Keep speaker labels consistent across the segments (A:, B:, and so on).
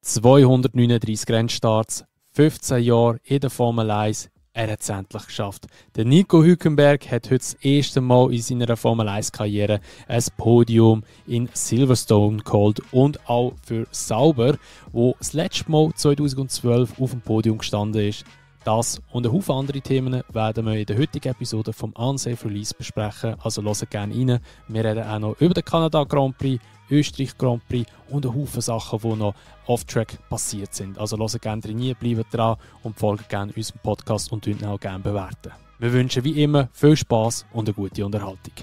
A: 239 Rennstarts, 15 Jahre in der Formel 1. Er hat es endlich geschafft. Der Nico Hülkenberg hat heute das erste Mal in seiner Formel 1-Karriere ein Podium in Silverstone geholt und auch für Sauber, wo das letzte Mal 2012 auf dem Podium gestanden ist. Das und ein Haufen andere Themen werden wir in der heutigen Episode vom Unsafe Release besprechen. Also hört gerne rein. Wir reden auch noch über den Kanada Grand Prix, Österreich Grand Prix und ein Haufen Sachen, die noch off-track passiert sind. Also hört gerne rein, bleibt dran und folgt gerne unserem Podcast und ihn auch gerne bewerten. Wir wünschen wie immer viel Spass und eine gute Unterhaltung.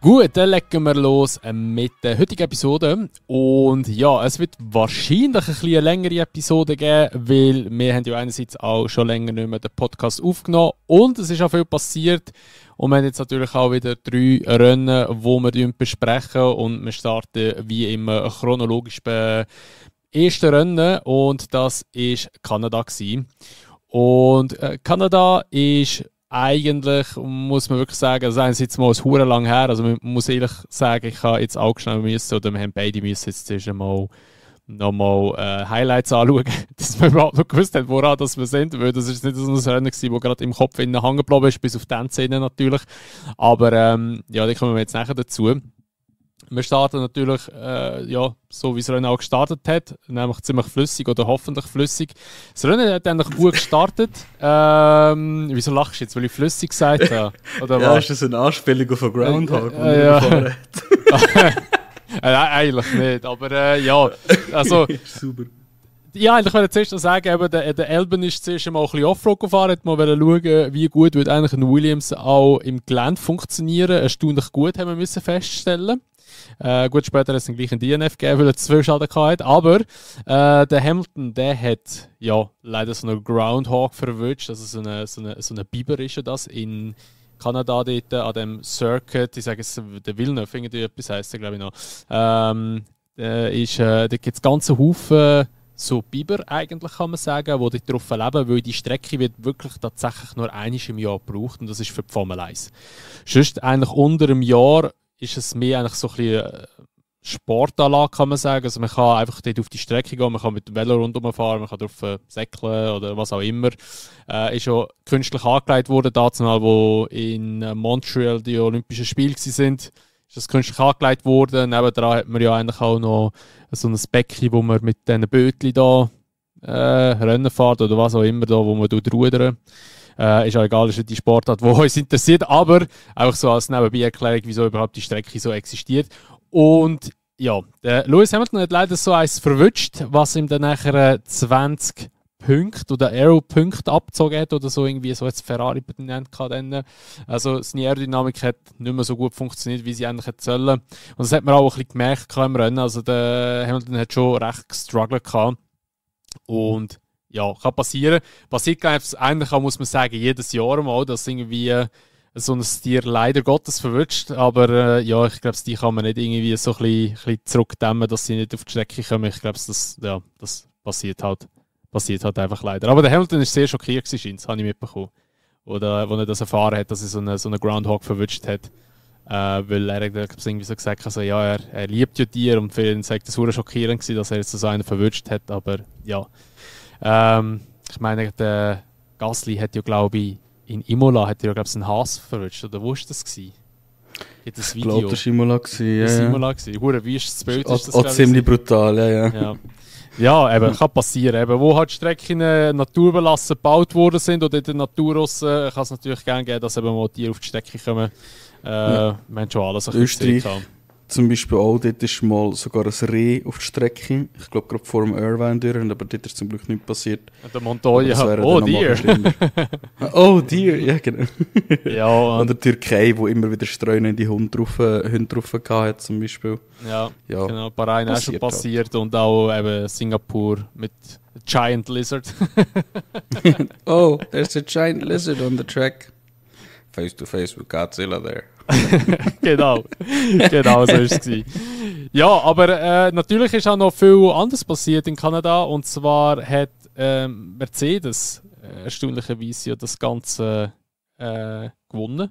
A: Gut, dann legen wir los mit der heutigen Episode. Und ja, es wird wahrscheinlich ein bisschen eine längere Episode geben, weil wir haben ja einerseits auch schon länger nicht mehr den Podcast aufgenommen und es ist auch viel passiert. Und wir haben jetzt natürlich auch wieder 3 Rennen, die wir besprechen und wir starten wie immer chronologisch beim ersten Rennen und das war Kanada gewesen. Und Kanada ist eigentlich, muss man wirklich sagen, also einerseits mal ein Huren lang her, also man muss ehrlich sagen, ich habe jetzt auch schnell müssen, oder wir haben beide müssen jetzt zuerst nochmal Highlights anschauen, dass wir überhaupt noch gewusst haben, woran das wir sind, weil das ist nicht so ein Rennen gewesen, das gerade im Kopf hängen geblieben ist, bis auf die Szene natürlich, aber ja, da kommen wir jetzt nachher dazu. Wir starten natürlich, ja, so wie das Rennen auch gestartet hat, nämlich ziemlich flüssig oder hoffentlich flüssig. Das Rennen hat eigentlich gut gestartet. Wieso lachst du jetzt, weil ich flüssig gesagt habe? Oder
B: ja,
A: was?
B: ist das eine Anspielung auf einen Groundhog?
A: Ja. Eigentlich nicht, aber ja, also...
B: Super.
A: Ja, eigentlich wollte ich zuerst noch sagen, eben, der Elben ist zuerst einmal ein bisschen Offroad gefahren, hat mal schauen, wie gut wird eigentlich ein Williams auch im Gelände funktionieren. Erstaunlich gut, haben wir müssen feststellen. Gut, später hat es dann gleich einen DNF gegeben, weil er 12 Schaden hatte. Aber der Hamilton, der hat ja leider so einen Groundhog verwünscht. Also so eine Biber ist das in Kanada dort an dem Circuit. Ich sage es, der Villeneuve, irgendwie etwas heisst der, glaube ich noch. Da gibt es ganze Haufen so Biber eigentlich, kann man sagen, die darauf leben, weil die Strecke wird wirklich tatsächlich nur einmal im Jahr gebraucht und das ist für die Formel 1. Sonst eigentlich unter einem Jahr ist es mehr eigentlich so ein bisschen Sportanlage, kann man sagen. Also man kann einfach dort auf die Strecke gehen, man kann mit dem Velo rundherum fahren, man kann drauf säckeln oder was auch immer. Ist schon künstlich angelegt worden, dazu mal, wo in Montreal die Olympischen Spiele waren, ist das künstlich angelegt worden. Nebendran hat man ja eigentlich auch noch so ein Becken, wo man mit diesen Bötchen da Rennen fährt oder was auch immer, da, wo man rudern. Ist auch egal, ist nicht die Sportart, die uns interessiert, aber einfach so als Nebenbei-Erklärung, wieso überhaupt die Strecke so existiert. Und ja, der Lewis Hamilton hat leider so eins verwünscht, was ihm dann nachher 20 Punkte oder Aero-Punkte abgezogen hat oder so, irgendwie so jetzt Ferrari benannt kann. Also seine Aerodynamik hat nicht mehr so gut funktioniert, wie sie eigentlich hätte sollen. Und das hat man auch ein bisschen gemerkt im Rennen. Also der Hamilton hat schon recht gestruggelt gehabt. Und ja, kann passieren. Passiert eigentlich auch, muss man sagen, jedes Jahr mal, dass irgendwie so ein Tier leider Gottes verwünscht. Aber ja, ich glaube, die kann man nicht irgendwie so ein bisschen zurückdämmen, dass sie nicht auf die Strecke kommen. Ich glaube, das passiert halt einfach leider. Aber der Hamilton war sehr schockiert, das habe ich mitbekommen. Oder als er das erfahren hat, dass er so einen Groundhog verwünscht hat. Weil er irgendwie so gesagt hat, also, ja, er liebt ja Tiere und für ihn sagt es sehr schockierend gewesen, dass er jetzt so einen verwünscht hat. Aber ja. Ich meine, der Gasly hat ja, glaube ich, in Imola hat er ja, glaube ich, einen Haas verwünscht. Oder wo war das gewesen? Gibt das Video?
B: Ich glaube, das war Imola.
A: Das war Imola. Hure, wie ist das Bild?
B: Ist das auch ziemlich brutal, ja.
A: Ja, eben, kann passieren. Eben, wo halt Strecken naturbelassen gebaut worden sind oder in der Natur raus, kann es natürlich gerne geben, dass eben mal Tiere auf die Strecke kommen. Wir haben schon alles ein bisschen
B: Österreich zum Beispiel auch, dort ist mal sogar ein Reh auf die Strecke. Ich glaube, gerade vor dem Irvine durch, aber dort ist zum Glück nichts passiert.
A: Der Montoya, oh Deer.
B: Oh Deer, ja genau.
A: Ja,
B: oder Türkei, wo immer wieder streunende Hunde drauf hat zum Beispiel.
A: Ja, genau. Bahrain ist schon passiert und auch eben Singapur mit Giant Lizard.
B: Oh, there's a giant lizard on the track. Face to face with Godzilla there.
A: Genau so war es. Ja, aber natürlich ist auch noch viel anderes passiert in Kanada. Und zwar hat Mercedes erstaunlicherweise ja das Ganze gewonnen.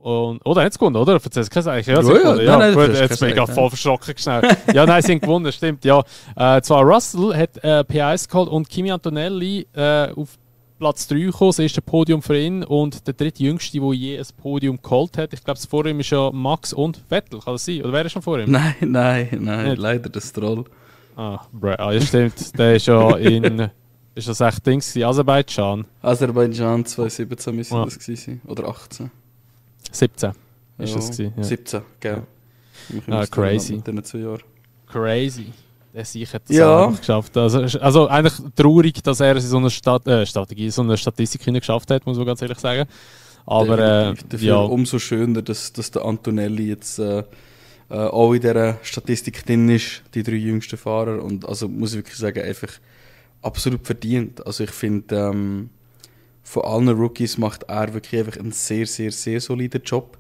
A: Oder hat es gewonnen, oder? Erzähl's kein Zeichen. Ja,
B: nein,
A: gut, jetzt bin ich gerade voll verschrocken schnell. Ja, nein, sie haben gewonnen, stimmt, ja. Zwar Russell hat P1 geholt und Kimi Antonelli auf Platz 3 gekommen, das erste Podium für ihn und der drittjüngste, der je ein Podium geholt hat. Ich glaube, vor ihm ist ja Max und Vettel, kann das sein? Oder wer ist schon vor ihm?
B: Nein, leider der Stroll.
A: Ja, stimmt. Der ist ja ist das echt Dings gewesen?
B: Aserbaidschan 2017 müssen das gewesen sein. Oder 18.
A: 17 ist das gewesen. Ja.
B: 17, gell.
A: Crazy.
B: Mit diesen 2 Jahren.
A: Crazy. Der sich hat das einfach geschafft. Also eigentlich traurig, dass er so eine Strategie, so eine Statistik geschafft hat, muss man ganz ehrlich sagen. Aber
B: dafür umso schöner, dass der Antonelli jetzt auch in dieser Statistik drin ist, die 3 jüngsten Fahrer. Und also muss ich wirklich sagen, einfach absolut verdient. Also ich finde, von allen Rookies macht er wirklich einfach einen sehr, sehr, sehr soliden Job.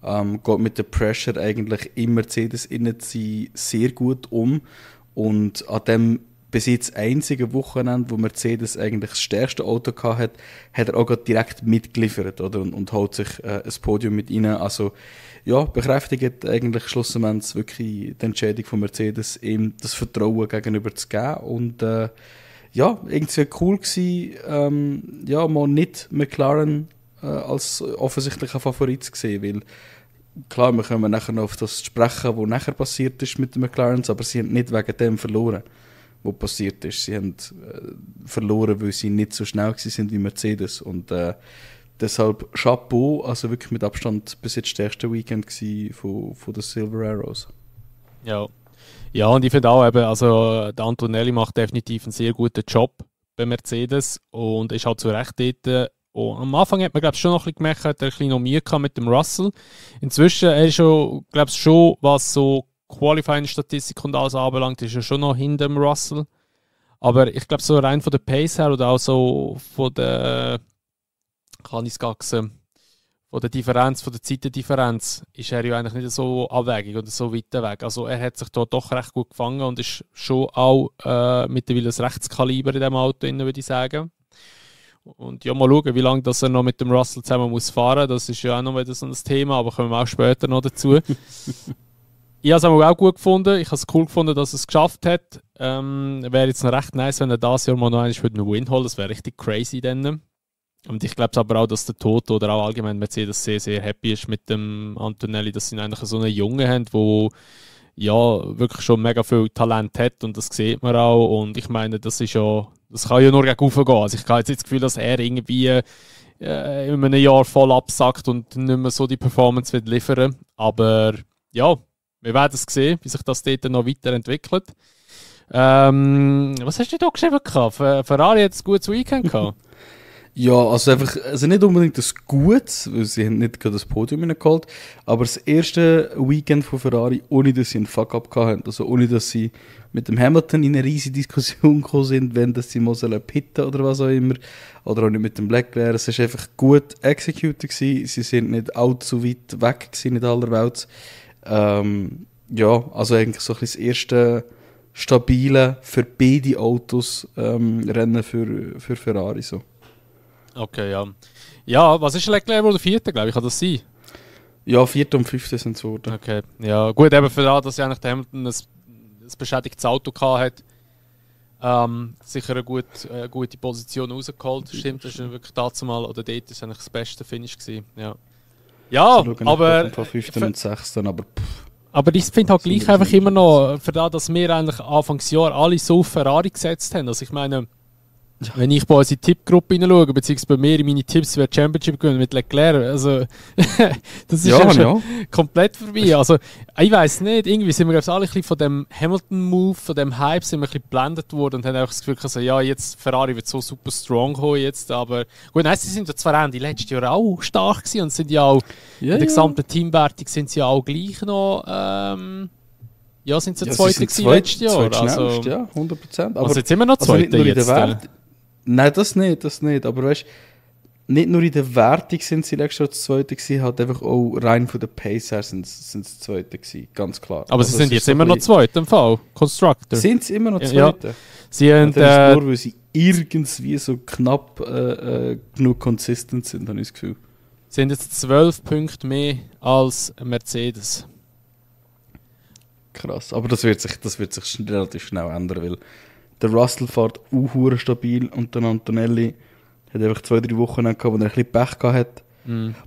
B: Geht mit der Pressure eigentlich im Mercedes innen sehr gut um. Und an dem bis jetzt einzigen Wochenende, wo Mercedes eigentlich das stärkste Auto hatte, hat er auch direkt mitgeliefert, oder? Und holt sich ein Podium mit rein. Also ja, bekräftigt eigentlich schlussendlich wirklich die Entscheidung von Mercedes, ihm das Vertrauen gegenüber zu geben. Und ja, irgendwie cool gewesen, mal nicht McLaren als offensichtlicher Favorit zu sehen, weil klar, wir können nachher noch auf das sprechen, was nachher passiert ist mit den McLarens, aber sie haben nicht wegen dem verloren, was passiert ist. Sie haben verloren, weil sie nicht so schnell sind wie Mercedes und deshalb Chapeau, also wirklich mit Abstand bis jetzt das stärkste Weekend von den Silver Arrows.
A: Ja, und ich finde auch, eben, also der Antonelli macht definitiv einen sehr guten Job bei Mercedes und ist halt zu Recht dort. Und am Anfang hat man, glaube ich, schon noch ein bisschen gemerkt, hat er ein bisschen noch mehr gehabt mit dem Russell. Inzwischen, er ist schon, glaube ich, schon, was so Qualifying-Statistik und alles anbelangt, ist er schon noch hinter dem Russell. Aber ich glaube, so rein von der Pace her oder auch so von der, kann ich es sagen, von der Differenz, von der Zeitendifferenz, ist er ja eigentlich nicht so abwegig oder so weit weg. Also er hat sich da doch recht gut gefangen und ist schon auch mittlerweile ein Rechtskaliber in diesem Auto, würde ich sagen. Und ja, mal schauen, wie lange dass er noch mit dem Russell zusammen muss fahren. Das ist ja auch noch wieder so ein Thema, aber kommen wir auch später noch dazu. Ich habe es auch gut gefunden. Ich habe es cool gefunden, dass er es geschafft hat. Wäre jetzt noch recht nice, wenn er dieses Jahr mal noch einen Win holen. Das wäre richtig crazy dann. Und ich glaube aber auch, dass der Toto oder auch allgemein Mercedes sehr, sehr happy ist mit dem Antonelli, dass sie eigentlich so einen Jungen haben, der ja wirklich schon mega viel Talent hat und das sieht man auch. Und ich meine, das kann ja nur gegen raufgehen. Also ich habe jetzt das Gefühl, dass er irgendwie in einem Jahr voll absackt und nicht mehr so die Performance wird liefern. Aber ja, wir werden es sehen, wie sich das dort noch weiterentwickelt. Was hast du da geschrieben gehabt? Ferrari hat ein gutes Weekend gehabt.
B: Ja, also nicht unbedingt das Gutes, weil sie haben nicht gerade das Podium geholt, aber das erste Weekend von Ferrari, ohne dass sie einen Fuck-up hatten, also ohne dass sie mit dem Hamilton in eine riesige Diskussion gekommen sind, wenn das sie mal pitten oder was auch immer, oder auch nicht mit dem Leclerc. Es war einfach gut executed gewesen. Sie sind nicht allzu weit weg gewesen, nicht allerwelts. Ja, also eigentlich so ein bisschen das erste stabile für beide Autos Rennen für Ferrari so.
A: Okay, ja. Ja, was ist Leclerc oder Vierte, glaube ich, kann das sein?
B: Ja, 4. und 5. sind es geworden.
A: Okay, ja. Gut, eben für das, dass ja eigentlich der Hamilton ein beschädigtes Auto hatte, sicher eine gute Position rausgeholt. Stimmt, das ist wirklich dazu mal, oder dort ist eigentlich das beste Finish gewesen. Ja, ja aber...
B: Von 5. und 6.
A: Aber ich finde halt gleich einfach immer noch, für das, dass wir eigentlich Anfangsjahr alle so auf Ferrari gesetzt haben. Also ich meine... Wenn ich bei unsere Tippgruppe hineinschaue, beziehungsweise bei mir in meine Tipps, wer Championship gewinnen mit Leclerc, also das ist ja schon komplett vorbei. Also ich weiss nicht, irgendwie sind wir glaube ich alle ein bisschen von dem Hamilton-Move, von dem Hype, sind wir ein bisschen geblendet worden und haben einfach das Gefühl, also, ja, jetzt Ferrari wird so super strong kommen jetzt, aber gut, nein, sie sind ja zwar Ende letztes Jahr auch stark gewesen und sind ja auch in der gesamten Teamwertung sind sie ja auch gleich noch ja, sind sie Zweite gewesen letztes Jahr. Also,
B: ja, 100%.
A: Aber jetzt sind wir noch Zweite jetzt.
B: Nein, das nicht. Aber weißt, nicht nur in der Wertung sind sie letztes Jahr Zweite gewesen, halt einfach auch rein von der Pace her sind sie Zweite gewesen, ganz klar.
A: Aber sie sind jetzt immer noch Zweite im Fall, Constructor.
B: Sind sie immer noch Zweite?
A: Ja. Sie haben,
B: das ist nur, weil sie irgendwie so knapp genug consistent sind, habe ich das Gefühl.
A: Sie haben jetzt 12 Punkte mehr als Mercedes.
B: Krass, aber das wird sich relativ schnell ändern, weil der Russell fährt auch stabil und der Antonelli hat einfach 2-3 Wochen gehabt, wo er ein bisschen Pech gehabt hat.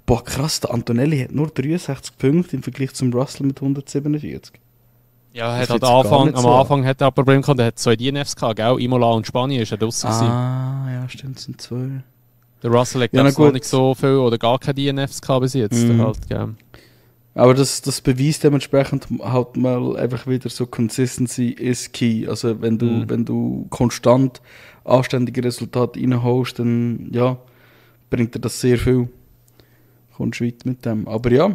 B: Boah, krass, der Antonelli hat nur 63 Punkte im Vergleich zum Russell mit 147.
A: Ja, er hat am Anfang hat er ein Problem gehabt, er hat 2 DNFs gehabt, gell? Imola und Spanien ist er draussen gewesen.
B: Ja, stimmt, sind 2.
A: Der Russell hat noch nicht so viel oder gar keine DNFs gehabt bis jetzt. Halt, gell?
B: Aber das beweist dementsprechend halt mal einfach wieder so, Consistency is key. Also wenn du konstant anständige Resultate reinholst, dann ja, bringt dir das sehr viel. Kommst weit mit dem. Aber ja,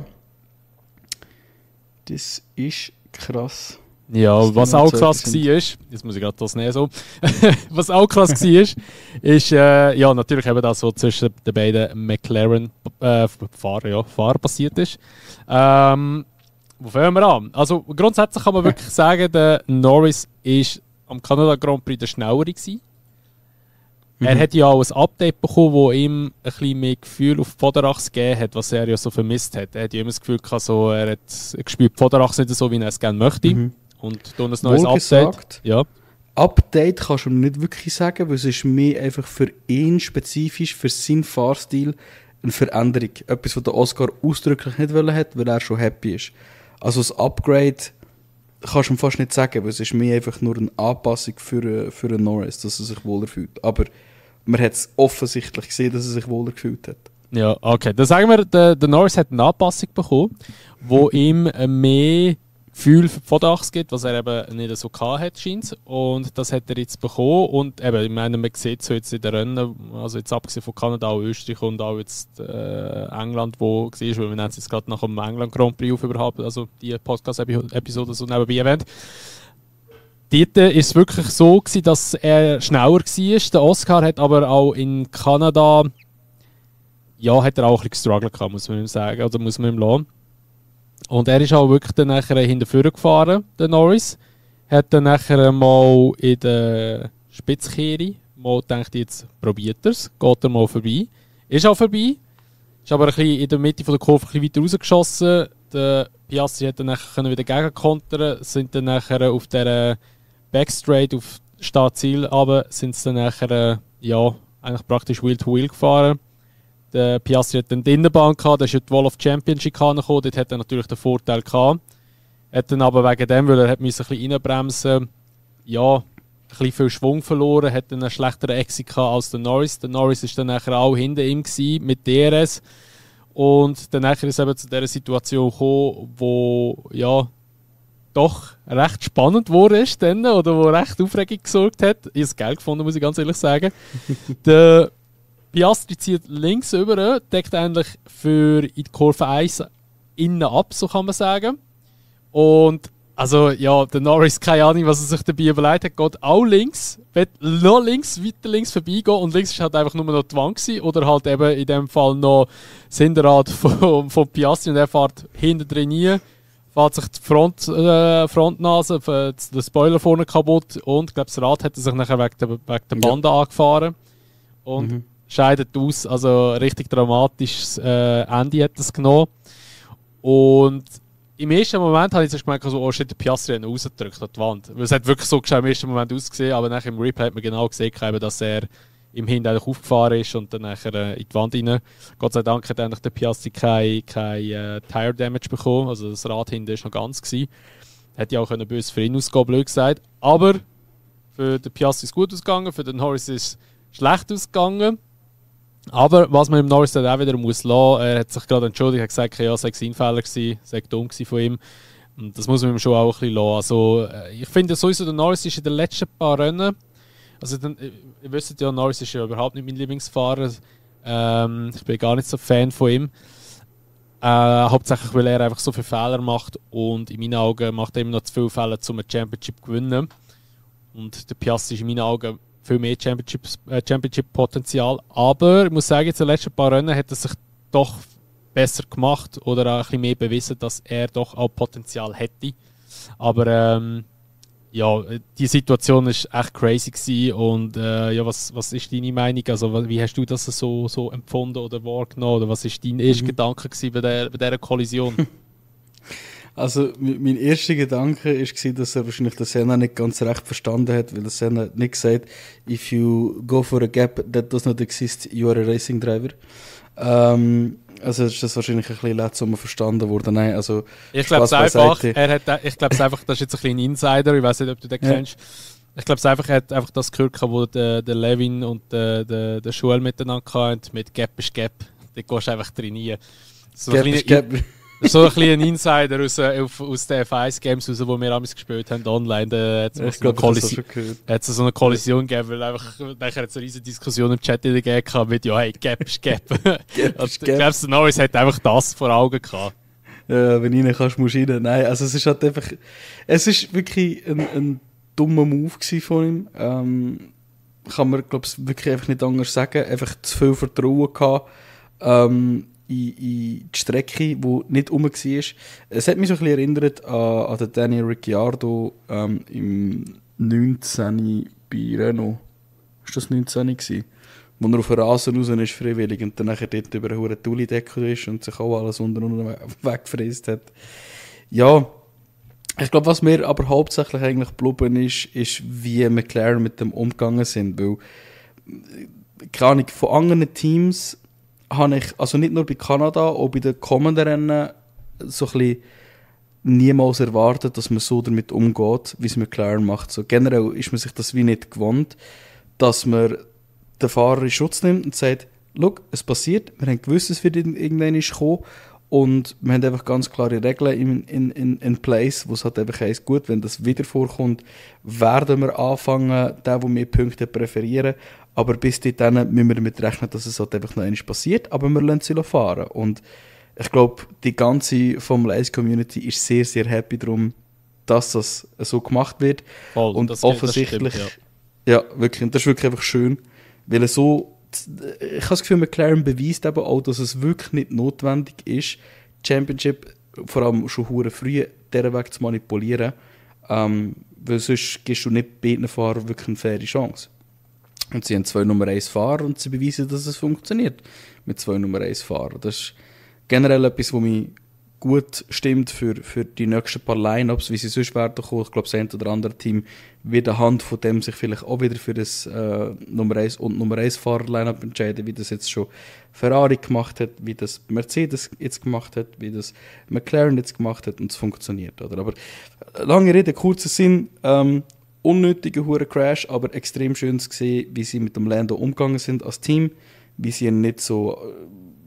B: das ist krass.
A: Ja, was auch krass war, jetzt muss ich gerade das nehmen so. Was auch krass war, ist ja natürlich eben das, was zwischen den beiden McLaren-Fahrern passiert ist. Wo fangen wir an? Also grundsätzlich kann man wirklich sagen, der Norris ist am Kanada Grand Prix der Schnellere gewesen. Er hat ja auch ein Update bekommen, das ihm ein bisschen mehr Gefühl auf die Vorderachse gegeben hat, was er ja so vermisst hat. Er hat ja immer das Gefühl gehabt, so, er hat gespürt, die Vorderachse nicht so, wie er es gerne möchte. Und dann ein neues Update. Ja.
B: Update kannst du ihm nicht wirklich sagen, weil es ist mehr einfach für ihn spezifisch, für seinen Fahrstil eine Veränderung. Etwas, was der Oscar ausdrücklich nicht wollen hat, weil er schon happy ist. Also das Upgrade kannst du ihm fast nicht sagen, weil es ist mehr einfach nur eine Anpassung für einen Norris, dass er sich wohler fühlt. Aber man hat es offensichtlich gesehen, dass er sich wohler gefühlt hat.
A: Ja, okay. Dann sagen wir, der Norris hat eine Anpassung bekommen, wo ihm mehr Gefühl für die Vorderachse gibt, was er eben nicht so hatte, scheint. Und das hat er jetzt bekommen. Und eben, ich meine, man sieht so jetzt in den Rennen, also jetzt abgesehen von Kanada, auch Österreich und auch jetzt England, wo war, weil wir nennen es jetzt gerade nach dem England Grand Prix auf überhaupt, also die Podcast-Episode so nebenbei erwähnt. Dort war es wirklich so gewesen, dass er schneller war. Der Oscar hat aber auch in Kanada, ja, hat er auch ein bisschen gestruggelt gehabt, muss man ihm sagen, oder muss man ihm lassen. Und er ist auch wirklich dann nachher hinterher gefahren, der Norris. Hat dann nachher mal in der Spitzkehre mal gedacht, jetzt probiert er es, geht er mal vorbei. Ist auch vorbei, ist aber ein bisschen in der Mitte von der Kurve ein bisschen weiter rausgeschossen. Der Piastri hat dann nachher wieder gegenkontern, sind dann nachher auf der Backstraight auf Startziel runter, sind sie dann nachher, ja, eigentlich praktisch Wheel-to-Wheel gefahren. Der Piastri hat dann die Innenbahn gehabt, da ist ja die Wall of Championship gekommen, dort hat er natürlich den Vorteil gehabt. Hat dann aber wegen dem, weil er ein bisschen reinbremsen, ja, ein bisschen viel Schwung verloren, hat dann einen schlechteren Exit gehabt als der Norris. Der Norris war dann nachher auch hinter ihm gewesen, mit DRS. Und dann nachher ist es eben zu dieser Situation gekommen, wo ja doch recht spannend geworden ist dann, oder wo recht Aufregung gesorgt hat. Ich habe es geil gefunden, muss ich ganz ehrlich sagen. Der Piastri zieht links über, deckt eigentlich für in die Kurve 1 innen ab, so kann man sagen. Und also ja, der Norris, keine Ahnung, was er sich dabei überlegt hat, geht auch links, will noch links, weiter links vorbeigehen und links war halt einfach nur noch die Wand gewesen, oder halt eben in dem Fall noch das Hinterrad von Piastri und er fährt hinten drin rein, fährt sich die Frontnase, der Spoiler vorne kaputt und ich glaube, das Rad hat er sich nachher wegen der Bande angefahren und scheidet aus, also richtig dramatisches Ende hat es genommen. Und im ersten Moment habe ich zuerst gemerkt, so, oh shit, der Piastri hat ihn rausgedrückt an die Wand. Weil es hat wirklich so im ersten Moment ausgesehen, aber nachher im Replay hat man genau gesehen, dass er im Hinten eigentlich aufgefahren ist und dann nachher in die Wand rein. Gott sei Dank hat eigentlich der Piastri kein Tire Damage bekommen, also das Rad hinten war noch ganz gewesen. Hätte ja auch böse für ihn ausgehen, blöd gesagt. Aber für den Piastri ist es gut ausgegangen, für den Norris ist es schlecht ausgegangen. Aber was man im Norris dann auch wieder muss lassen, er hat sich gerade entschuldigt, hat gesagt, ja, es sei sein Fehler gewesen, es sei dumm gewesen von ihm. Und das muss man ihm schon auch ein bisschen lassen. Also, ich finde sowieso, der Norris ist in den letzten paar Rennen, also ihr wisst ja, Norris ist ja überhaupt nicht mein Lieblingsfahrer. Ich bin gar nicht so Fan von ihm. Hauptsächlich, weil er einfach so viele Fehler macht und in meinen Augen macht er immer noch zu viele Fehler, um eine Championship zu gewinnen. Und der Piastri ist in meinen Augen viel mehr Championship-Potenzial. Aber ich muss sagen, jetzt in den letzten paar Rennen hat er sich doch besser gemacht oder auch ein bisschen mehr bewiesen, dass er doch auch Potenzial hätte. Aber Ja, die Situation war echt crazy gewesen. Und ja, was ist deine Meinung? Also wie hast du das so empfunden oder wahrgenommen? Oder was war dein erster Gedanke gewesen bei dieser Kollision?
B: Also mein erster Gedanke war, dass er wahrscheinlich den Senna nicht ganz recht verstanden hat, weil der Senna hat nicht gesagt, if you go for a gap that does not exist, you are a racing driver. Also ist das wahrscheinlich ein bisschen langsam verstanden worden. Nein, also
A: ich glaube es einfach, das ist jetzt ein bisschen ein Insider, ich weiß nicht, ob du den kennst. Ich glaube es einfach, er hat einfach das gehört, wo der Levin und der Schul miteinander hatten, mit Gap ist Gap. Da gehst du einfach trainieren. So
B: Gap ist Gap.
A: So ein bisschen ein Insider aus den F1-Games raus, die wir damals gespielt haben, online. Da hat es so eine Kollision gegeben, weil einfach nachher eine riesige Diskussion im Chat gegeben mit «Ja, hey, Gap ist Gap». Ich glaube, der Norris hat einfach das vor Augen gehabt.
B: Ja, wenn du rein kannst, musst du rein. Nein, also es ist halt einfach... Es ist wirklich ein dummer Move von ihm. Kann man, glaube ich, wirklich einfach nicht anders sagen. Einfach zu viel Vertrauen gehabt. In die Strecke, die nicht rum war. Es hat mich so ein bisschen erinnert an den Daniel Ricciardo im 19. bei Renault. Ist das 19 gewesen? Wo er auf den Rasen raus ist, freiwillig, und dann nachher dort über eine Tulli-Decke ist und sich auch alles unten weggefräst hat. Ja, ich glaube, was mir aber hauptsächlich eigentlich geblieben ist, wie McLaren mit dem umgegangen sind, weil keine Ahnung, von anderen Teams habe ich, also nicht nur bei Kanada, auch bei den kommenden Rennen so ein bisschen niemals erwartet, dass man so damit umgeht, wie es McLaren macht. So generell ist man sich das wie nicht gewohnt, dass man den Fahrer in Schutz nimmt und sagt, schau, es passiert, wir haben gewusst, es wird irgendwann kommen, und wir haben einfach ganz klare Regeln in place, wo es halt einfach heisst, gut, wenn das wieder vorkommt, werden wir anfangen, den, der mehr Punkte präferieren, aber bis dahin müssen wir damit rechnen, dass es halt einfach noch einmal passiert, aber wir lassen sie fahren. Und ich glaube, die ganze Formel 1-Community ist sehr, sehr happy darum, dass das so gemacht wird.
A: Voll,
B: und das offensichtlich, stimmt, ja, wirklich, und das ist wirklich einfach schön, weil so, ich habe das Gefühl, McLaren beweist eben auch, dass es wirklich nicht notwendig ist, Championship vor allem schon hure früh diesen Weg zu manipulieren, weil sonst gibst du nicht beiden Fahrern wirklich eine faire Chance. Und sie haben 2 Nummer 1 Fahrer und sie beweisen, dass es funktioniert mit 2 Nummer 1 Fahrern. Das ist generell etwas, was mich gut stimmt für die nächsten paar Line-Ups, wie sie sonst werden kommen. Ich glaube, das eine oder andere Team wird anhand von dem sich vielleicht auch wieder für das Nummer 1 und Nummer 1 Fahrer-Line-Up entscheiden, wie das jetzt schon Ferrari gemacht hat, wie das Mercedes jetzt gemacht hat, wie das McLaren jetzt gemacht hat, und es funktioniert. Oder? Aber lange Rede, kurzer Sinn, unnötiger hure Crash, aber extrem schön zu sehen, wie sie mit dem Lando umgegangen sind als Team, wie sie ihn nicht so,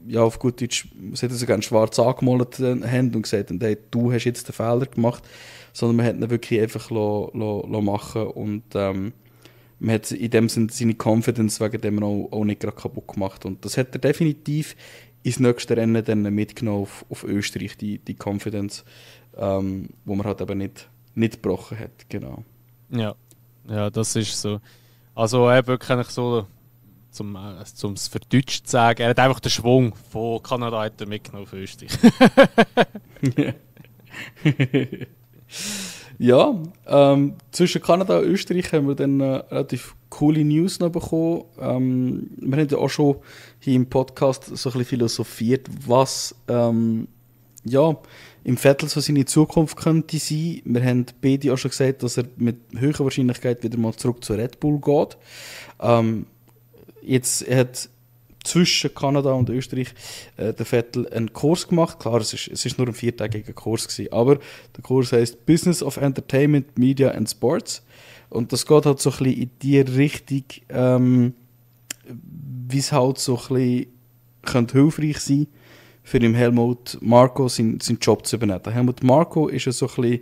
B: ja, auf gut Deutsch, sie hätten sogar schwarz angemalt haben und gesagt, hey, du hast jetzt den Fehler gemacht, sondern man hat ihn wirklich einfach machen und man hat in dem Sinne seine Confidence wegen dem auch nicht gerade kaputt gemacht, und das hat er definitiv ins nächste Rennen dann mitgenommen auf Österreich, die Confidence, wo man halt eben nicht gebrochen hat, genau.
A: Ja, das ist so. Also er wirklich so, zum es verdeutscht zu sagen, er hat einfach den Schwung von Kanada mitgenommen auf Österreich.
B: Ja, zwischen Kanada und Österreich haben wir dann relativ coole News noch bekommen. Wir haben ja auch schon hier im Podcast so ein bisschen philosophiert, was im Vettel so seine Zukunft könnte sein. Wir haben beide auch schon gesagt, dass er mit höherer Wahrscheinlichkeit wieder mal zurück zu Red Bull geht. Jetzt hat zwischen Kanada und Österreich der Vettel einen Kurs gemacht. Klar, es ist nur ein 4-tägiger Kurs gewesen, aber der Kurs heisst Business of Entertainment, Media and Sports. Und das geht halt so ein bisschen in die Richtung, wie es halt so ein bisschen könnte hilfreich sein, für den Helmut Marko seinen Job zu übernehmen. Der Helmut Marko ist ja so ein bisschen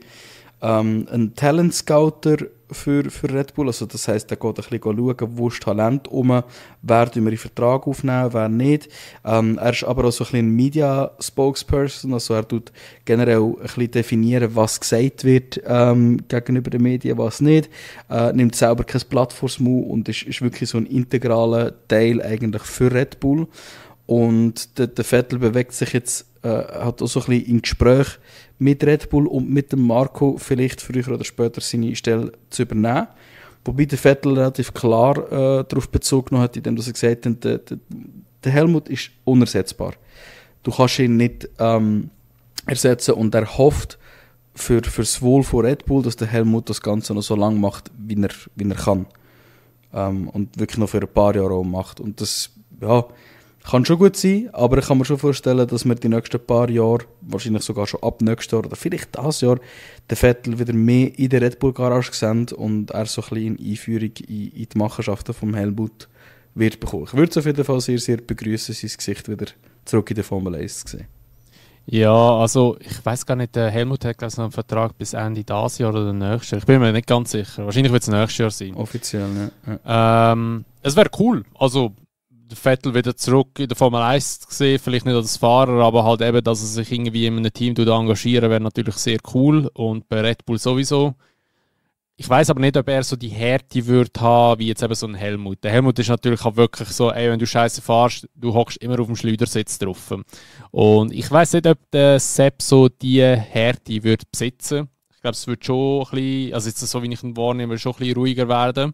B: ein Talent-Scouter für Red Bull. Also das heisst, er geht ein bisschen schauen, wo ist Talent rum, wer wir in Vertrag aufnehmen, wer nicht. Er ist aber auch so ein bisschen ein Media-Spokesperson, also er tut generell ein bisschen definieren, was gesagt wird gegenüber den Medien, was nicht. Nimmt selber kein Blatt vors Maul und ist wirklich so ein integraler Teil eigentlich für Red Bull. Und der Vettel bewegt sich jetzt, hat auch so ein bisschen im Gespräch mit Red Bull und mit dem Marco vielleicht früher oder später seine Stelle zu übernehmen. Wobei der Vettel relativ klar darauf Bezug genommen hat, indem er gesagt hat, der Helmut ist unersetzbar. Du kannst ihn nicht ersetzen und er hofft für das Wohl von Red Bull, dass der Helmut das Ganze noch so lange macht, wie er kann. Und wirklich noch für ein paar Jahre auch macht. Und das kann schon gut sein, aber ich kann mir schon vorstellen, dass wir die nächsten paar Jahre, wahrscheinlich sogar schon ab nächstes Jahr oder vielleicht dieses Jahr, den Vettel wieder mehr in der Red Bull Garage sehen und er so ein bisschen eine Einführung in die Machenschaften vom Helmut wird bekommen. Ich würde es auf jeden Fall sehr, sehr begrüßen, sein Gesicht wieder zurück in der Formel 1 zu sehen.
A: Ja, also ich weiß gar nicht, der Helmut hat noch einen Vertrag bis Ende dieses Jahr oder nächstes Jahr. Ich bin mir nicht ganz sicher. Wahrscheinlich wird es nächstes Jahr sein.
B: Offiziell, ja.
A: Es wäre cool. Also der Vettel wieder zurück in der Formel 1 zu sehen, vielleicht nicht als Fahrer, aber halt eben, dass er sich irgendwie in einem Team engagieren wäre natürlich sehr cool und bei Red Bull sowieso. Ich weiß aber nicht, ob er so die Härte würde haben, wie jetzt eben so ein Helmut. Der Helmut ist natürlich auch wirklich so, wenn du Scheiße fährst, du hockst immer auf dem Schleudersitz drauf. Und ich weiß nicht, ob der Sepp so die Härte würde besitzen. Ich glaube, es würde schon ein bisschen, also jetzt so wie ich ihn wahrnehme, schon ein bisschen ruhiger werden.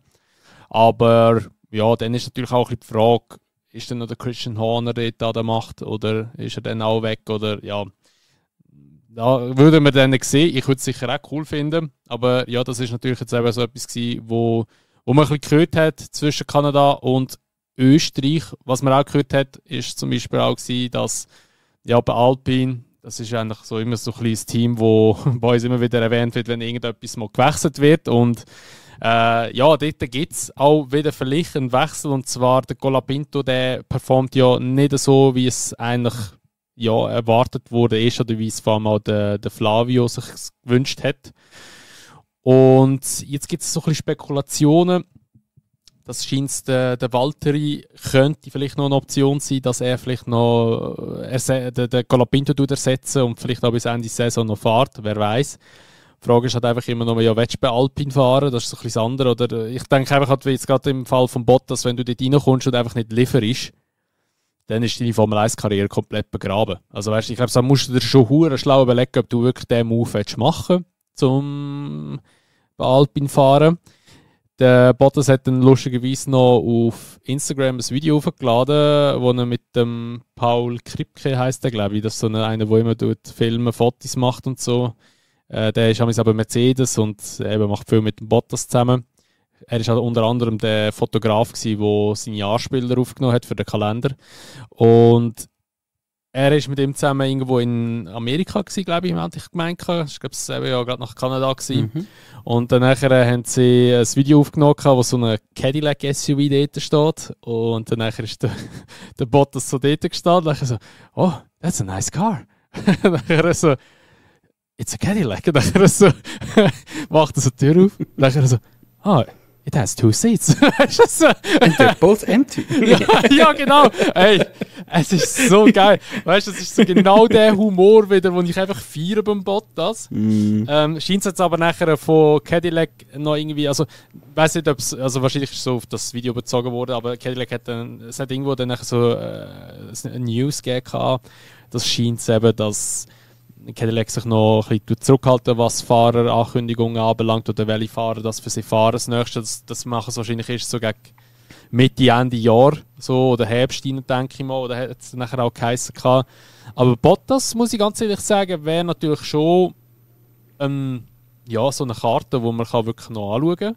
A: Aber ja, dann ist natürlich auch ein bisschen die Frage, ist denn noch der Christian Horner dort an der Macht oder ist er dann auch weg? Oder ja, da würden wir dann sehen. Ich würde es sicher auch cool finden. Aber ja, das ist natürlich jetzt eben so etwas gewesen, wo man ein bisschen gehört hat zwischen Kanada und Österreich. Was man auch gehört hat, ist zum Beispiel auch gewesen, dass ja, bei Alpine, das ist eigentlich so immer so ein kleines Team, wo bei uns immer wieder erwähnt wird, wenn irgendetwas mal gewechselt wird. Und ja, dort gibt es auch wieder vielleicht einen Wechsel. Und zwar der Colapinto, der performt ja nicht so, wie es eigentlich erwartet wurde ist oder wie es vor allem auch der Flavio sich gewünscht hat. Und jetzt gibt es so ein bisschen Spekulationen. Das scheint der Valtteri könnte vielleicht noch eine Option sein, dass er vielleicht noch den Colapinto ersetzen und vielleicht auch bis Ende der Saison noch fährt, wer weiß. Die Frage ist halt einfach immer noch, ja, willst du bei Alpine fahren? Das ist so ein bisschen das andere. Oder ich denke einfach, halt, wie jetzt gerade im Fall von Bottas, wenn du dort reinkommst und einfach nicht lieferst, dann ist deine Formel 1-Karriere komplett begraben. Also weißt, ich glaube, da musst du dir schon hure schlau überlegen, ob du wirklich den Move machen willst, zum bei Alpine fahren. Der Bottas hat dann lustigerweise noch auf Instagram ein Video hochgeladen, wo er mit dem Paul Kripke heisst der, glaube ich. Das ist so einer, der immer Filme, Fotos macht und so. Der ist aber Mercedes und eben macht viel mit dem Bottas zusammen. Er war halt unter anderem der Fotograf, der seine Jahrspieler aufgenommen hat für den Kalender. Und er war mit ihm zusammen irgendwo in Amerika, glaube ich, hatte ich gemeint. Ich glaube, es war ja gerade nach Kanada. Mhm. Und dann haben sie ein Video aufgenommen, wo so ein Cadillac SUV dort steht. Und dann ist der Bottas so dort gestanden. Und dann so, oh, that's a nice car. Dann so, it's a Cadillac. Und dann so, macht er so die Tür auf. Und dann so, oh, it has 2 seats.
B: And they're both empty.
A: ja, genau. Ey, es ist so geil. Weißt du, es ist so genau der Humor wieder, den ich einfach feiere beim Bottas. Scheint es jetzt aber nachher von Cadillac noch irgendwie, also ich weiß nicht, ob es, also wahrscheinlich ist es so auf das Video bezogen worden, aber Cadillac hat dann, es hat irgendwo dann nachher so eine News gegeben. Das scheint eben, dass Cadillac sich noch ein bisschen zurückhalten, was Fahrerankündigungen anbelangt oder welche Fahrer das für sie fahren. Das nächste, das machen sie wahrscheinlich erst so gegen Mitte, Ende Jahr so, oder Herbst, denke ich mal, oder hat es nachher auch geheissen. Aber Bottas, muss ich ganz ehrlich sagen, wäre natürlich schon so eine Karte, die man wirklich noch anschauen kann.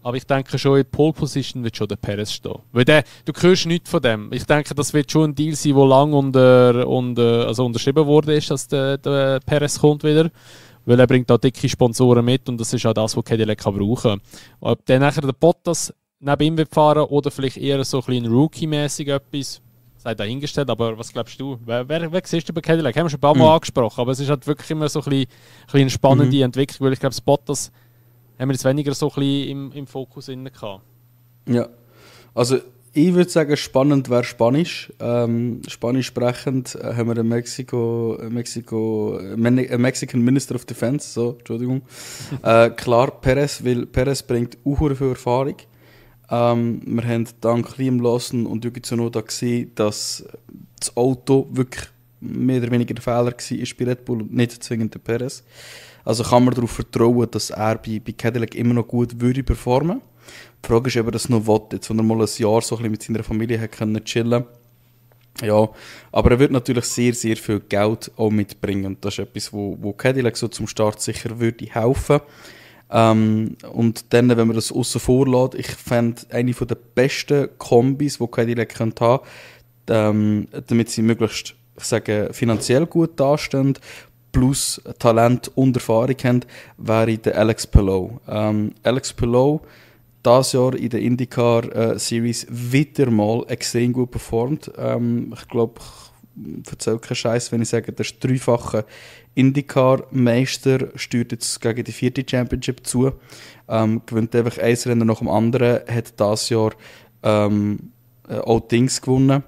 A: Aber ich denke schon, in Pole Position wird schon der Perez stehen. Weil du hörst nichts von dem. Ich denke, das wird schon ein Deal sein, der lange unterschrieben worden ist, dass der Perez kommt wieder. Weil er bringt auch dicke Sponsoren mit und das ist auch das, was Cadillac brauchen kann. Ob dann nachher der Bottas neben ihm wird fahren oder vielleicht eher so ein bisschen Rookie-mäßig etwas, sei dahingestellt. Aber was glaubst du? Wer siehst du bei Cadillac? Haben wir schon ein paar Mal angesprochen, aber es ist halt wirklich immer so ein bisschen eine spannende Entwicklung, weil ich glaube, das Bottas haben wir jetzt weniger so ein bisschen im Fokus gehabt.
B: Ja, also ich würde sagen, spannend wäre Spanisch. Spanisch sprechend haben wir einen Mexican Minister of Defense, so, Entschuldigung. Klar, Perez, weil Perez bringt auch viel Erfahrung. Wir haben dank Liam Lawson und Yuki Tsunoda gesehen, dass das Auto wirklich mehr oder weniger der Fehler war, ist bei Red Bull und nicht zwingend der Perez. Also kann man darauf vertrauen, dass er bei Cadillac immer noch gut würde performen. Die Frage ist, ob er das noch will, jetzt, wenn er mal ein Jahr so ein bisschen mit seiner Familie hat können chillen. Ja, aber er wird natürlich sehr, sehr viel Geld auch mitbringen. Und das ist etwas, wo Cadillac so zum Start sicher würde helfen. Und dann, wenn man das aussen vor lässt, ich fände eine der besten Kombis, die Cadillac haben könnte, damit sie möglichst, ich sage, finanziell gut dastehen, plus Talent und Erfahrung haben, wäre der Alex Palou. Alex Palou dieses Jahr in der IndyCar Series wieder mal extrem gut performt. Ich glaube, ich erzähle keinen Scheiß, wenn ich sage, der ist dreifacher IndyCar-Meister, steuert jetzt gegen die 4. Championship zu, gewinnt einfach ein Rennen nach dem anderen, hat dieses Jahr auch Dings gewonnen,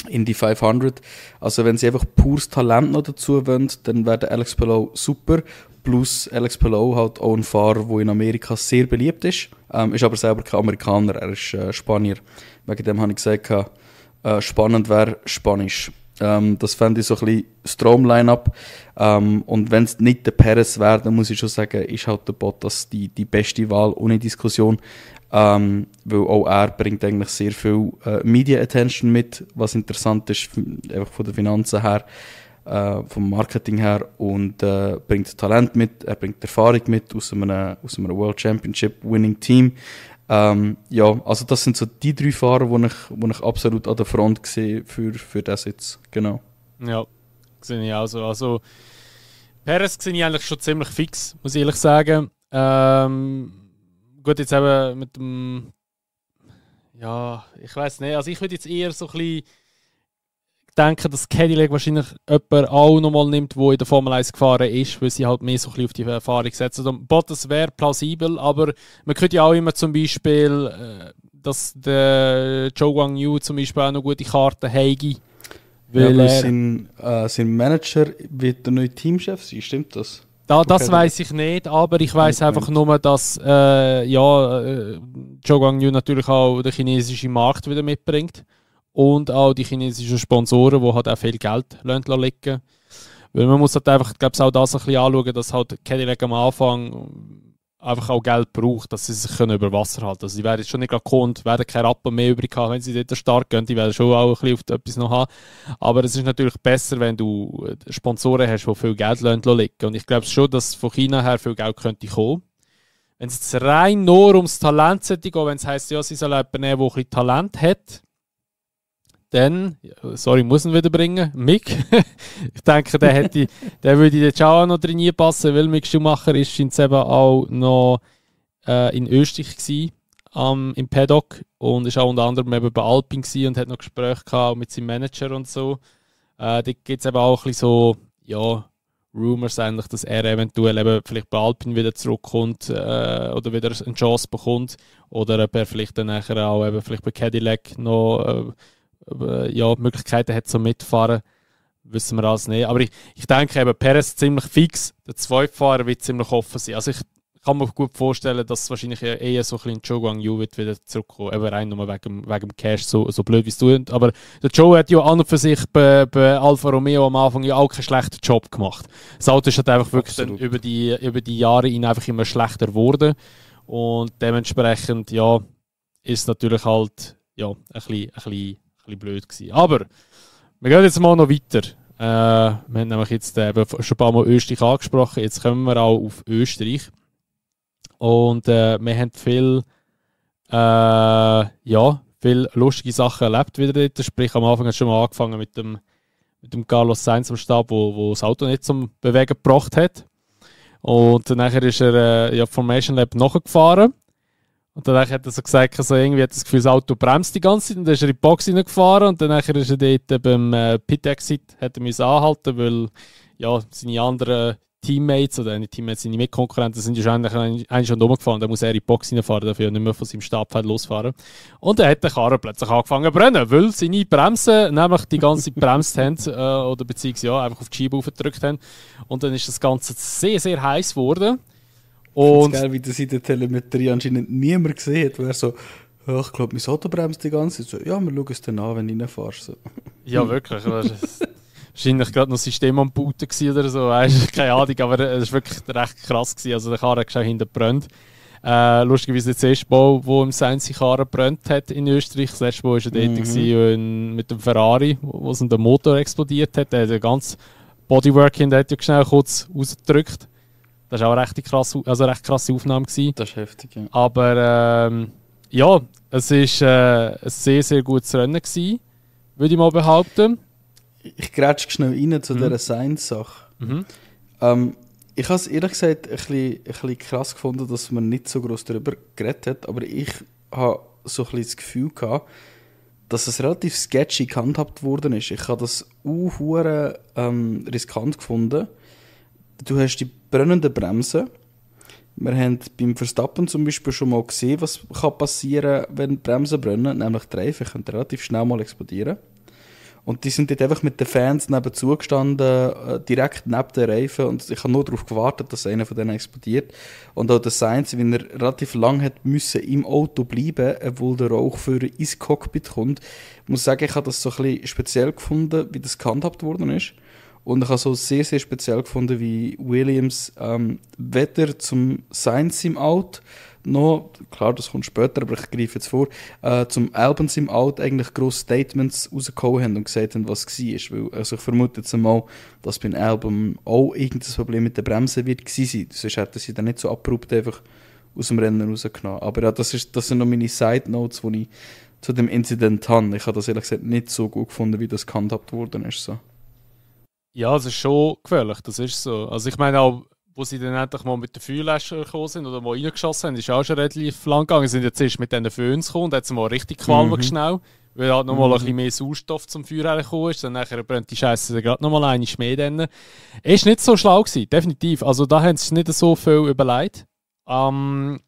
B: Indy 500. Also wenn sie einfach pures Talent noch dazu wollen, dann wäre der Alex Palou super. Plus Alex Palou halt auch ein Fahrer, der in Amerika sehr beliebt ist. Ist aber selber kein Amerikaner, er ist Spanier. Wegen dem habe ich gesagt, spannend wäre Spanisch. Das fände ich so ein bisschen das Traum-Line-Up. Und wenn es nicht der Perez wäre, dann muss ich schon sagen, ist halt der Bottas die beste Wahl, ohne Diskussion. Weil auch er bringt eigentlich sehr viel Media-Attention mit, was interessant ist, einfach von den Finanzen her, vom Marketing her, und bringt Talent mit, er bringt Erfahrung mit aus einem World Championship Winning Team. Ja, also das sind so die 3 Fahrer, wo ich absolut an der Front sehe für das jetzt. Genau.
A: Ja, sehe ich auch so. Also Perez sehe ich eigentlich schon ziemlich fix, muss ich ehrlich sagen. Gut, jetzt eben mit dem, ja, ich weiß nicht, also ich würde jetzt eher so ein bisschen denken, dass Cadillac wahrscheinlich jemand auch nochmal nimmt, der in der Formel 1 gefahren ist, weil sie halt mehr so ein bisschen auf die Erfahrung setzen. Also Bottas wäre plausibel, aber man könnte ja auch immer zum Beispiel, dass der Zhou Guanyu zum Beispiel auch noch gute Karten hätte.
B: Weil sein Manager wird der neue Teamchef sein, stimmt das?
A: Das weiss ich nicht, aber ich weiss einfach nur, dass Zhou Guanyu natürlich auch den chinesischen Markt wieder mitbringt. Und auch die chinesischen Sponsoren, die halt auch viel Geld liegen. Weil man muss halt einfach, glaube ich, auch das ein bisschen anschauen, dass halt Cadillac am Anfang einfach auch Geld braucht, dass sie sich über Wasser halten können. Also die werden jetzt schon nicht kommen, werden keine Rappen mehr übrig haben, wenn sie dort stark gehen. Die werden schon auch ein bisschen auf etwas noch haben. Aber es ist natürlich besser, wenn du Sponsoren hast, die viel Geld liegen. Und ich glaube schon, dass von China her viel Geld könnte kommen. Wenn es jetzt rein nur ums Talent geht, wenn es heisst, ja, sie sollen jemanden nehmen, der ein bisschen Talent hat, dann, sorry, ich muss ihn wieder bringen, Mick. Ich denke, der würde jetzt auch noch drin passen, weil Mick Schumacher ist eben auch noch in Österreich gewesen, im Paddock, und ist auch unter anderem eben bei Alpine gewesen und hat noch Gespräche gehabt mit seinem Manager und so. Da gibt es eben auch ein bisschen so, ja, Rumors eigentlich, dass er eventuell eben vielleicht bei Alpine wieder zurückkommt oder wieder eine Chance bekommt, oder ob er vielleicht dann nachher auch eben vielleicht bei Cadillac noch Möglichkeiten hat zum Mitfahren, wissen wir alles nicht. Aber ich denke eben, Perez ziemlich fix, der Zweitfahrer wird ziemlich offen sein. Also ich kann mir gut vorstellen, dass wahrscheinlich eher so ein bisschen Zhou Guanyu wird wieder zurückkommen, eben rein nur wegen dem Cash, so blöd wie es tut. Aber der Zhou hat ja an und für sich bei Alfa Romeo am Anfang ja auch keinen schlechten Job gemacht. Das Auto ist halt einfach wirklich dann über die Jahre einfach immer schlechter geworden, und dementsprechend ja, ist es natürlich halt ja, ein bisschen blöd gewesen. Aber wir gehen jetzt mal noch weiter. Wir haben nämlich jetzt schon ein paar Mal Österreich angesprochen. Jetzt kommen wir auch auf Österreich. Und wir haben viel lustige Sachen erlebt wieder dort. Sprich, am Anfang hat es schon mal angefangen mit dem Carlos Sainz am Stab, wo das Auto nicht zum Bewegen gebracht hat. Und nachher ist er Formation Lab nachgefahren. Und dann hat er so gesagt, also irgendwie hat das Gefühl, das Auto bremst die ganze Zeit, und dann ist er in die Box hineingefahren, und dann ist er dort beim Pit-Exit anhalten, weil ja, seine anderen Teammates oder seine Mitkonkurrenten sind ja eigentlich schon rumgefahren, dann muss er in die Box hineinfahren, dafür nicht mehr von seinem Stabfeld losfahren. Und dann hat der Karren plötzlich angefangen zu brennen, weil seine Bremsen nämlich die ganze Zeit gebremst haben, oder beziehungsweise ja, einfach auf die Scheibe aufgedrückt haben. Und dann ist das Ganze sehr, sehr heiß geworden.
B: Und geil, wie das in der Telemetrie anscheinend niemand gesehen hat, wo er so Ja, ich glaube, mein Auto bremst die ganze Zeit. So, ja, wir schauen es dann an, wenn du reinfährst. So.
A: Ja, wirklich. Wahrscheinlich gerade noch System am Booten oder so. Weißt, keine Ahnung, aber es war wirklich recht krass gewesen. Also der Karren hat schon hinten gebrannt. Lustigerweise nicht das erste Mal, wo im Sainz Karren gebrannt hat in Österreich. Das letzte Mal war er dort mit dem Ferrari, wo es der Motor explodiert hat. Der hat ganz Bodywork hinten hat ja schnell kurz rausgedrückt. Das war auch eine recht krasse Aufnahme gewesen.
B: Das ist heftig, ja.
A: Aber ja, es war ein sehr, sehr gutes Rennen gewesen, würde ich mal behaupten.
B: Ich grätsche schnell rein zu dieser Sainz-Sache. Ich habe es ehrlich gesagt ein bisschen krass gefunden, dass man nicht so gross darüber geredet hat, aber ich habe so ein bisschen das Gefühl gehabt, dass es relativ sketchy gehandhabt worden ist. Ich habe das riskant gefunden. Du hast die brennenden Bremsen. Wir haben beim Verstappen zum Beispiel schon mal gesehen, was passieren kann, wenn die Bremsen brennen, nämlich die Reifen können relativ schnell mal explodieren. Und die sind dort einfach mit den Fans nebenzu gestanden, direkt neben den Reifen. Und ich habe nur darauf gewartet, dass einer von denen explodiert. Und auch der Sainz, wenn er relativ lang hat müssen im Auto bleiben, obwohl der Rauchführer ins Cockpit kommt. Ich muss sagen, ich habe das so ein bisschen speziell gefunden, wie das gehandhabt worden ist. Und ich habe so sehr, sehr speziell gefunden, wie Williams weder zum Sainz im Out noch, klar, das kommt später, aber ich greife jetzt vor, zum Albon im Out eigentlich grosse Statements rausgehauen haben und gesagt haben, was war. Weil, also ich vermute jetzt einmal, dass beim Albon auch irgendein Problem mit der Bremse wird gewesen sein. Sonst hätten sie dann nicht so abrupt einfach aus dem Rennen rausgenommen. Aber ja, das sind noch meine Side Notes, die ich zu dem Incident habe. Ich habe das ehrlich gesagt nicht so gut gefunden, wie das gehandhabt worden ist. So.
A: Ja, es ist schon gefährlich, das ist so. Also ich meine auch, wo sie dann endlich mal mit den Feuerlöschern gekommen sind oder mal reingeschossen haben, ist auch schon relativ lang gegangen. Sie sind jetzt erst mit diesen Föhns gekommen und hat es mal richtig qualmen schnell, weil halt nochmal ein bisschen mehr Sauerstoff zum Feuer hergekommen ist. Dann nachher brennt die Scheiße gerade nochmal eine mehr dann. Er ist nicht so schlau gewesen, definitiv. Also da haben sie nicht so viel überlegt. Und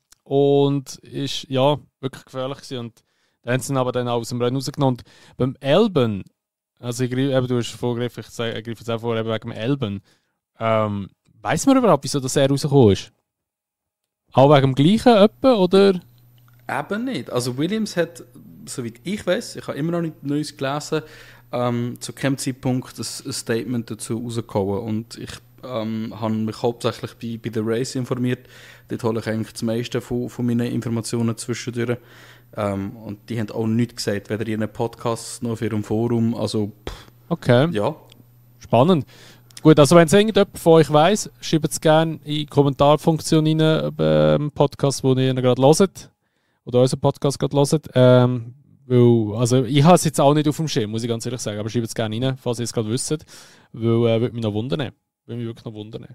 A: ist ja wirklich gefährlich gewesen. Und dann haben sie ihn aber dann auch aus dem Rennen rausgenommen. Und beim Albon, also du hast vorgegriffen, ich greife jetzt auch vor, wegen dem Albon. Weiss man überhaupt, wieso das er rausgekommen ist? Auch wegen dem gleichen etwa, oder?
B: Eben nicht. Also Williams hat, soweit ich weiß, ich habe immer noch nicht Neues gelesen, zu keinem Zeitpunkt ein Statement dazu rausgehauen. Und ich habe mich hauptsächlich bei The Race informiert. Dort hole ich eigentlich das meiste von meinen Informationen zwischendurch. Und die haben auch nichts gesagt, weder in einem Podcast noch auf ihrem Forum. Also,
A: okay.
B: Ja.
A: Spannend. Gut, also wenn es irgendjemand von euch weiss, schreibt es gerne in die Kommentarfunktion rein beim Podcast, den ihr gerade hört. Oder unseren Podcast gerade hört. Weil, also ich habe es jetzt auch nicht auf dem Schirm, muss ich ganz ehrlich sagen. Aber schreibt es gerne rein, falls ihr es gerade wisst. Weil würde mich noch wundern. Würde mich wirklich noch wundern.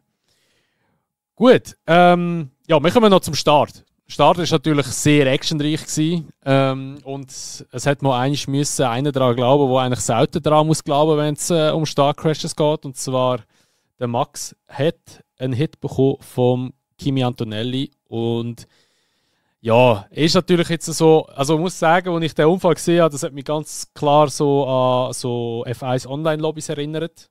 A: Gut, ja, wir kommen noch zum Start. Der Start war natürlich sehr actionreich gewesen, und es hat mal einer daran glauben, der eigentlich selten daran muss glauben, wenn es um Startcrashes geht. Und zwar der Max hat einen Hit bekommen vom Kimi Antonelli und ja, ist natürlich jetzt so, also ich muss sagen, als ich den Unfall gesehen habe, das hat mich ganz klar so an so F1 Online-Lobbys erinnert.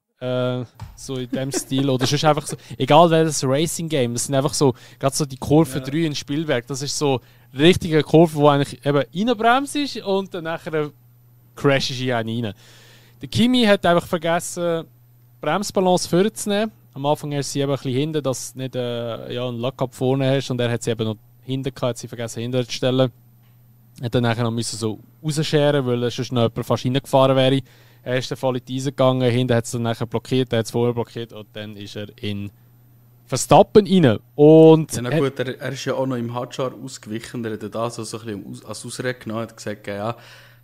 A: So in dem Stil. Oder es ist einfach so, egal welches Racing-Game, das sind einfach so, gerade so die Kurve 3 in Spielberg, das ist so eine richtige Kurve, wo eigentlich eben reinbremst ist und dann nachher crashst du in einen rein. Der Kimi hat einfach vergessen, die Bremsbalance vorzunehmen. Am Anfang ist sie eben ein bisschen hinten, dass du nicht einen Lock-up vorne hast, und er hat sie eben noch hinten gehabt, hat sie vergessen hinten zu stellen. Hat dann nachher noch müssen so rausscheren, weil sonst noch jemand fast reingefahren wäre. Er ist dann voll in die Eisen gegangen, hinten hat es dann nachher blockiert, er hat es vorher blockiert und dann ist er in Verstappen rein. Und
B: ja, na gut, er ist ja auch noch im Hadjar ausgewichen, er hat da so ein bisschen als Ausrede genommen, hat gesagt, ja,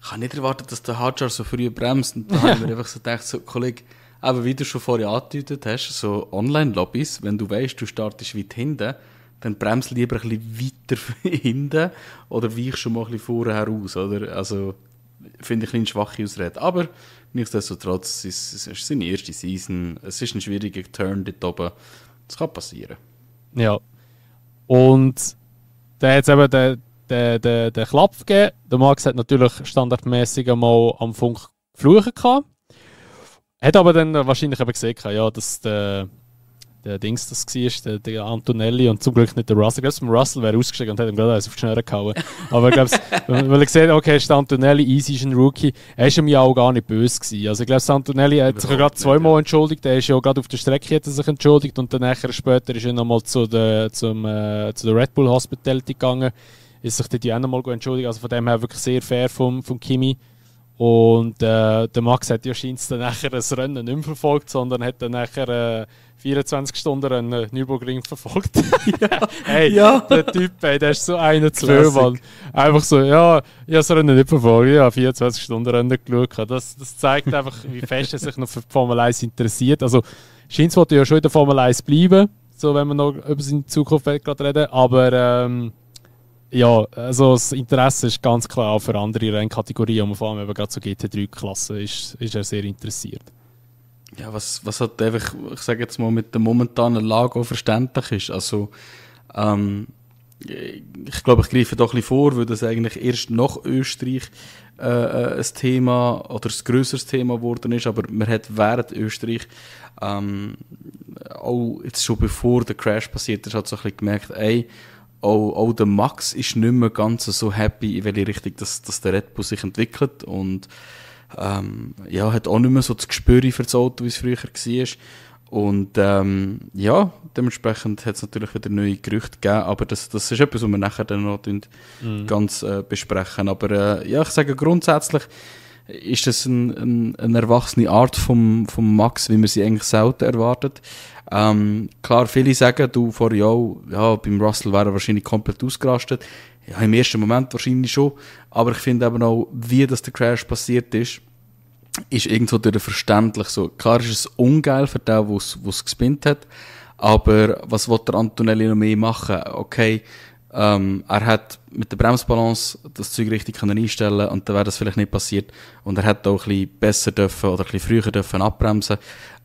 B: ich habe nicht erwartet, dass der Hadjar so früh bremst. Und da haben wir einfach so gedacht, so, Kollege, aber wie du schon vorher angedeutet hast, so Online-Lobbys, wenn du weißt, du startest weit hinten, dann bremst lieber ein bisschen weiter hinten oder weich schon mal ein bisschen vorher raus, oder? Also, finde ich eine schwache Ausrede. Aber nichtsdestotrotz, es ist seine erste Season, es ist ein schwieriger Turn dort oben. Das kann passieren.
A: Ja. Und da hat es eben den Klapp gegeben. Der Max hat natürlich standardmäßig einmal am Funk geflucht gehabt. Hat aber dann wahrscheinlich eben gesehen, ja, dass der der Dings das war, der Antonelli und zum Glück nicht der Russell. Ich glaube, Russell wäre ausgestiegen und hat ihm gerade eins auf die Schnur gehauen. Aber ich glaube, weil er sieht, okay, ist der Antonelli, easy, ist ein Rookie, er war ihm ja auch gar nicht böse gewesen. Also ich glaube, der Antonelli hat sich ja gerade zweimal entschuldigt, er ist ja gerade auf der Strecke hat er sich entschuldigt und dann nachher später ist er nochmal zu der Red Bull Hospitality gegangen, ist sich dort auch nochmal entschuldigt, also von dem her wirklich sehr fair vom Kimi. Und der Max hat ja scheinbar dann nachher das Rennen nicht mehr verfolgt, sondern hat dann nachher 24 Stunden Rennen Nürburgring verfolgt. Hey, der Typ, ey, der ist so einer zu Mann. Einfach so, ja, ich habe das Rennen nicht verfolgt, ich habe 24 Stunden Rennen geschaut. Das zeigt einfach, wie fest er sich noch für die Formel 1 interessiert. Also, scheint wollte ja schon in der Formel 1 bleiben, so wenn wir noch über seine Zukunft gerade reden, aber ja, also das Interesse ist ganz klar auch für andere Rennkategorien und vor allem eben gerade so GT3-Klasse ist er sehr interessiert.
B: Ja, was halt einfach, ich sage jetzt mal, mit der momentanen Lage auch verständlich ist. Also, ich glaube, ich greife doch ein bisschen vor, weil das eigentlich erst nach Österreich ein Thema oder ein grösseres Thema geworden ist, aber man hat während Österreich auch jetzt schon bevor der Crash passiert ist, hat so ein bisschen gemerkt, ey, auch der Max ist nicht mehr ganz so happy, in welche Richtung dass der Red Bull sich entwickelt und ja, hat auch nicht mehr so das Gespür für das Auto, wie es früher war. Und ja, dementsprechend hat es natürlich wieder neue Gerüchte gegeben, aber das ist etwas, was wir nachher dann noch ganz besprechen. Aber ja, ich sage grundsätzlich ist das eine erwachsene Art vom Max, wie man sie eigentlich selten erwartet. Klar, viele sagen, du vor ja, beim Russell wäre er wahrscheinlich komplett ausgerastet. Ja, im ersten Moment wahrscheinlich schon. Aber ich finde eben auch, wie das der Crash passiert ist irgendwo verständlich so. Klar ist es ungeil für den, der es gespinnt hat. Aber was will der Antonelli noch mehr machen? Okay, er hat mit der Bremsbalance das Zeug richtig einstellen und dann wäre das vielleicht nicht passiert. Und er hätte auch ein bisschen besser dürfen oder ein bisschen früher dürfen abbremsen.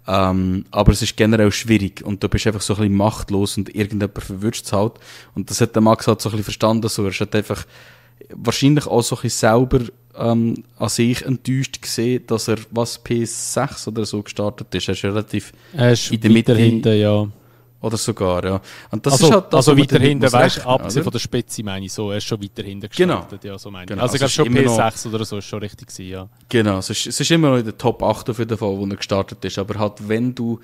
B: Aber es ist generell schwierig und du bist einfach so ein bisschen machtlos und irgendjemand verwünscht es halt. Und das hat der Max halt so ein bisschen verstanden. So. Er hat einfach wahrscheinlich auch so ein bisschen selber an sich enttäuscht gesehen, dass er P6 oder so gestartet ist. Er ist relativ
A: in der Mitte hinten, ja.
B: Oder sogar, ja. Und das
A: also,
B: ist halt das,
A: also weiter hinten, weißt du, abgesehen von der Spitze meine ich so, er ist schon weiter hinten gestartet. Genau. Ja, so meine ich.
B: Genau.
A: Also ich glaube schon P6 oder so ist schon richtig gewesen, ja.
B: Genau, es ist immer noch in der Top 8 auf jeden Fall, wo er gestartet ist, aber halt, wenn du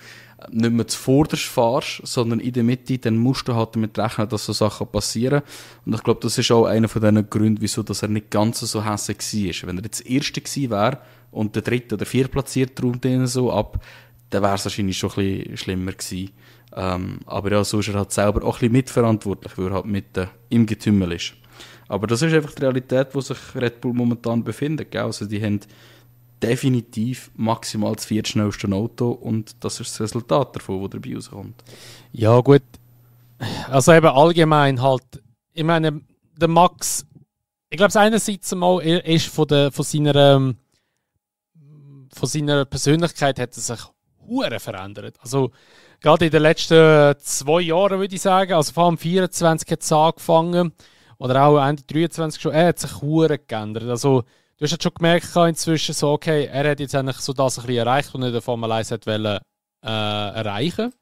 B: nicht mehr zuvorderst fahrst, sondern in der Mitte, dann musst du halt damit rechnen, dass so Sachen passieren. Und ich glaube, das ist auch einer von diesen Gründen, wieso dass er nicht ganz so hässlich war. Wenn er jetzt der Erste gewesen wäre und der Dritte oder Viertplatzierte rundt ihn so ab, dann wäre es wahrscheinlich schon ein bisschen schlimmer gewesen. Aber ja, so ist er halt selber auch ein bisschen mitverantwortlich, weil er halt mit im Getümmel ist. Aber das ist einfach die Realität, wo sich Red Bull momentan befindet. Gell? Also die haben definitiv maximal das viertschnellste Auto und das ist das Resultat davon, das dabei rauskommt.
A: Ja gut, also eben allgemein halt, ich meine, der Max, ich glaube einerseits mal, er ist von seiner Persönlichkeit hat er sich hure verändert. Also gerade in den letzten 2 Jahren würde ich sagen, also vor allem 24 hat es angefangen oder auch Ende 23 schon, er hat sich hure geändert. Also du hast jetzt schon gemerkt inzwischen so, okay, er hat jetzt eigentlich so das ein bisschen erreicht, was er in der Formel 1 wollte erreichen.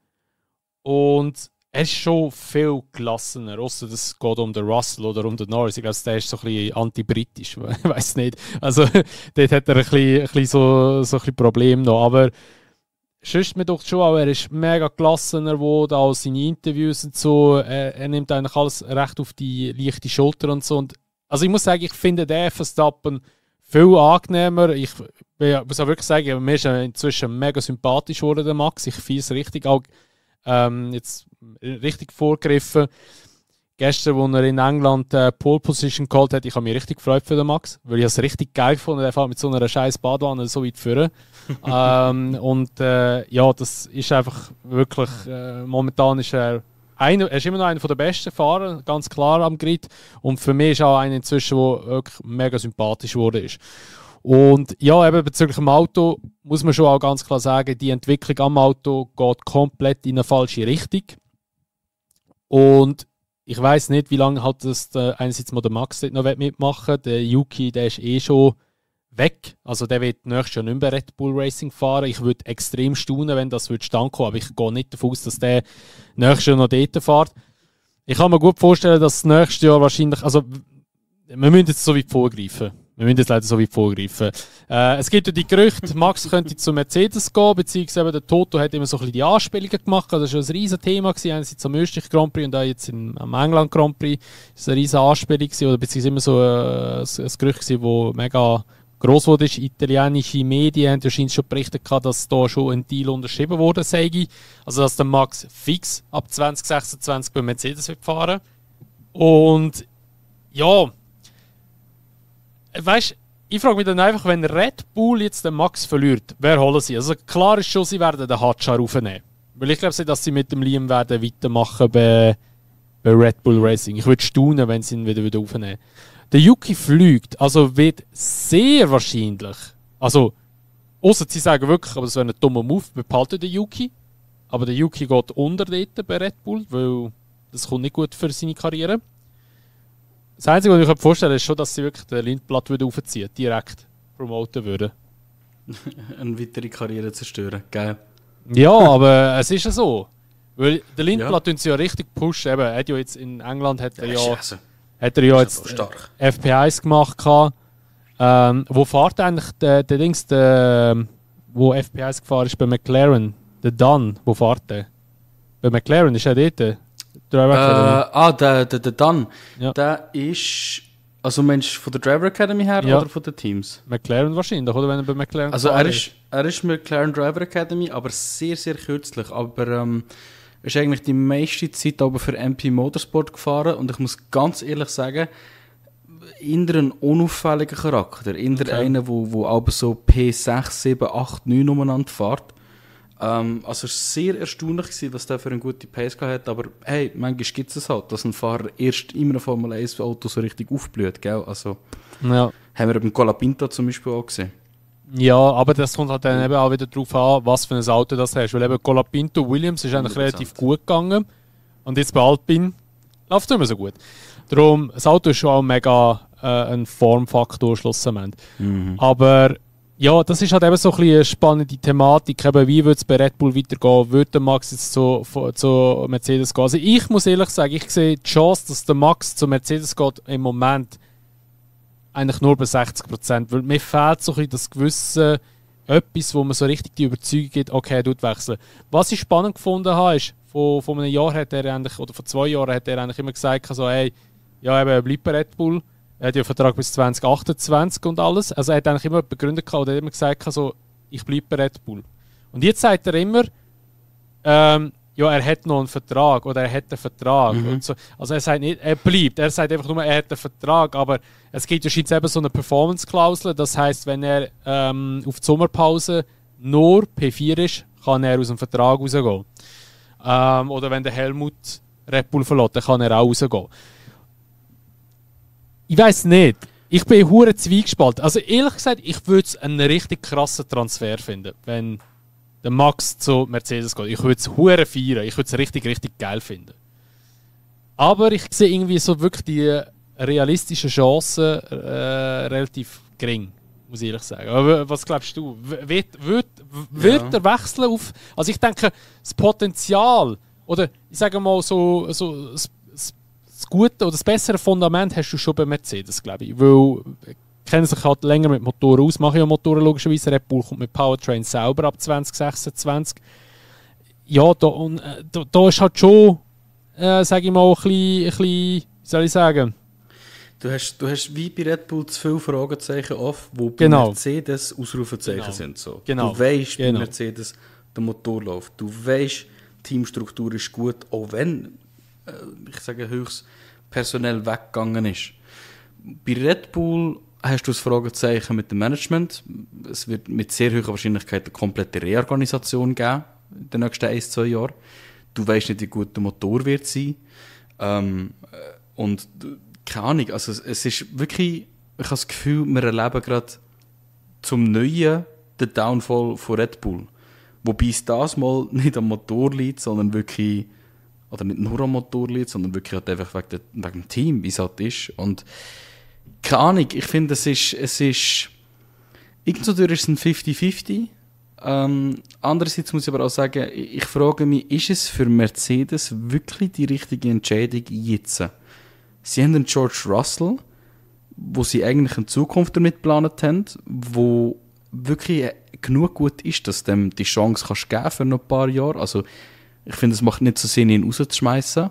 A: Und er ist schon viel gelassener, ausser es geht um den Russell oder um den Norris. Ich glaube, der ist so ein bisschen anti-britisch, ich weiß nicht. Also dort hat er ein bisschen so ein bisschen Problem noch, aber sonst mir doch schon auch, er ist mega gelassener geworden, auch seine Interviews und so. Er nimmt eigentlich alles recht auf die leichte Schulter und so. Und, also ich muss sagen, ich finde den Verstappen viel angenehmer. Ich muss auch wirklich sagen, mir ist inzwischen mega sympathisch geworden, der Max. Ich finde es richtig, auch jetzt richtig vorgegriffen. Gestern, als er in England Pole Position geholt hat, ich habe mich richtig gefreut für den Max, weil ich es richtig geil fand, er fährt mit so einer scheiß Badwanne so weit führen. Ja, das ist einfach wirklich, momentan ist er ist immer noch einer der besten Fahrer, ganz klar am Grid. Und für mich ist auch einer inzwischen, der wirklich mega sympathisch geworden ist. Und ja, eben bezüglich dem Auto muss man schon auch ganz klar sagen, die Entwicklung am Auto geht komplett in eine falsche Richtung. Und ich weiss nicht, wie lange halt das einerseits mal der Max noch mitmachen will. Der Yuki, der ist schon weg. Also der wird nächstes Jahr nicht mehr Red Bull Racing fahren. Ich würde extrem staunen, wenn das stand kommen, aber ich gehe nicht davon aus, dass der nächstes Jahr noch dort fährt. Ich kann mir gut vorstellen, dass das nächstes Jahr wahrscheinlich, also wir müssen jetzt so weit vorgreifen. Es gibt ja die Gerüchte, Max könnte zu Mercedes gehen, beziehungsweise der Toto hat immer so ein bisschen die Anspielungen gemacht. Das war schon ein riesen Thema gewesen, einerseits am Österreich Grand Prix und auch jetzt am England Grand Prix. Das war eine riesen Anspielung gewesen, oder beziehungsweise immer so ein Gerücht gewesen, das mega gross wurde. Italienische Medien haben wahrscheinlich schon berichtet, dass da schon ein Deal unterschrieben wurde, sei. Also dass der Max fix ab 2026 bei Mercedes wird fahren. Und ja, weißt du, ich frage mich dann einfach, wenn Red Bull jetzt den Max verliert, wer holen sie? Also klar ist schon, sie werden den Hadjar aufnehmen. Weil ich glaube nicht, dass sie mit dem Liam werden weitermachen bei Red Bull Racing. Ich würde staunen, wenn sie ihn wieder aufnehmen. Der Yuki fliegt, also wird sehr wahrscheinlich, also ausser sie sagen wirklich, aber das wäre ein dummer Move, wir behalten den Yuki, aber der Yuki geht unter dort bei Red Bull, weil das kommt nicht gut für seine Karriere. Das Einzige, was ich mir vorstellen kann, ist schon, dass sie wirklich den Lindblad aufziehen, direkt promoten würden.
B: Eine weitere Karriere zerstören, geil.
A: Ja, aber es ist ja so. Weil der Lindblad tun sie ja richtig pushen. Eben, er hat ja jetzt in England hat er ja jetzt FP1 gemacht. Wo fährt eigentlich der Dings, wo FP1 gefahren ist bei McLaren? Der Dunn, wo fährt der? Bei McLaren ist er dort.
B: Der Dunn.
A: Ja.
B: Der ist. Also Mensch, von der Driver Academy her oder von den Teams?
A: McLaren wahrscheinlich, oder wenn er bei McLaren
B: also er ist McLaren Driver Academy, aber sehr, sehr kürzlich. Aber er ist eigentlich die meiste Zeit aber für MP Motorsport gefahren und ich muss ganz ehrlich sagen, eher ein unauffälliger Charakter. Eher einer, der aber so P6, 7, 8, 9 umeinander fährt. Also es war sehr erstaunlich, was der für eine gute Pace hatte, aber hey, manchmal gibt es halt, dass ein Fahrer erst in einem Formel 1 Auto so richtig aufblüht, gell? Also haben wir beim Colapinto zum Beispiel auch gesehen.
A: Ja, aber das kommt halt dann eben auch wieder darauf an, was für ein Auto das hast, weil eben Colapinto Williams ist eigentlich relativ gut gegangen und jetzt bei Alpine läuft es nicht mehr so gut. Darum, das Auto ist schon auch mega ein Formfaktor schlussendlich. Aber ja, das ist halt eben so ein bisschen eine spannende Thematik. Eben, wie würde es bei Red Bull weitergehen? Würde der Max jetzt zu Mercedes gehen? Also ich muss ehrlich sagen, ich sehe die Chance, dass der Max zu Mercedes geht, im Moment eigentlich nur bei 60%. Weil mir fehlt so ein bisschen das gewisse etwas, wo man so richtig die Überzeugung gibt, okay, er tut wechseln. Was ich spannend gefunden habe, ist, vor einem Jahr hat er eigentlich, oder vor 2 Jahren hat er eigentlich immer gesagt, so, hey, ja, eben, er bleibt bei Red Bull. Er hat ja einen Vertrag bis 2028 und alles. Also er hat eigentlich immer begründet oder immer gesagt, so, ich bleibe bei Red Bull. Und jetzt sagt er immer, ja, er hat noch einen Vertrag oder er hat einen Vertrag. Und so. Also er sagt nicht, er bleibt. Er sagt einfach nur, er hat einen Vertrag. Aber es gibt ja eben so eine Performance-Klausel. Das heisst, wenn er auf die Sommerpause nur P4 ist, kann er aus dem Vertrag rausgehen. Oder wenn der Helmut Red Bull verlässt, dann kann er auch rausgehen. Ich weiss nicht. Ich bin hure zwiegespalten. Also ehrlich gesagt, ich würde es einen richtig krassen Transfer finden, wenn der Max zu Mercedes geht. Ich würde es hure feiern. Ich würde es richtig, richtig geil finden. Aber ich sehe irgendwie so wirklich die realistischen Chancen relativ gering, muss ich ehrlich sagen. Aber was glaubst du? Wird der Wechsel auf... Also ich denke, das Potenzial, oder ich sage mal so das gute oder das bessere Fundament hast du schon bei Mercedes, glaube ich. Weil kennen sich halt länger mit Motoren aus, machen ja Motoren logischerweise. Red Bull kommt mit Powertrain selber ab 2026. Ja, da ist halt schon, sage ich mal, ein bisschen, wie soll ich sagen?
B: Du hast wie bei Red Bull zu viele Fragezeichen oft, wo bei Mercedes Ausrufezeichen sind. So.
A: Genau.
B: Du weißt, bei Mercedes der Motor läuft. Du weißt, die Teamstruktur ist gut, auch wenn ich sage, höchst personell weggegangen ist. Bei Red Bull hast du das Fragezeichen mit dem Management. Es wird mit sehr hoher Wahrscheinlichkeit eine komplette Reorganisation geben in den nächsten 1-2 Jahren. Du weißt nicht, wie gut der Motor wird sein. Und keine Ahnung, also es ist wirklich, ich habe das Gefühl, wir erleben gerade zum Neuen den Downfall von Red Bull. Wobei es das mal nicht am Motor liegt, sondern wirklich, oder nicht nur am Motor liegt, sondern wirklich halt einfach wegen dem Team, wie es halt ist. Und keine Ahnung, ich finde, es ist irgendwo durch ist es ein 50-50. Andererseits muss ich aber auch sagen, ich frage mich, ist es für Mercedes wirklich die richtige Entscheidung jetzt? Sie haben einen George Russell, wo sie eigentlich eine Zukunft damit geplant haben, wo wirklich genug gut ist, dass du dem die Chance kannst geben für noch ein paar Jahre. Also ich finde, es macht nicht so Sinn, ihn rauszuschmeißen.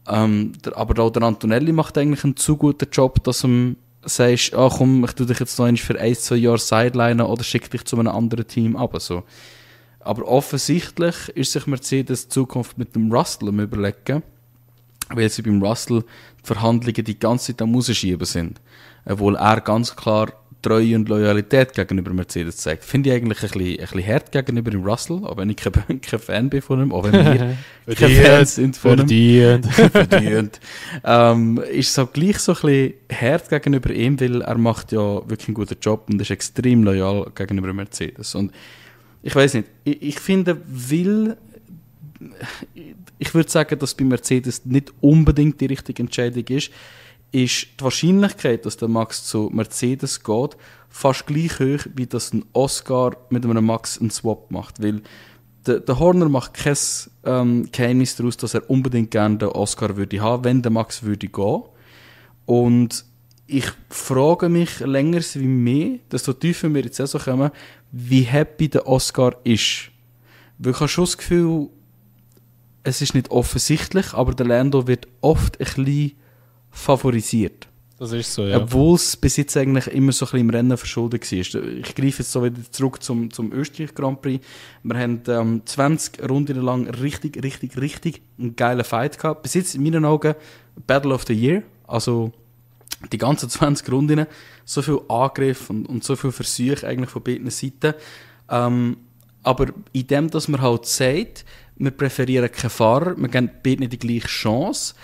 B: Aber auch der Antonelli macht eigentlich einen zu guten Job, dass du sagst, komm, ich tue dich jetzt noch für 1-2 Jahre sidelinen oder schicke dich zu einem anderen Team ab. So. Aber offensichtlich ist sich Mercedes die Zukunft mit dem Russell am Überlegen, weil sie beim Russell die Verhandlungen die ganze Zeit am Rausschieben sind. Obwohl er ganz klar Treue und Loyalität gegenüber Mercedes zeigt. Finde ich eigentlich ein bisschen hart gegenüber dem Russell, auch wenn ich kein Fan bin von ihm, auch wenn wir keine Fans sind von ihm. Verdient. Ist es auch gleich so ein bisschen hart gegenüber ihm, weil er macht ja wirklich einen guten Job und ist extrem loyal gegenüber Mercedes. Und ich weiß nicht, ich finde, ich würde sagen, dass bei Mercedes nicht unbedingt die richtige Entscheidung ist die Wahrscheinlichkeit, dass der Max zu Mercedes geht, fast gleich hoch, wie dass ein Oscar mit einem Max einen Swap macht. Weil der Horner macht kein Geheimnis daraus, dass er unbedingt gerne den Oscar würde haben, wenn der Max würde gehen. Und ich frage mich länger wie mehr, desto tiefer wir in die Saison kommen, wie happy der Oscar ist. Weil ich habe schon das Gefühl, es ist nicht offensichtlich, aber der Lando wird oft ein bisschen favorisiert.
A: Das ist so, ja.
B: Obwohl es bis jetzt eigentlich immer so ein bisschen im Rennen verschuldet war. Ich greife jetzt so wieder zurück zum Österreich Grand Prix. Wir haben 20 Runden lang richtig einen geilen Fight gehabt. Bis jetzt in meinen Augen Battle of the Year. Also die ganzen 20 Runden. So viel Angriff und so viel Versuche eigentlich von beiden Seiten. Aber in dem, dass man halt sagt, wir präferieren keinen Fahrer, wir geben beiden die gleiche Chance,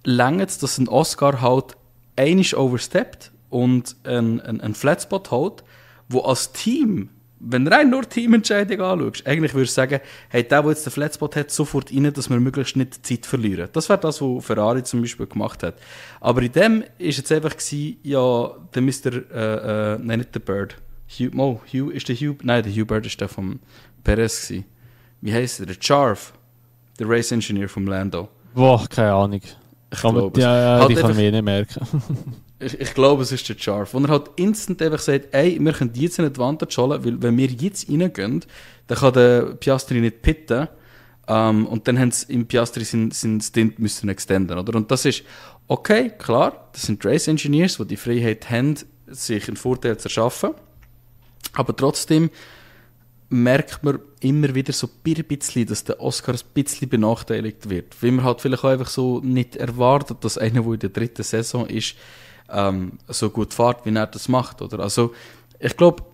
B: längert es, dass ein Oscar halt einmal oversteppt und einen Flatspot hat, wo als Team, wenn du rein nur Teamentscheidung anschaust, eigentlich würde ich sagen, hey, der jetzt den Flatspot hat, sofort rein, dass wir möglichst nicht Zeit verlieren. Das wäre das, was Ferrari zum Beispiel gemacht hat. Aber in dem war jetzt einfach ja, der Mr. Nein, nicht der Bird. Hugh, ist der Hugh? Nein, der Hugh Bird ist der vom Perez gewesen. Wie heisst der? Der Charv, der Race Engineer vom Lando.
A: Boah, keine Ahnung.
B: Ich glaube,
A: die kann ich mir nicht merken.
B: ich glaube, es ist der Charv. Und er hat instant einfach gesagt, ey, wir können jetzt eine Advantage holen, weil wenn wir jetzt reingehen, dann kann der Piastri nicht pitten. Und dann haben sie im Piastri seinen Stint müssen extenden, oder? Und das ist okay, klar, das sind Race Engineers, die die Freiheit haben, sich einen Vorteil zu erschaffen. Aber trotzdem merkt man immer wieder so ein bisschen, dass der Oscar ein bisschen benachteiligt wird. Weil man halt vielleicht auch einfach so nicht erwartet, dass einer, der in der 3. Saison ist, so gut fährt, wie er das macht. Oder? Also, ich glaube,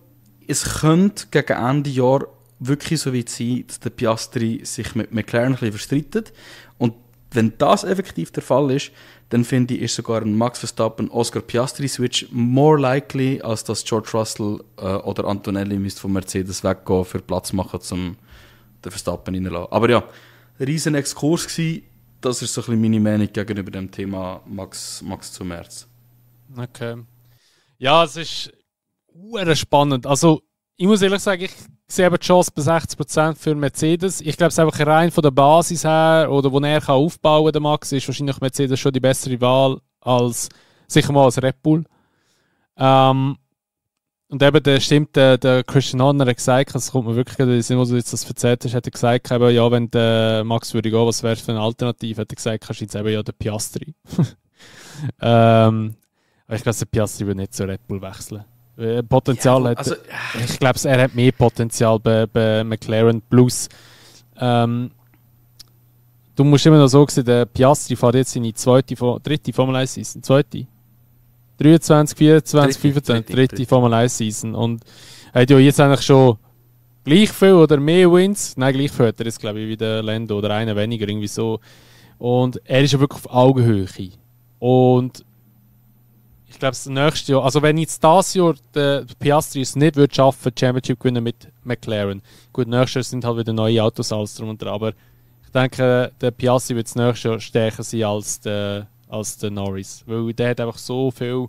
B: es könnte gegen Ende Jahr wirklich so weit sein, dass der Piastri sich mit McLaren ein bisschen verstreitet. Und wenn das effektiv der Fall ist, dann finde ich, ist sogar ein Max Verstappen Oscar Piastri Switch more likely, als dass George Russell oder Antonelli müsste von Mercedes weggehen, für Platz machen, um den Verstappen reinzulassen. Aber ja, ein riesen Exkurs gsi. Das ist so ein bisschen meine Meinung gegenüber dem Thema Max zu März.
A: Okay. Ja, es ist spannend. Also, ich muss ehrlich sagen, ich sehe die Chance bei 60% für Mercedes. Ich glaube, es ist einfach rein von der Basis her, oder wo er aufbauen kann, der Max, ist wahrscheinlich Mercedes schon die bessere Wahl als, sicher mal als Red Bull. Und eben, der Christian Horner hat gesagt, das kommt mir wirklich, wo du jetzt das erzählt hast, hat er gesagt, eben, ja, wenn der Max würde gehen, was wäre für eine Alternative? Hat er gesagt, kannst du jetzt eben ja den Piastri. Aber ich glaube, der Piastri würde nicht zu Red Bull wechseln. Potenzial
B: ja,
A: hat.
B: also,
A: ich glaube, er hat mehr Potenzial bei McLaren. Plus, du musst immer noch so sehen, der Piastri fährt jetzt seine dritte Formel 1 Season. Zweite? 23, 24, 25, dritte Formel 1 Season. Und er hat ja jetzt eigentlich schon gleich viel oder mehr Wins. Nein, gleich viel hat er jetzt, glaube ich, wie der Lando oder einer weniger, irgendwie so. Und er ist ja wirklich auf Augenhöhe. Und ich glaube, das nächste Jahr, also wenn jetzt dieses Jahr der Piastri es nicht würde schaffen, die Championship gewinnen mit McLaren. Gut, nächstes Jahr sind halt wieder neue Autos alles drum und dran, aber ich denke, der Piastri wird das nächste Jahr stärker sein als der Norris. Weil der hat einfach so viel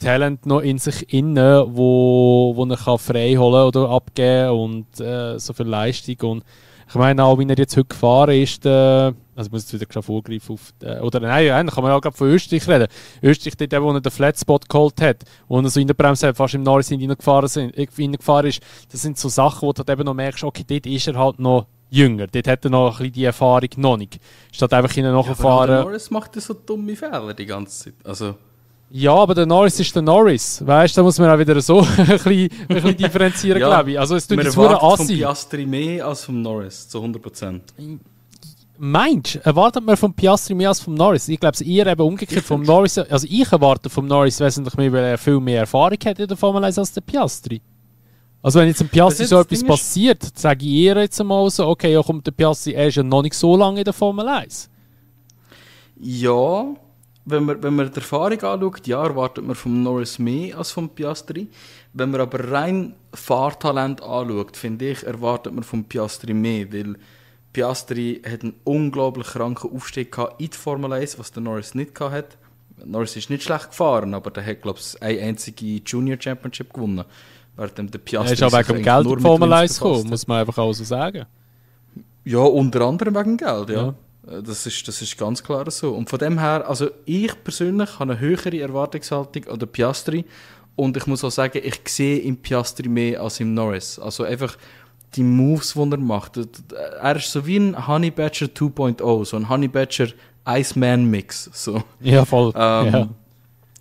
A: Talent noch in sich inne, wo er kann frei holen oder abgeben und so viel Leistung. Und ich meine auch, wie er jetzt heute gefahren ist, also ich muss jetzt wieder gerade vorgreifen auf oder nein, kann man auch gerade von Österreich reden. Österreich, dort, wo er den Flatspot geholt hat, wo er so in der Bremse fast im Norris reingefahren ist, das sind so Sachen, wo du halt eben noch merkst, okay, dort ist er halt noch jünger. Dort hat er noch ein bisschen die Erfahrung noch nicht. Statt einfach hinten nachfahren.
B: Ja, der Norris macht ja so dumme Fehler die ganze Zeit. Also.
A: Ja, aber der Norris ist der Norris. Weißt du, da muss man auch wieder so ein bisschen differenzieren,
B: ja,
A: glaube ich. Also, es tut
B: man
A: jetzt
B: erwartet vom Piastri mehr als vom Norris, zu 100%.
A: Meinst du, erwartet man vom Piastri mehr als vom Norris? Ich glaube, es eher eben umgekehrt vom Norris. Also, ich erwarte vom Norris wesentlich mehr, weil er viel mehr Erfahrung hat in der Formel 1 als der Piastri. Also, wenn jetzt im Piastri so etwas passiert, sage ich eher jetzt mal so, okay, ja, kommt der Piastri, er ist ja noch nicht so lange in der Formel 1.
B: Ja. Wenn man die Erfahrung anschaut, ja, erwartet man vom Norris mehr als vom Piastri. Wenn man aber rein Fahrtalent anschaut, finde ich, erwartet man vom Piastri mehr, weil Piastri hat einen unglaublich kranken Aufstieg in die Formel 1, was der Norris nicht hatte. Norris ist nicht schlecht gefahren, aber der hat, glaube ich, eine einzige Junior Championship gewonnen. Während der Piastri
A: er ist auch wegen dem Geld in die Formel 1 gekommen, muss man einfach auch so sagen.
B: Ja, unter anderem wegen Geld, ja. Das ist ganz klar so. Und von dem her, also ich persönlich habe eine höhere Erwartungshaltung an den Piastri und ich muss auch sagen, ich sehe im Piastri mehr als im Norris. Also einfach die Moves, die er macht. Er ist so wie ein Honey Badger 2.0, so ein Honey Badger Iceman-Mix. So.
A: Ja, voll. Ja.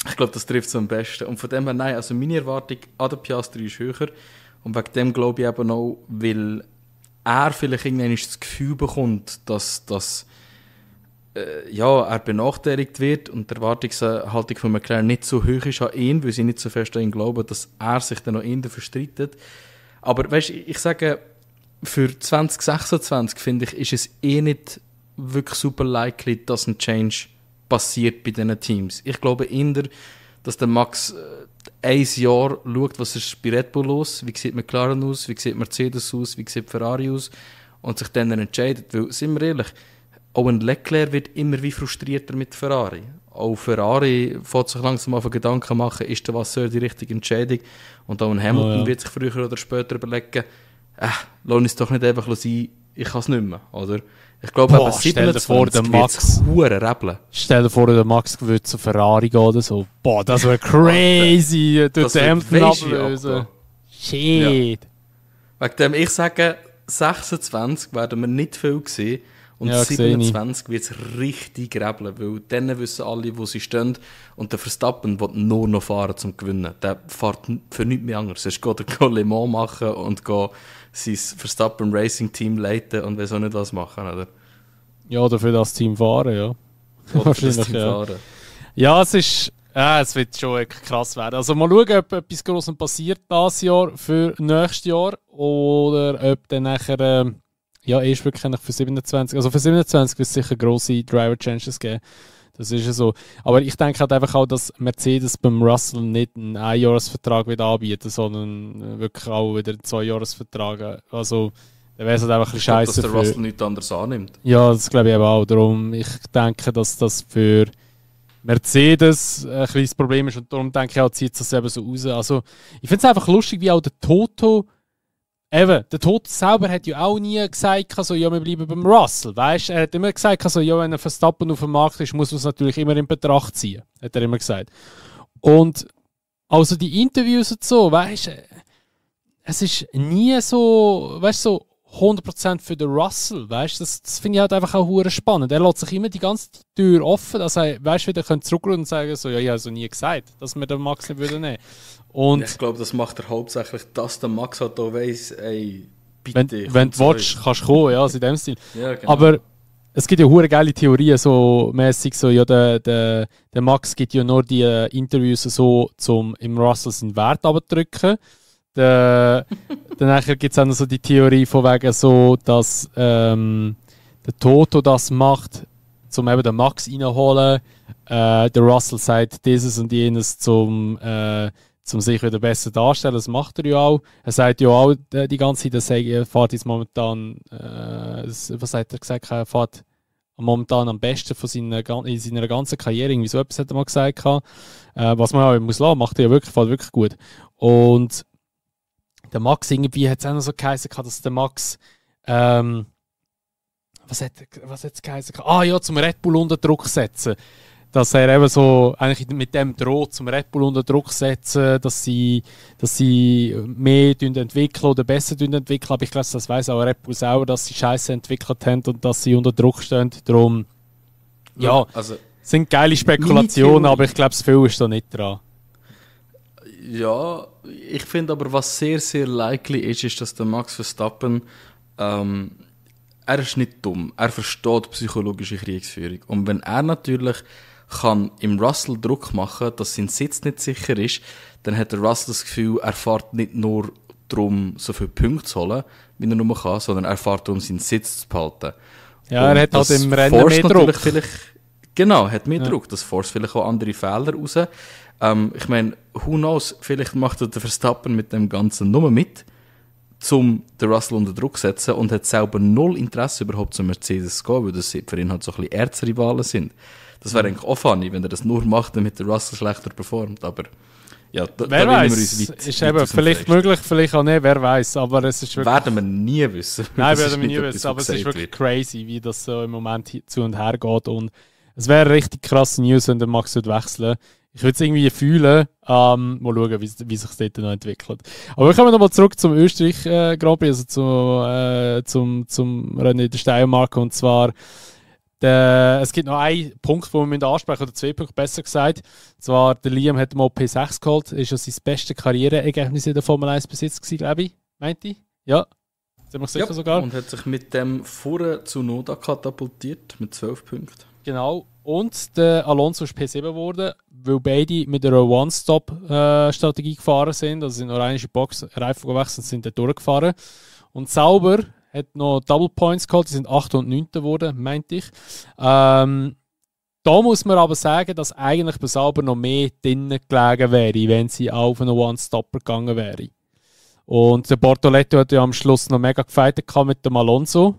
B: Ich glaube, das trifft so am besten. Und von dem her, nein, also meine Erwartung an den Piastri ist höher. Und wegen dem glaube ich eben auch, weil er vielleicht irgendwann das Gefühl bekommt, dass er benachteiligt wird und die Erwartungshaltung von McLaren nicht so hoch ist an ihn, weil sie nicht so fest an ihn glauben, dass er sich dann noch in der verstreitet. Aber weißt, ich sage, für 2026 finde ich, ist es nicht wirklich super likely, dass ein Change passiert bei diesen Teams. Ich glaube eher, dass der Max ein Jahr schaut, was ist bei Red Bull los, wie sieht McLaren aus, wie sieht Mercedes aus, wie sieht Ferrari aus und sich dann entscheidet. Weil, sind wir ehrlich, auch ein Leclerc wird immer wie frustrierter mit Ferrari. Auch Ferrari fängt sich langsam auf Gedanken machen, ist der Vasseur die richtige Entscheidung? Und auch ein Hamilton wird sich früher oder später überlegen, lass uns doch nicht einfach sein, ich kann es nicht mehr, oder? Ich glaube, eben 27 wird es verdammt rebeln.
A: Stell dir vor, der Max würde zu Ferrari gehen oder so. Boah, das wäre crazy. Durch den Hamilton ablösen. Shit.
B: Ja. Wegen dem, ich sage, 26 werden wir nicht viel sehen. Und 27 wird es richtig rebeln, weil dann wissen alle, wo sie stehen. Und der Verstappen will nur noch fahren zum Gewinnen. Der fährt für nichts mehr anderes. Er geht Le Mans machen und sein Verstappen Racing Team leiten und weiss auch nicht was machen, oder?
A: Ja, oder für das Team fahren, ja.
B: Oder für das Team fahren.
A: Ja, es wird schon krass werden. Also mal schauen, ob etwas Grosses passiert dieses Jahr für nächstes Jahr oder ob dann nachher ist wirklich für 27. Also für 27 wird es sicher grosse Driver-Changes geben. Das ist ja so. Aber ich denke halt einfach auch, dass Mercedes beim Russell nicht einen Einjahresvertrag wieder anbieten, sondern wirklich auch wieder einen 2-Jahresvertrag. Also, dann wäre es halt einfach ein bisschen scheiße.
B: Dass der Russell nichts anderes annimmt.
A: Ja, das glaube ich eben auch. Darum, ich denke, dass das für Mercedes ein kleines Problem ist und darum denke ich auch, zieht es das eben so raus. Also, ich finde es einfach lustig, wie auch der Toto. Eben, der Toto selber hat ja auch nie gesagt, also, ja, wir bleiben beim Russell. Weißt? Er hat immer gesagt, also, ja, wenn ein Verstappen auf dem Markt ist, muss man es natürlich immer in Betracht ziehen. Hat er immer gesagt. Und also die Interviews und so, weißt du, es ist nie so, weißt du, so 100% für den Russell, weißt du, das finde ich halt einfach auch hure spannend. Er lässt sich immer die ganze Tür offen, dass er, weißt du, wieder zurückrufen und sagen, so, ja, ich habe so nie gesagt, dass wir den Max nicht nehmen würden. Und
B: ich glaube, das macht er hauptsächlich, dass der Max halt auch weiss, ey, bitte.
A: Wenn du willst, kannst du kommen, ja, also in dem Stil.
B: Ja, genau.
A: Aber es gibt ja hure geile Theorien, so mäßig, so, ja, der Max gibt ja nur die Interviews so, zum im Russell seinen Wert abzudrücken. Dann gibt es auch noch so die Theorie von wegen so, dass der Toto das macht, um eben den Max reinholen. Der Russell sagt dieses und jenes, zum sich wieder besser darstellen. Das macht er ja auch. Er sagt ja auch die ganze Zeit, er fährt jetzt momentan, was hat er gesagt, er fährt momentan am besten von in seiner ganzen Karriere. Irgendwie so etwas hat er mal gesagt. Was man auch muss lassen, macht er ja wirklich gut. Und der Max, irgendwie hat es auch noch so geheißen, dass der Max, was hat es geheißen? Ah ja, zum Red Bull unter Druck setzen. Dass er eben so eigentlich mit dem droht, zum Red Bull unter Druck setzen, dass sie mehr entwickeln oder besser entwickeln. Aber ich glaube, das weiss auch Red Bull selber, dass sie Scheiße entwickelt haben und dass sie unter Druck stehen. Darum, ja, also, sind geile Spekulationen, aber ich glaube, das viel ist da nicht dran.
B: Ja, ich finde aber, was sehr, sehr likely ist, dass der Max Verstappen, er ist nicht dumm, er versteht psychologische Kriegsführung. Und wenn er natürlich kann im Russell Druck machen, dass sein Sitz nicht sicher ist, dann hat der Russell das Gefühl, er fährt nicht nur darum, so viele Punkte zu holen, wie er nur kann, sondern er fährt darum, seinen Sitz zu behalten.
A: Ja, und er hat halt im Rennen mehr Druck.
B: Genau, hat mehr Druck. Das forst vielleicht auch andere Fehler raus. Ich meine, who knows, vielleicht macht der Verstappen mit dem Ganzen nur mit, um den Russell unter Druck zu setzen und hat selber null Interesse überhaupt zum Mercedes zu gehen, weil das für ihn halt so ein bisschen Erzrivalen sind. Das wäre eigentlich auch funny, wenn er das nur macht, damit der Russell schlechter performt, aber ja,
A: wer weiß, ist eben vielleicht möglich, vielleicht auch nicht, wer weiß, aber es ist wirklich...
B: Werden wir nie wissen.
A: Nein, werden wir nie wissen, aber es ist wirklich crazy, wie das so im Moment zu und her geht und es wäre richtig krasse News, wenn der Max wechseln. Ich würde es irgendwie fühlen, mal schauen, wie sich das dort noch entwickelt. Aber wir kommen nochmal zurück zum Österreich Grand Prix, also zum Rennen in der Steiermark. Und zwar, es gibt noch einen Punkt, den wir ansprechen, oder 2 Punkte besser gesagt. Und zwar, der Liam hat mal P6 geholt, ist ja sein bestes Karriereergebnis in der Formel 1 bis jetzt gewesen, glaube ich. Meint ich? Ja. Sind wir sicher sogar.
B: Und hat sich mit dem vorher zu Noda katapultiert, mit 12 Punkten.
A: Genau. Und der Alonso ist P7 geworden, weil beide mit einer One-Stop-Strategie gefahren sind. Also sind noch eine Box Reifen gewechselt und sind dann durchgefahren. Und Sauber hat noch Double Points geholt, die sind 8. und 9. geworden, meinte ich. Da muss man aber sagen, dass eigentlich bei Sauber noch mehr drinnen gelegen wäre, wenn sie auf einen One-Stopper gegangen wäre. Und der Bortoleto hat ja am Schluss noch mega gefightet mit dem Alonso.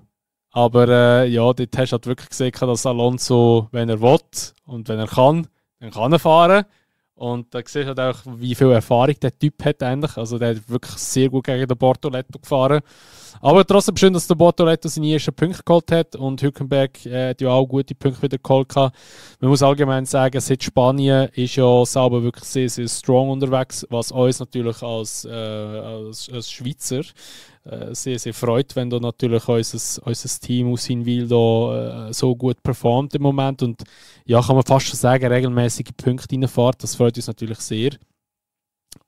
A: Aber ja, dort hast du halt wirklich gesehen, dass Alonso, wenn er will und wenn er kann, dann kann er fahren. Und da siehst du halt auch, wie viel Erfahrung der Typ hat eigentlich. Also der hat wirklich sehr gut gegen den Bortoleto gefahren. Aber trotzdem schön, dass der Bortoleto seine ersten Punkte geholt hat und Hülkenberg hat ja auch gute Punkte wieder geholt. Man muss allgemein sagen, seit Spanien ist ja Sauber wirklich sehr, sehr strong unterwegs, was uns natürlich als Schweizer sehr, sehr freut, wenn da natürlich unser Team aus Hinwil da so gut performt im Moment und ja, kann man fast schon sagen, regelmäßige Punkte reinfährt, das freut uns natürlich sehr.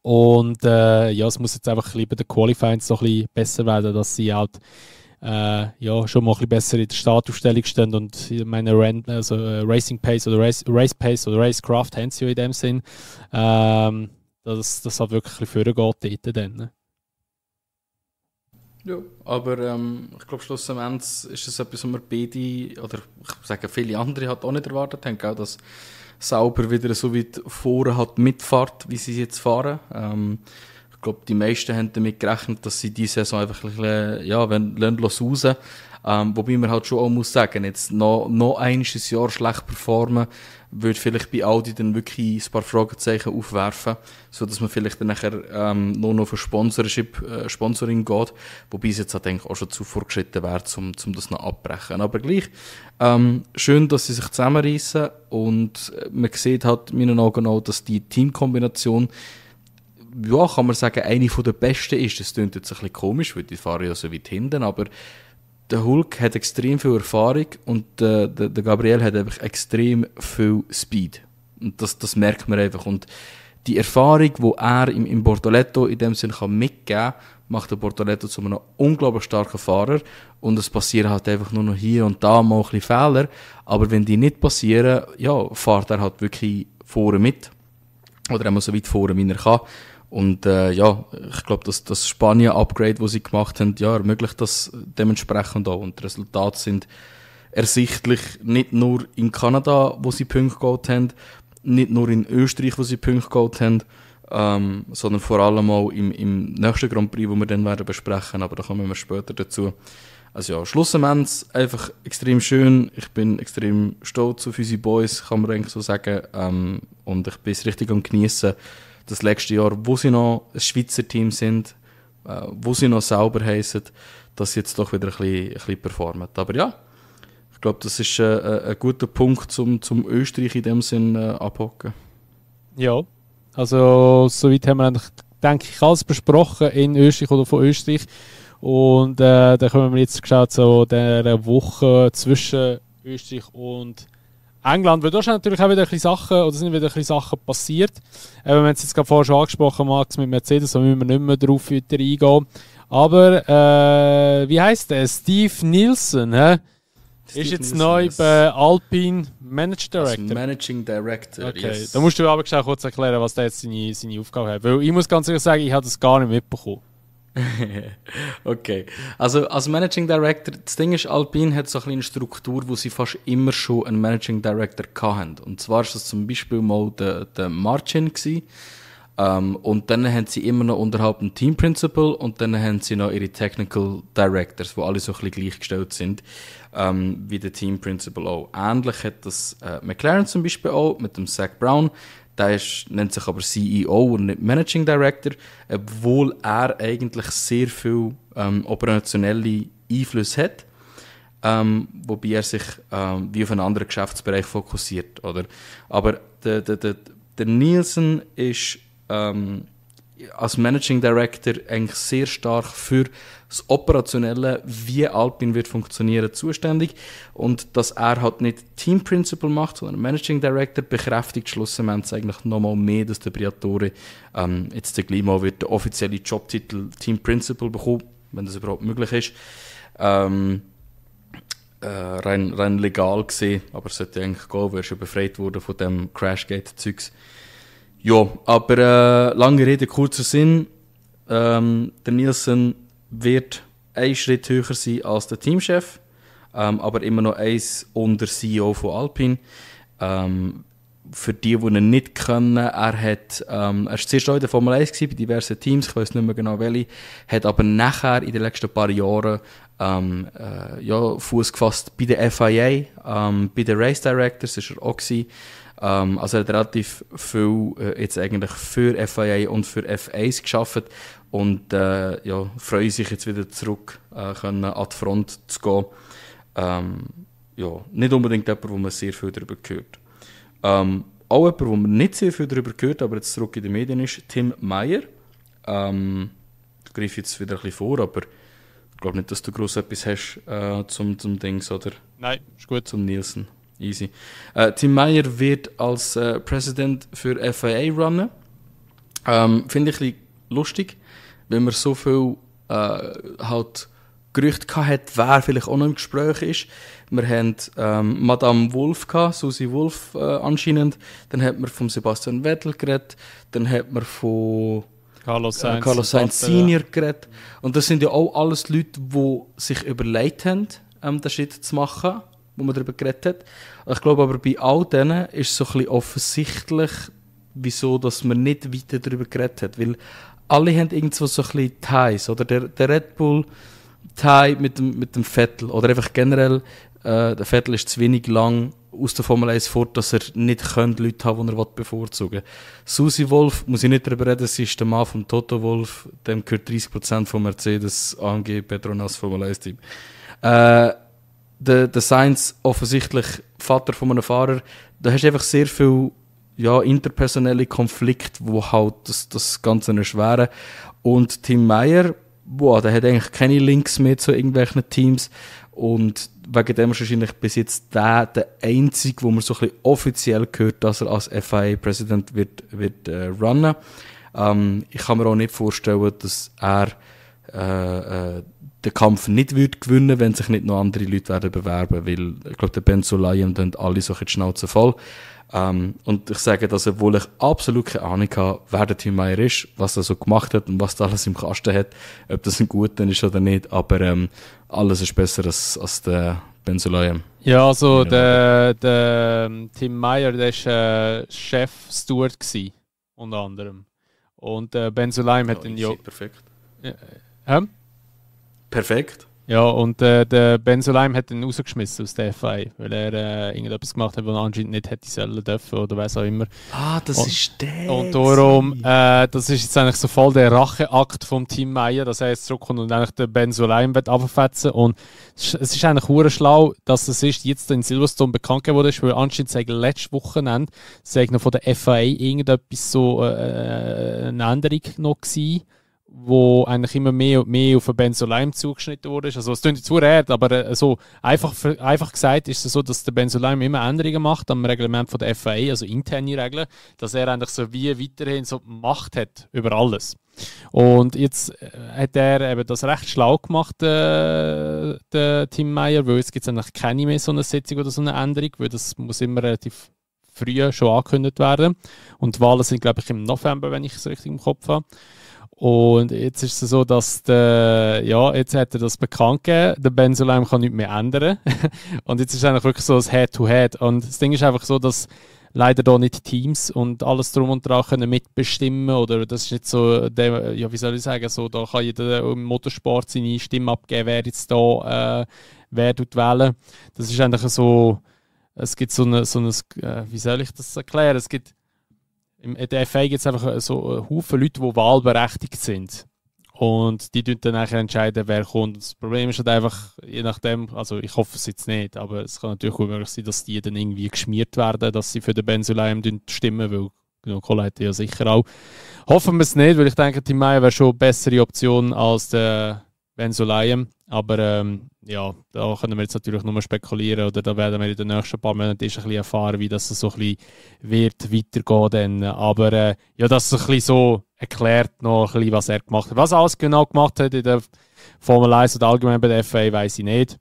A: Und ja, es muss jetzt einfach bei den Qualifying so ein bisschen besser werden, dass sie halt ja, schon mal ein bisschen besser in der Startaufstellung stehen und ich meine Racing Pace oder Race Pace oder Racecraft haben sie ja in dem Sinn, dass das halt wirklich ein bisschen vorgeht dort dann. Ne?
B: Ja, aber ich glaube, schlussendlich ist das etwas, was wir beide, oder ich sage viele andere, halt auch nicht erwartet haben, auch, dass Sauber wieder so weit vorne hat mitfährt, wie sie jetzt fahren. Ich glaube, die meisten haben damit gerechnet, dass sie diese Saison einfach ein bisschen, ja, raus. Wobei man halt schon auch muss sagen, jetzt noch ein Jahr schlecht performen, würde vielleicht bei Audi dann wirklich ein paar Fragezeichen aufwerfen, sodass man vielleicht dann nachher nur noch für Sponsoring geht, wobei es jetzt eigentlich auch schon zu vorgeschritten wäre, um das noch abbrechen. Aber gleich, schön, dass sie sich zusammenreissen und man sieht halt in meinen Augen auch, dass die Teamkombination, ja, kann man sagen, eine der besten ist. Das klingt jetzt ein bisschen komisch, weil die fahren ja so weit hinten, aber der Hulk hat extrem viel Erfahrung und der Gabriel hat einfach extrem viel Speed. Und das merkt man einfach. Und die Erfahrung, die er im Bortoleto in dem Sinne mitgeben kann, macht der Bortoleto zu einem unglaublich starken Fahrer. Und es passieren halt einfach nur noch hier und da mal ein bisschen Fehler. Aber wenn die nicht passieren, ja, fährt er halt wirklich vorne mit. Oder immer so weit vorne, wie er kann. Und ja, ich glaube, dass das Spanien-Upgrade, das sie gemacht haben, ja, ermöglicht das dementsprechend auch. Und die Resultate sind ersichtlich nicht nur in Kanada, wo sie Punkte geholt haben, nicht nur in Österreich, wo sie Punkte geholt haben, sondern vor allem auch im nächsten Grand Prix, wo wir dann werden besprechen, aber da kommen wir später dazu. Also ja, schlussendlich einfach extrem schön. Ich bin extrem stolz auf unsere Boys, kann man eigentlich so sagen. Und ich bin es richtig am Genießen, das letzte Jahr, wo sie noch ein Schweizer Team sind, wo sie noch sauber heissen, dass sie jetzt doch wieder ein bisschen performen. Aber ja, ich glaube, das ist ein guter Punkt, zum Österreich in dem Sinn abhocken.
A: Ja, also soweit haben wir eigentlich, denke ich, alles besprochen in Österreich oder von Österreich. Und dann kommen wir jetzt geschaut so der Woche zwischen Österreich und England, weil da sind natürlich auch wieder ein bisschen Sachen, oder sind wieder ein bisschen Sachen passiert. Wir haben es jetzt gerade vorher schon angesprochen, Max, mit Mercedes, da müssen wir nicht mehr drauf weiter eingehen. Aber, wie heisst der? Steve Nielsen, hä? Ist jetzt neu bei Alpine Managing Director.
B: Als Managing Director,
A: okay.
B: yes.
A: Da musst du aber kurz erklären, was der jetzt seine Aufgabe hat. Weil ich muss ganz ehrlich sagen, ich habe das gar nicht mitbekommen.
B: Okay, also als Managing Director, das Ding ist, Alpine hat so eine kleine Struktur, wo sie fast immer schon einen Managing Director hatten. Und zwar war das zum Beispiel mal der Marcin gewesen. Und dann haben sie immer noch unterhalb einen Team Principal und dann haben sie noch ihre Technical Directors, die alle so ein bisschen gleichgestellt sind, wie der Team Principal auch. Ähnlich hat das McLaren zum Beispiel auch mit dem Zach Brown. Der nennt sich aber CEO und nicht Managing Director, obwohl er eigentlich sehr viel operationelle Einfluss hat, wobei er sich wie auf einen anderen Geschäftsbereich fokussiert. Oder? Aber der Nielsen ist als Managing Director eigentlich sehr stark für das Operationelle, wie Alpine wird funktionieren, zuständig. Und dass er halt nicht Team Principal macht, sondern Managing Director, bekräftigt schlussendlich eigentlich nochmal mehr, dass der Briatore jetzt gleich mal wird der offizielle Jobtitel Team Principal bekommen, wenn das überhaupt möglich ist. Rein legal gesehen, aber es sollte eigentlich gehen, weil er schon befreit wurde von dem Crashgate-Zeugs. Ja, aber lange Rede, kurzer Sinn. Der Nielsen wird einen Schritt höher sein als der Teamchef, aber immer noch eins unter CEO von Alpine. Für die ihn nicht kennen, er war zuerst auch in der Formel 1 bei diversen Teams, ich weiß nicht mehr genau welche, hat aber nachher in den letzten paar Jahren Fuß gefasst bei der FIA, bei den Race Directors ist er auch gewesen. Also er hat relativ viel jetzt eigentlich für FIA und für F1 gearbeitet und freue sich jetzt wieder zurück an die Front zu gehen. Nicht unbedingt jemand, wo man sehr viel darüber hört. Auch jemand, wo man nicht sehr viel darüber hört, aber jetzt zurück in den Medien ist, Tim Meyer. Ich greife jetzt wieder ein bisschen vor, aber ich glaube nicht, dass du gross etwas hast zum Dings, oder?
A: Nein, ist gut.
B: Zum Nielsen. Easy. Tim Meyer wird als President für FIA runnen. Finde ich ein bisschen lustig, wenn man so viel halt Gerüchte hatte, wer vielleicht auch noch im Gespräch ist. Wir haben Madame Wolf gehabt, Susi Wolf anscheinend. Dann hat man von Sebastian Vettel geredet. Dann hat man von Carlos Sainz Senior geredet. Und das sind ja auch alles Leute, die sich überlegt haben, den Schritt zu machen, wo man darüber geredet hat. Ich glaube aber, bei all denen ist es so ein bisschen offensichtlich, wieso dass man nicht weiter darüber geredet hat. Weil alle haben irgendwo so ein bisschen Ties. Oder der Red Bull Tie mit dem Vettel. Oder einfach generell, der Vettel ist zu wenig lang aus der Formel 1 fort, dass er nicht Leute haben, die er bevorzugen will. Susi Wolf, muss ich nicht darüber reden, sie ist der Mann von Toto Wolff, dem gehört 30% von Mercedes, AMG, Petronas Formel 1 Team. Der Sainz, offensichtlich Vater von einem Fahrer, da hast du einfach sehr viel interpersonelle Konflikte, die halt das Ganze erschweren. Und Tim Meyer, der hat eigentlich keine Links mehr zu irgendwelchen Teams und wegen dem ist wahrscheinlich bis jetzt der Einzige, wo man so ein bisschen offiziell gehört, dass er als FIA-Präsident wird runnen. Ich kann mir auch nicht vorstellen, dass er den Kampf nicht wird gewinnen, wenn sich nicht noch andere Leute werden bewerben, weil ich glaube, der Ben Sulayem dann alle so die Schnauze voll. Und ich sage das, obwohl ich absolut keine Ahnung habe, wer der Tim Meyer ist, was er so gemacht hat und was da alles im Kasten hat, ob das ein guter ist oder nicht, aber alles ist besser als der Ben Sulayem.
A: Ja, also der Tim Meyer, der war Chef-Steward unter anderem. Und Ben Sulayem hat den
B: Perfekt.
A: Ja.
B: Perfekt.
A: Ja, und der Ben Sulayem hat ihn rausgeschmissen aus der FIA, weil er irgendetwas gemacht hat, was er anscheinend nicht hätte sollen dürfen oder was auch immer.
B: Das ist der.
A: Und darum, das ist jetzt eigentlich so voll der Racheakt vom Team Meyer, dass er jetzt zurückkommt und eigentlich den Ben Sulayem abfetzen. Und es ist eigentlich hure schlau, dass es jetzt in Silverstone bekannt geworden ist, weil anscheinend letztes Wochenende noch von der FIA irgendetwas so eine Änderung noch gewesen, wo eigentlich immer mehr und mehr auf den Ben Sulayem zugeschnitten wurde. Also es klingt jetzt zu hart, aber so einfach gesagt ist es so, dass der Ben Sulayem immer Änderungen macht am Reglement von der FIA, also interne Regeln, dass er eigentlich so wie weiterhin so Macht hat über alles. Und jetzt hat er eben das recht schlau gemacht, der Tim Meyer, weil jetzt gibt es eigentlich keine mehr so eine Sitzung oder so eine Änderung, weil das muss immer relativ früh schon angekündigt werden. Und die Wahlen sind, glaube ich, im November, wenn ich es richtig im Kopf habe. Und jetzt ist es so, dass jetzt hat er das bekannt gegeben, der Ben Sulayem kann nichts mehr ändern. Und jetzt ist es eigentlich wirklich so das Head-to-Head. Und das Ding ist einfach so, dass leider da nicht Teams und alles drum und dran können mitbestimmen, oder das ist nicht so, wie soll ich sagen, so, da kann jeder im Motorsport seine Stimme abgeben, wer jetzt da wer wählen. Das ist eigentlich so, es gibt so ein wie soll ich das erklären, es gibt in der FA gibt es einfach so einen Haufen Leute, die wahlberechtigt sind. Und die dann nachher entscheiden, wer kommt. Das Problem ist halt einfach, je nachdem, also ich hoffe es jetzt nicht, aber es kann natürlich auch möglich sein, dass die dann irgendwie geschmiert werden, dass sie für den Ben Sulayem stimmen, weil genau, Kohle hat ja sicher auch. Hoffen wir es nicht, weil ich denke, Tim Meyer wäre schon eine bessere Option als der Ben Sulayem. Aber da können wir jetzt natürlich nur spekulieren, oder da werden wir in den nächsten paar Monaten ein bisschen erfahren, wie das so ein bisschen wird weitergehen. Aber das ist ein bisschen so erklärt noch ein bisschen, was er gemacht hat. Was er alles genau gemacht hat in der Formel 1 oder allgemein bei der FIA, weiss ich nicht.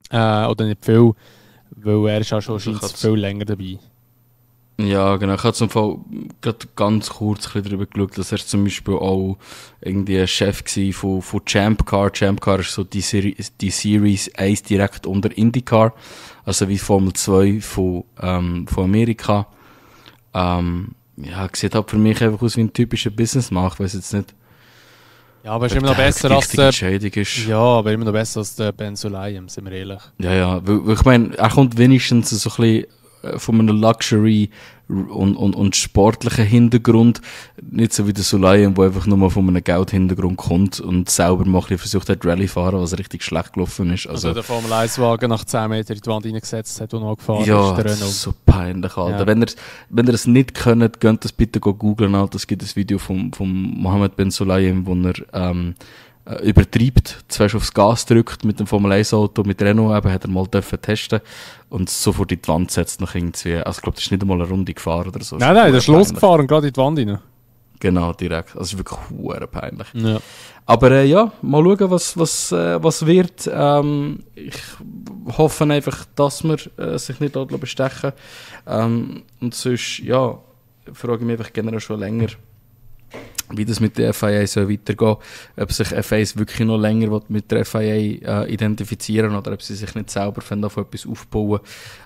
A: Oder nicht viel, weil er ist auch schon viel länger dabei.
B: Ja, genau. Ich habe zum Fall gerade ganz kurz darüber geschaut, dass er zum Beispiel auch irgendwie Chef war von Champ Car. Champ Car ist so die Series 1 direkt unter IndyCar, also wie Formel 2 von Amerika. Sieht halt für mich einfach aus wie ein typischer Businessman. Ich weiss jetzt nicht.
A: Ja, aber ist immer noch besser als aber immer noch besser als der Ben Sulayem, sind wir ehrlich.
B: Ja, weil ich meine, er kommt wenigstens so ein bisschen von einem Luxury und sportlichen Hintergrund, nicht so wie der Sulayem, der einfach nur von einem Geldhintergrund kommt und selber mal versucht hat, Rallye fahren, was richtig schlecht gelaufen ist.
A: Also der Formel 1-Wagen nach 10 Metern in die Wand reingesetzt hat und noch gefahren
B: ja,
A: ist. Der
B: Renault. Das ist so peinlich, Alter. Ja. Wenn ihr es nicht könnt, könnt das bitte googeln, Alter. Es gibt ein Video von Mohammed Ben Sulayem, wo er übertreibt, zuerst aufs Gas drückt mit dem Formel 1 Auto, mit Renault eben, hat er mal testen und sofort in die Wand setzt nach irgendwie, also ich glaube, das ist nicht einmal eine Runde gefahren oder so.
A: Nein, der ist losgefahren und gerade in die Wand rein.
B: Genau, direkt. Also es ist wirklich verdammt peinlich.
A: Ja.
B: Aber mal schauen, was wird. Ich hoffe einfach, dass wir sich nicht bestechen lassen. Und sonst, frage ich mich einfach generell schon länger, wie das mit der FIA soll weitergehen, ob sich FIA wirklich noch länger mit der FIA identifizieren oder ob sie sich nicht selber auf etwas aufbauen.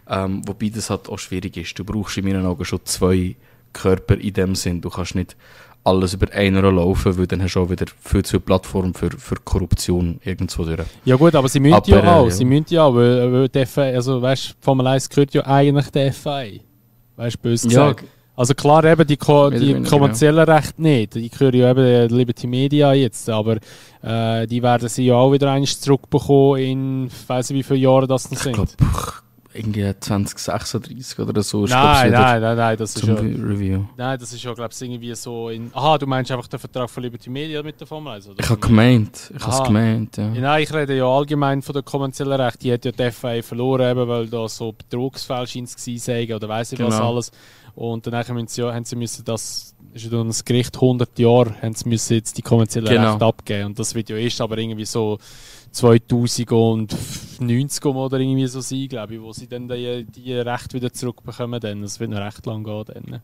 B: Wobei das halt auch schwierig ist. Du brauchst in meinen Augen schon 2 Körper in dem Sinn. Du kannst nicht alles über einen laufen, weil dann hast du auch wieder viel zu Plattform für Korruption irgendwo durch.
A: Ja gut, aber sie müssen Sie müssen ja auch, weil die FIA, also weißt, Formel 1 gehört ja eigentlich der FIA. Weißt du, böse gesagt. Also klar, eben die kommerziellen Rechte nicht. Die gehören ja eben der Liberty Media jetzt, aber die werden sie ja auch wieder einmal zurückbekommen in, ich weiss nicht wie viele Jahre das sind.
B: Ich glaube, irgendwie 2036 oder so.
A: Nein, das ist ja...
B: Review.
A: Nein, das ist ja, glaube ich, irgendwie so in... Aha, du meinst einfach den Vertrag von Liberty Media mit der Formel 1, oder?
B: Ich habe gemeint, ja.
A: Nein, ich rede ja allgemein von der kommerziellen Rechte. Die hat ja die FIA verloren, eben, weil da so Betrugsfälle gewesen sein oder weiss ich was alles. Und danach haben sie müssen das, ist ja dann das Gericht 100 Jahre, haben sie müssen jetzt die kommerziellen Rechte abgeben. Und das Video ist aber irgendwie so 2090 oder irgendwie so sein, glaube ich, wo sie dann die Rechte wieder zurückbekommen. Das wird noch recht lang gehen.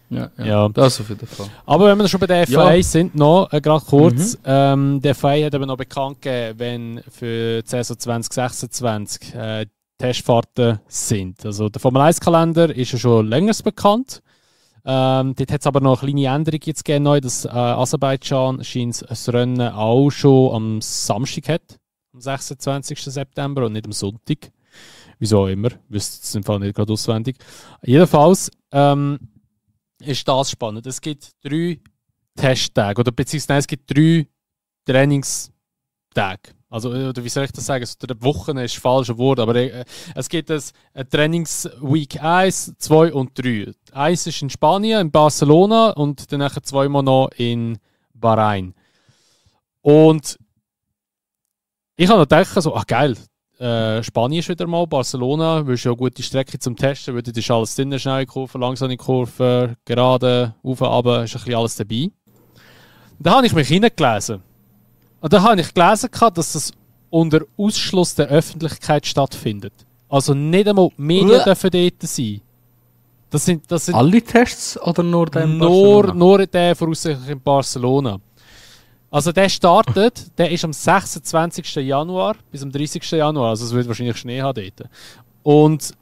B: Ja, das auf jeden Fall.
A: Aber wenn wir schon bei der FIA sind, noch gerade kurz, der FIA hat eben noch bekannt gegeben, wenn für die Saison 2026 Testfahrten sind. Also der Formel 1-Kalender ist ja schon länger bekannt. Dort hat es aber noch eine kleine Änderung jetzt gegeben, dass Aserbaidschan scheint das Rennen auch schon am Samstag hat. am 26. September und nicht am Sonntag. Wieso auch immer, wüsste es im Fall nicht gerade auswendig. Jedenfalls ist das spannend. Es gibt 3 Testtage, oder beziehungsweise es gibt 3 Trainingstage. Also, oder wie soll ich das sagen? Also, der Wochen ist falsch ein Wort, aber es gibt ein Trainingsweek 1, 2 und 3. 1 ist in Spanien, in Barcelona und dann 2 Mal noch in Bahrain. Und ich habe noch gedacht, so, ach geil, Spanien ist wieder mal, Barcelona, willst du ja eine gute Strecke zum Testen, weil dort ist alles drin, schnelle Kurven, langsame Kurven, gerade, rauf, runter, ist ein bisschen alles dabei. Und da habe ich mich hineingelesen. Und da habe ich gelesen, dass das unter Ausschluss der Öffentlichkeit stattfindet. Also nicht einmal die Medien dürfen dort sein. Das sind
B: alle Tests oder nur der in
A: Barcelona? Nur der voraussichtlich in Barcelona. Also der startet, der ist am 26. Januar bis am 30. Januar. Also es wird wahrscheinlich Schnee haben dort. Und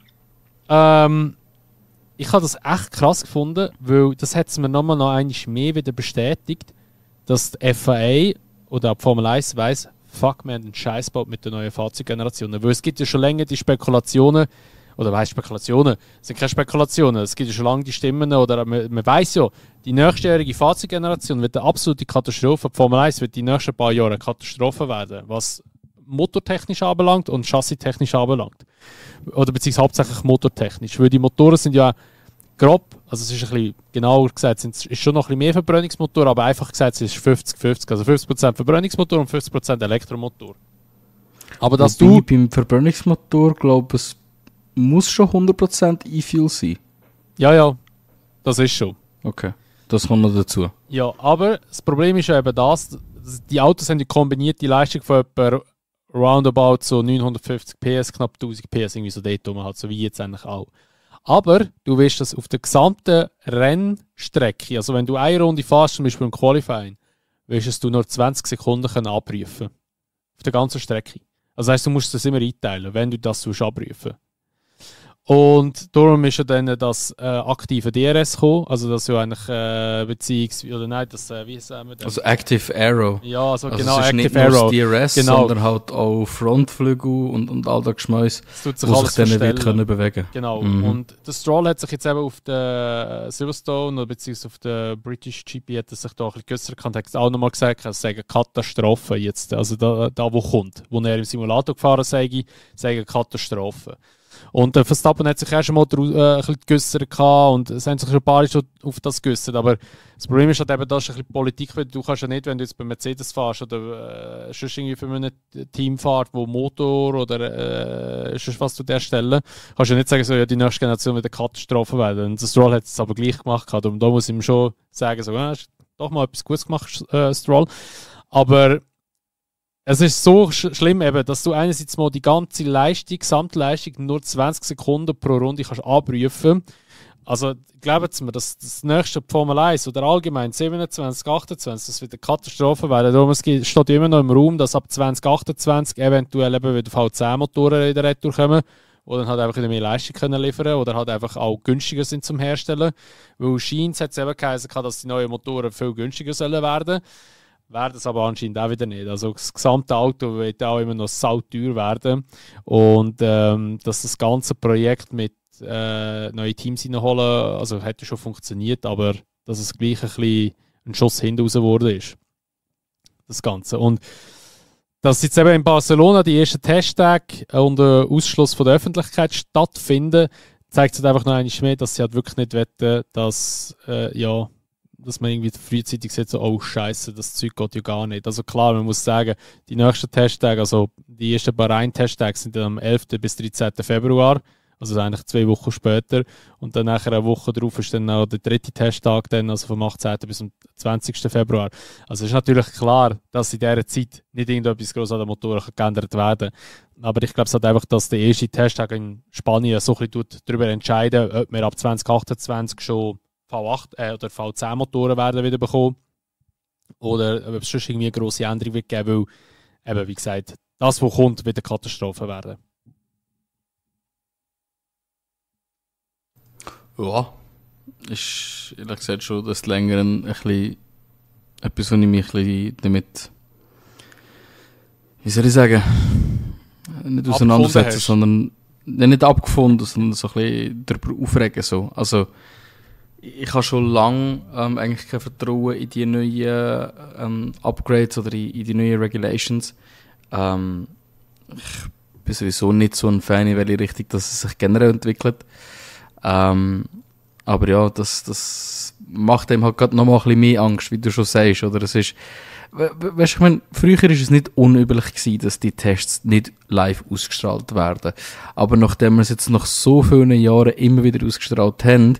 A: ich habe das echt krass gefunden, weil das hat es mir nochmal noch einmal mehr wieder bestätigt, dass die FIA oder die Formel 1 weiss, fuck, wir haben einen Scheiß gebaut mit den neuen Fahrzeuggenerationen. Weil es gibt ja schon länger die Spekulationen, oder was heißt Spekulationen? Es sind keine Spekulationen, es gibt ja schon lange die Stimmen, oder man weiss ja, die nächstjährige Fahrzeuggeneration wird eine absolute Katastrophe. Die Formel 1 wird die nächsten paar Jahre eine Katastrophe werden, was motortechnisch anbelangt und chassistechnisch anbelangt. Oder beziehungsweise hauptsächlich motortechnisch. Weil die Motoren sind ja grob, also es ist ein bisschen genauer gesagt, es ist schon noch ein bisschen mehr Verbrennungsmotor, aber einfach gesagt, es ist 50-50. Also 50% Verbrennungsmotor und 50% Elektromotor. Aber dass du
B: beim Verbrennungsmotor, glaube ich, es muss schon 100% E-Fuel sein.
A: Ja, das ist schon.
B: Okay, das kommt noch dazu.
A: Ja, aber das Problem ist ja eben das, die Autos haben die kombinierte Leistung von etwa roundabout so 950 PS, knapp 1000 PS, irgendwie so dort rum, halt, so wie jetzt eigentlich auch. Aber du wirst das auf der gesamten Rennstrecke, also wenn du eine Runde fährst, zum Beispiel im Qualifying, wirst du nur 20 Sekunden können abprüfen. Auf der ganzen Strecke. Also das heisst, du musst das immer einteilen, wenn du das abprüfen. Und darum ist ja dann das aktive DRS gekommen, also das ja eigentlich oder nein, das, wie sagen wir das?
B: Also Active Aero.
A: Ja, also genau,
B: es ist
A: Active
B: nicht
A: Aero.
B: Nur das DRS,
A: genau.
B: Sondern halt auch Frontflügel und all das Geschmäus,
A: wo sich
B: dann wird können bewegen.
A: Genau, und der Stroll hat sich jetzt eben auf der Silverstone, oder beziehungsweise auf der British GP, hat er sich da ein bisschen geäussert und hat auch nochmal gesagt, es sei eine Katastrophe jetzt, also da wo kommt, wo er im Simulator gefahren sei eine Katastrophe. Und Verstappen hat sich erst einmal ein bisschen geäussert und es haben sich schon ein paar schon auf das geäussert. Aber das Problem ist halt eben, das ist ein bisschen Politik, weil du kannst ja nicht, wenn du jetzt bei Mercedes fährst oder sonst irgendwie für ein Team fährst, wo Motor oder sonst was du der stellen, kannst du ja nicht sagen, so, ja, die nächste Generation wird eine Katastrophe werden. Und das Stroll hat es aber gleich gemacht. Und da muss ich ihm schon sagen, so, ja, hast doch mal etwas Gutes gemacht, Stroll. Aber es ist so schlimm, eben, dass du einerseits mal die ganze Leistung, Gesamtleistung nur 20 Sekunden pro Runde kannst abrufen. Also glaubt mir, dass das nächste Formel 1 oder allgemein 27, 28, das wird eine Katastrophe werden. Darum steht immer noch im Raum, dass ab 2028 eventuell eben wieder V10-Motoren in der Retour kommen, die dann halt einfach wieder mehr Leistung können liefern oder halt einfach auch günstiger sind zum Herstellen. Weil scheint hat es eben geheißen, dass die neuen Motoren viel günstiger sollen werden. Werden es aber anscheinend auch wieder nicht. Also das gesamte Auto wird auch immer noch sauteuer werden. Und dass das ganze Projekt mit neue Teams reinholen, also hätte schon funktioniert, aber dass es gleich ein bisschen ein Schuss hinten raus geworden ist. Das Ganze. Und dass jetzt eben in Barcelona die ersten Testtage unter Ausschluss von der Öffentlichkeit stattfinden, zeigt es halt einfach noch einmal mehr, dass sie halt wirklich nicht wetten, dass dass man irgendwie frühzeitig sieht, so, oh Scheiße, das Zeug geht ja gar nicht. Also klar, man muss sagen, die nächsten Testtage, also die ersten Bahrain-Testtage sind dann am 11. bis 13. Februar, also eigentlich 2 Wochen später. Und dann nachher eine Woche darauf ist dann auch der 3. Testtag, dann, also vom 18. bis zum 20. Februar. Also es ist natürlich klar, dass in dieser Zeit nicht irgendetwas gross an den Motoren geändert werden kann. Aber ich glaube es halt einfach, dass der erste Testtag in Spanien so ein bisschen darüber entscheiden, ob wir ab 2028 schon V8 oder V10-Motoren werden wieder bekommen. Oder ob es sonst irgendwie eine grosse Änderung wird geben, weil, eben, wie gesagt, das, was kommt, wird eine Katastrophe werden.
B: Ja, ist ehrlich gesagt schon das länger ein bisschen etwas, was ich mich ein bisschen damit wie soll ich sagen, nicht auseinandersetzen, sondern nicht abgefunden, sondern so ein bisschen darüber aufregen. So. Also, ich habe schon lange eigentlich kein Vertrauen in die neuen Upgrades oder in die neuen Regulations. Ich bin sowieso nicht so ein Fan, in welche Richtung dass es sich generell entwickelt. Aber ja, das macht einem halt gerade noch mal ein bisschen mehr Angst, wie du schon sagst. Oder es ist, weißt, ich meine, früher war es nicht unüblich gewesen, dass die Tests nicht live ausgestrahlt werden. Aber nachdem wir es jetzt nach so vielen Jahren immer wieder ausgestrahlt haben,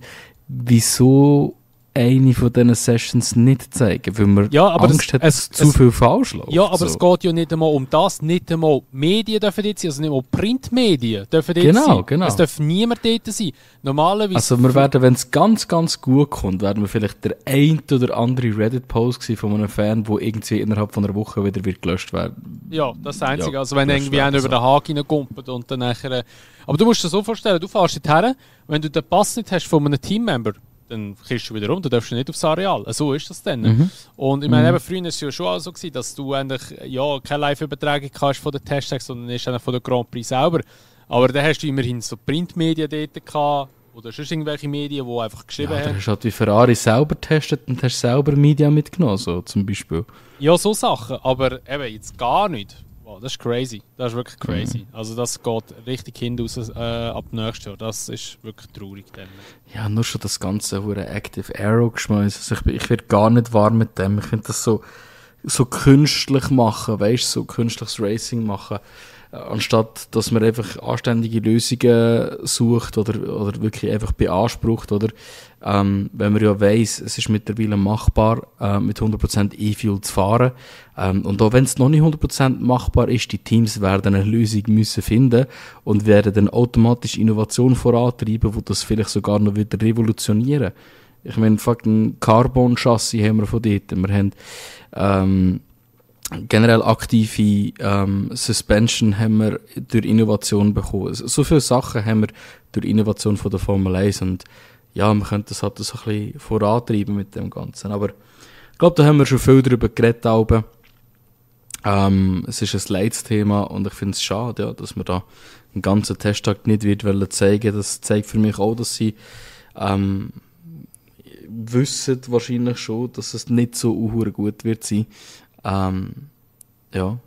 B: wieso eine von diesen Sessions nicht zeigen? Weil man Angst hat, dass zu viel falsch läuft.
A: Ja, aber es geht ja nicht einmal um das. Nicht einmal Medien dürfen dort sein, also nicht einmal Printmedien dürfen dort sein. Genau. Es darf niemand dort sein. Normalerweise...
B: Also wir werden, wenn es ganz, ganz gut kommt, werden wir vielleicht der ein oder andere Reddit-Post von einem Fan, der irgendwie innerhalb von einer Woche wieder wird gelöscht werden.
A: Ja, das ist das Einzige. Ja, also wenn irgendwie einer über den Haken reinkumpelt und dann nachher... Aber du musst dir so vorstellen, du fährst dorthin, wenn du den Pass nicht hast von einem Teammember, dann kriegst du wieder rum, dann darfst du nicht aufs Areal. So ist das dann. Und ich meine, früher war es ja schon so gewesen, dass du eigentlich keine Live-Übertragung hast von den Testtags, sondern ist von der Grand Prix selber. Aber dann hast du immerhin so Printmedien dort gehabt, oder sonst irgendwelche Medien, die einfach geschrieben haben.
B: Du hast halt wie Ferrari selber getestet und hast selber Media mitgenommen, so zum Beispiel.
A: Ja, so Sachen, aber eben jetzt gar nicht. Wow, das ist crazy. Das ist wirklich crazy. Also das geht richtig hin raus ab nächstes Jahr. Das ist wirklich traurig. Dann.
B: Ja, nur schon das ganze Active Aero geschmeißen. Also ich werde gar nicht warm mit dem. Ich finde das so künstlich machen, weißt du, so künstliches Racing machen. Anstatt, dass man einfach anständige Lösungen sucht oder wirklich einfach beansprucht, oder? Wenn man ja weiss, es ist mittlerweile machbar, mit 100% E-Fuel zu fahren. Und auch wenn es noch nicht 100% machbar ist, die Teams werden eine Lösung müssen finden und werden dann automatisch Innovation vorantreiben, die das vielleicht sogar noch wieder revolutionieren. Ich meine, fucking Carbon-Chassis haben wir von dort. Wir haben, generell aktive Suspension haben wir durch Innovation bekommen. So viele Sachen haben wir durch Innovation von der Formel 1 und ja, wir könnten das halt so ein bisschen vorantreiben mit dem Ganzen. Aber ich glaube, da haben wir schon viel darüber geredet. Es ist ein Leitsthema und ich finde es schade, ja, dass man da einen ganzen Testtag nicht wird zeigen. Das zeigt für mich auch, dass sie wissen wahrscheinlich schon, dass es nicht so gut wird sein. Ja, werden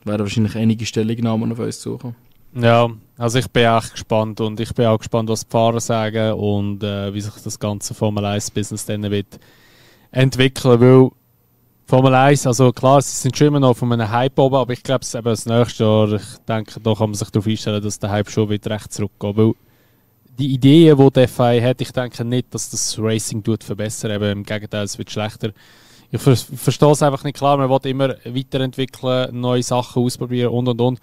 B: wahrscheinlich einige Stellungnahmen auf uns suchen.
A: Ja, also ich bin echt gespannt und ich bin auch gespannt, was die Fahrer sagen und wie sich das ganze Formel 1 Business dann wird entwickeln, weil Formel 1, also klar, sie sind schon immer noch von einem Hype oben, aber ich glaube, das nächste Jahr, ich denke, da kann man sich darauf einstellen, dass der Hype schon wieder recht zurückgeht, weil die Ideen, die der FIA hat, ich denke nicht, dass das Racing verbessert, eben im Gegenteil, es wird schlechter. Ich verstehe es einfach nicht, klar, man will immer weiterentwickeln, neue Sachen ausprobieren und.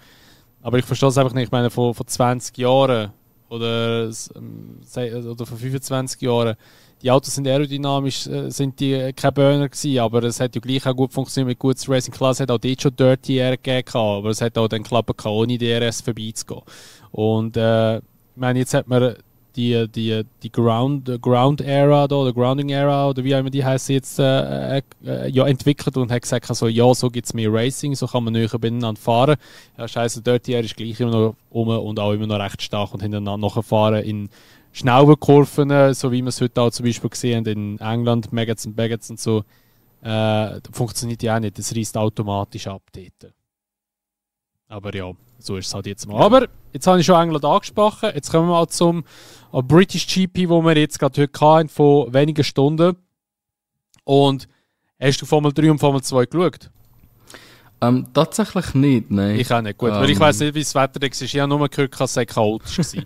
A: Aber ich verstehe es einfach nicht, ich meine, vor 20 Jahren oder vor 25 Jahren, die Autos sind aerodynamisch, sind die keine Burner gewesen, aber es hat ja gleich auch gut funktioniert mit gutes Racing. Klar, es hat auch dort schon Dirty Air gegeben, aber es hat auch dann geklappt, ohne DRS vorbeizugehen. Und ich meine, jetzt hat man die Ground Era da, oder Grounding Era oder wie auch immer die heißen jetzt entwickelt und hat gesagt, also, ja, so gibt es mehr Racing, so kann man näher beieinander fahren. Ja, scheiße, Dirty Air ist gleich immer noch und auch immer noch recht stark und hintereinander nachfahren in schnellen Kurven, so wie wir es heute auch zum Beispiel gesehen haben in England, Maggots und Baggots und so. Funktioniert ja auch nicht, das reißt automatisch ab dort. Aber ja, so ist es halt jetzt mal. Aber jetzt habe ich schon England angesprochen. Jetzt kommen wir mal zum British GP, wo wir jetzt gerade heute hatten, von wenigen Stunden. Und hast du Formel 3 und Formel 2 geschaut?
B: Tatsächlich nicht, nein.
A: Ich auch nicht, gut. Weil ich weiss nicht, wie das Wetter war. Ich habe nur gehört, dass es chaotisch war.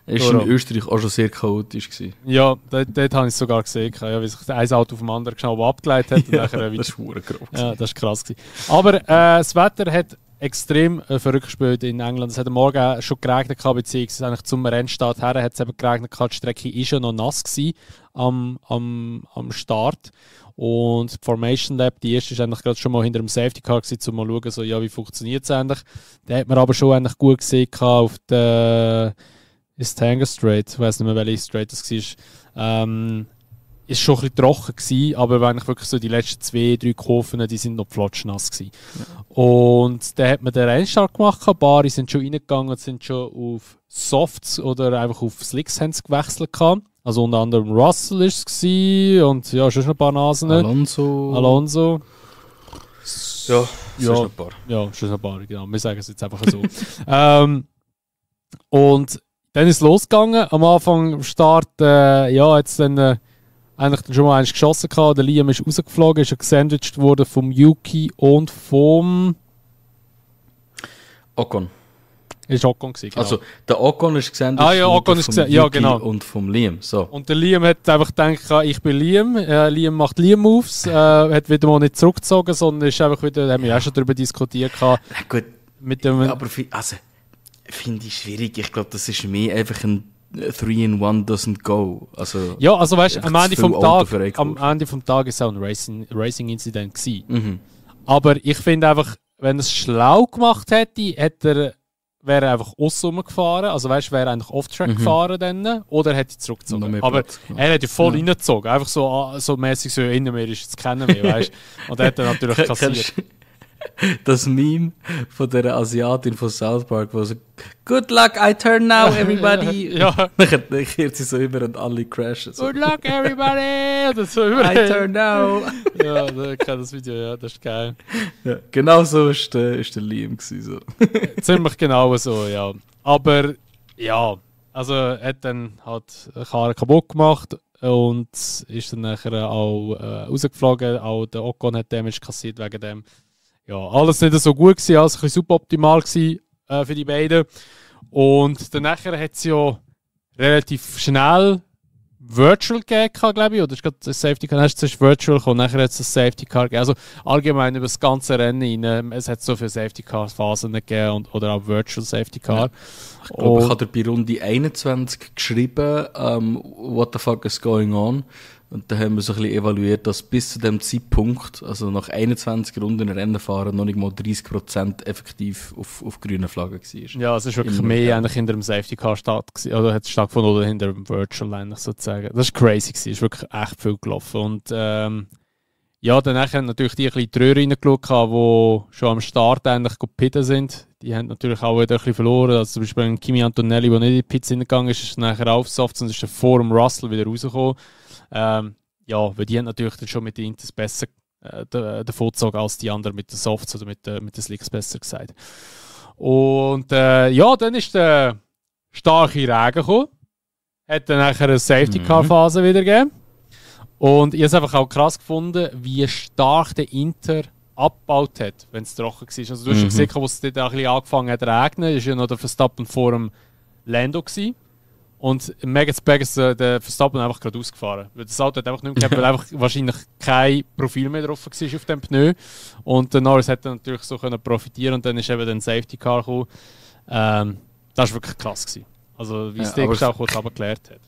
B: Es war in Österreich auch schon sehr chaotisch.
A: Ja, dort habe ich es sogar gesehen. Ja, wie sich ein Auto auf dem anderen schnell abgeleitet hat. Und
B: ja, das ist verdammt groß.
A: Ja, das war krass. Aber das Wetter hat extrem verrückt gespielt in England. Es hat am Morgen schon geregnet, beziehungsweise eigentlich zum Rennstart her hat es eben geregnet. Die Strecke war schon noch nass am Start. Und die Formation Lab, die erste, war eigentlich gerade schon mal hinter dem Safety Car gewesen, um mal zu schauen, so, ja, wie funktioniert es eigentlich. Da hat man aber schon eigentlich gut gesehen auf der Tanger Straight. Ich weiß nicht mehr, welche Straight das war. ist schon ein bisschen trocken gewesen, aber wenn ich wirklich so die letzten 2-3 Kurven, die sind noch flotschnass gewesen. Ja. Und dann hat man den Rennstart gemacht, Bari sind schon reingegangen und sind schon auf Softs oder einfach auf Slicks haben sie gewechselt gehabt. Also unter anderem Russell war es gewesen, und ja, schon ein paar Nasen. Alonso.
B: Ja, schon ein paar.
A: Ja, schon ein paar, genau. Wir sagen es jetzt einfach so. Und dann ist es losgegangen. Am Anfang am Start, jetzt dann eigentlich dann schon mal eins geschossen gehabt. Der Liam ist rausgeflogen, ist gesandwiched worden vom Yuki und vom
B: Ocon.
A: Ist Ocon gewesen, genau.
B: Also der Ocon ist gesandwiched
A: Ocon ist gesandwiched, ja genau.
B: Und vom Liam. So.
A: Und der Liam hat einfach gedacht, ich bin Liam. Liam macht Liam-Moves, hat wieder mal nicht zurückgezogen, sondern ist einfach wieder, da haben wir auch schon darüber diskutiert.
B: Na gut,
A: mit dem,
B: aber finde ich schwierig. Ich glaube, das ist mehr einfach ein 3-in-1 doesn't go. Also,
A: ja, also weißt du, am Ende vom Tag ist es auch ein Racing-Incident gewesen.
B: Mhm.
A: Aber ich finde einfach, wenn er es schlau gemacht hätte, wäre er einfach aussen gefahren. Also weißt du, wäre er eigentlich Off-Track gefahren dann, oder hätte er zurückgezogen. Aber er hat ja voll reingezogen. Einfach so mäßig so, innen mir ist jetzt kennen wir, weißt du. Und er hat dann natürlich kassiert.
B: Das Meme von der Asiatin von South Park, wo so "Good luck, I turn now, everybody."
A: Ja.
B: Dann kehrt sie so über und alle crashen. So.
A: "Good luck, everybody." Das so
B: I turn now.
A: Ja, ich kenne das Video, ja, das ist geil.
B: Ja, genau so ist der Liam gewesen, so.
A: Ziemlich genau so, ja. Aber ja, also er hat dann halt eine Karre kaputt gemacht und ist dann nachher auch rausgeflogen. Auch der Ocon hat Damage kassiert wegen dem. Ja, alles nicht so gut gewesen, alles ein bisschen suboptimal gewesen, für die beiden. Und dann nachher hat es ja relativ schnell Virtual gegeben, glaube ich, oder ist gerade das Safety Car, hast du zuerst Virtual gekommen, nachher hat es das Safety Car gegeben. Also allgemein über das ganze Rennen rein, es hat so viele Safety Car Phasen gegeben oder auch Virtual Safety Car.
B: Ja. Ich glaube, ich habe bei Runde 21 geschrieben, what the fuck is going on? Und da haben wir so ein bisschen evaluiert, dass bis zu dem Zeitpunkt, also nach 21 Runden Rennen fahren, noch nicht mal 30% effektiv auf grünen Flaggen war.
A: Ja, es ist wirklich mehr eigentlich hinter dem Safety Car oder hat es stattgefunden oder hinter dem Virtual eigentlich sozusagen. Das war crazy gewesen, ist wirklich echt viel gelaufen. Und ja, dann haben natürlich die ein bisschen die Röhre reingeschaut, die schon am Start eigentlich gepitten sind. Die haben natürlich auch wieder ein bisschen verloren. Also zum Beispiel Kimi Antonelli, der nicht in die Pits hineingegangen ist nachher auf Softs und ist dann vor dem Russell wieder rausgekommen. Ja, weil die haben natürlich dann schon mit den Inters besser davon gezogen als die anderen mit den Softs oder mit den Slicks besser gesagt. Und ja, dann ist der starke Regen gekommen. Hat dann nachher eine Safety-Car-Phase wieder gegeben. Und ich habe es einfach auch krass gefunden, wie stark der Inter abgebaut hat, wenn es trocken war. Also du hast schon gesehen, wo es dort ein bisschen angefangen hat zu regnen, ist ja noch der Verstappen vor dem Lando gewesen. Und im Megaspag ist der Verstappen einfach gerade ausgefahren. Weil das Auto hat einfach nicht mehr gehabt, weil einfach wahrscheinlich kein Profil mehr drauf war auf dem Pneu. Und der Norris hätte natürlich so können profitieren und dann ist eben der Safety Car gekommen. Das war wirklich krass gewesen. Also wie es der auch kurz abgeklärt hat.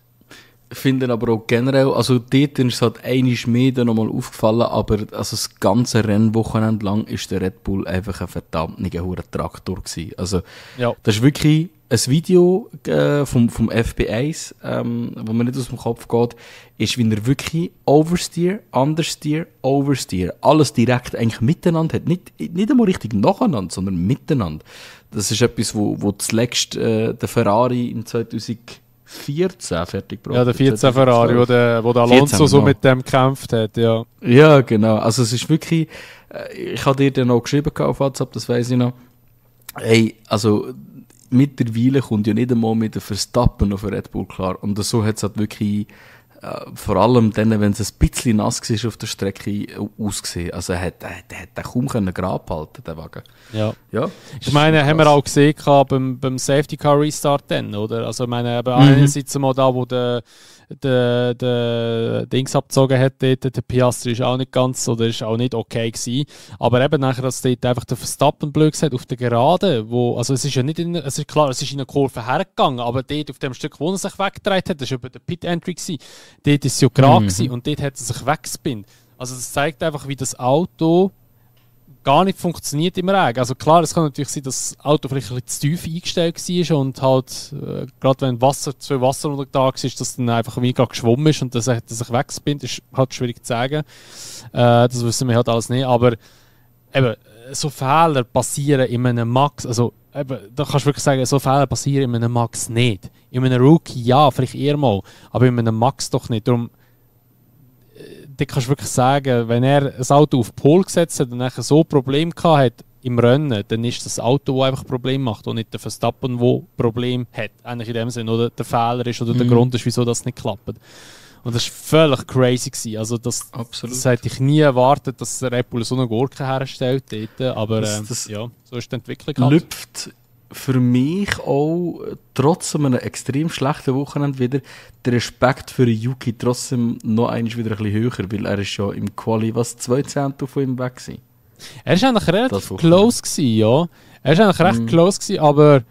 B: Ich finde aber auch generell, also dort ist es halt einmal mehr nochmal aufgefallen, aber also das ganze Rennwochenende lang ist der Red Bull einfach ein verdammt hoher Traktor gewesen. Also
A: ja.
B: Das ist wirklich ein Video vom FP1, wo mir nicht aus dem Kopf geht, ist, wie er wirklich Oversteer, Understeer, Oversteer, alles direkt eigentlich miteinander hat. Nicht einmal richtig nacheinander, sondern miteinander. Das ist etwas, wo zuletzt der Ferrari in 2014 fertig gebracht.
A: Ja, der 14 Ferrari, wo der Alonso 14, so mit dem gekämpft hat, ja.
B: Ja, genau. Also es ist wirklich, ich habe dir dann auch geschrieben auf WhatsApp, das weiss ich noch. Hey, also mittlerweile kommt ja nicht einmal mit der Verstappen auf Red Bull klar. Und so hat es halt wirklich, vor allem dann, wenn es ein bisschen nass war auf der Strecke, ausgesehen. Also er hat kaum Grab halten, der Wagen.
A: Ja.
B: Ja,
A: ich meine, haben wir auch gesehen beim Safety Car Restart dann, oder? Also ich meine, einerseits mal da, wo der Dings abgezogen hat, dort, der Piastri ist auch nicht ganz, oder ist auch nicht okay gewesen. Aber eben nachher, dass dort einfach der Verstappen blöd gesagt auf der Gerade, wo, also es ist ja nicht es ist klar, es ist in eine Kurve hergegangen, aber dort auf dem Stück, wo er sich weggedreht hat, das war über der Pit-Entry gewesen, dort ist es ja gerade gewesen und dort hat er sich weggespinnt. Also das zeigt einfach, wie das Auto gar nicht funktioniert im Regen. Also klar, es kann natürlich sein, dass das Auto vielleicht ein bisschen zu tief eingestellt war und halt, gerade wenn zwei Wasser unter Tag ist, dass dann einfach wie gerade geschwommen ist und dass er sich wegspinnt, ist halt schwierig zu sagen. Das wissen wir halt alles nicht, aber eben, so Fehler passieren in einem Max, also eben, da kannst du wirklich sagen, so Fehler passieren in einem Max nicht. In einem Rookie ja, vielleicht eher mal, aber in einem Max doch nicht. Darum, da kannst du wirklich sagen, wenn er ein Auto auf Pole gesetzt hat und nachher so Probleme gehabt hat im Rennen, dann ist das Auto, das einfach Probleme macht und nicht der Verstappen, der Probleme hat. Eigentlich in dem Sinne, oder der Fehler ist oder der Grund ist, wieso das nicht klappt. Und das war völlig crazy gewesen. Also das hätte ich nie erwartet, dass Red Bull so eine Gurke herstellt dort. Aber ja, so ist die Entwicklung halt.
B: Lüpft für mich auch trotz einem extrem schlechten Wochenende wieder der Respekt für Yuki trotzdem noch einmal wieder ein bisschen höher, weil er ist ja im Quali 2 Zehntel von ihm weg war.
A: Er war eigentlich relativ close gewesen, ja. Er war eigentlich recht close gewesen, aber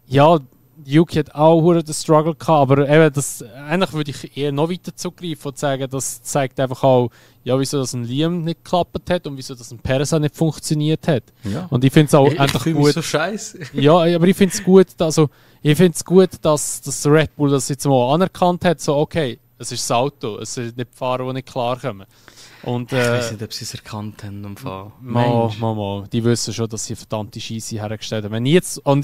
A: ja, Yuki hat auch den Struggle gehabt, aber eben das, eigentlich würde ich eher noch weiter zugreifen und sagen, das zeigt einfach auch, ja, wieso das ein Liam nicht geklappt hat und wieso das ein Perez auch nicht funktioniert hat. Ja. Und ich finde es auch einfach gut.
B: Mich so scheiße.
A: Ja, aber ich finde es gut, dass Red Bull das jetzt mal anerkannt hat, so okay, es ist das Auto, es sind nicht die Fahrer, die nicht klarkommen. Und,
B: ich weiß nicht, ob sie es erkannt haben im Fall.
A: Mal. Die wissen schon, dass sie verdammte Scheisse hergestellt haben. Wenn jetzt ein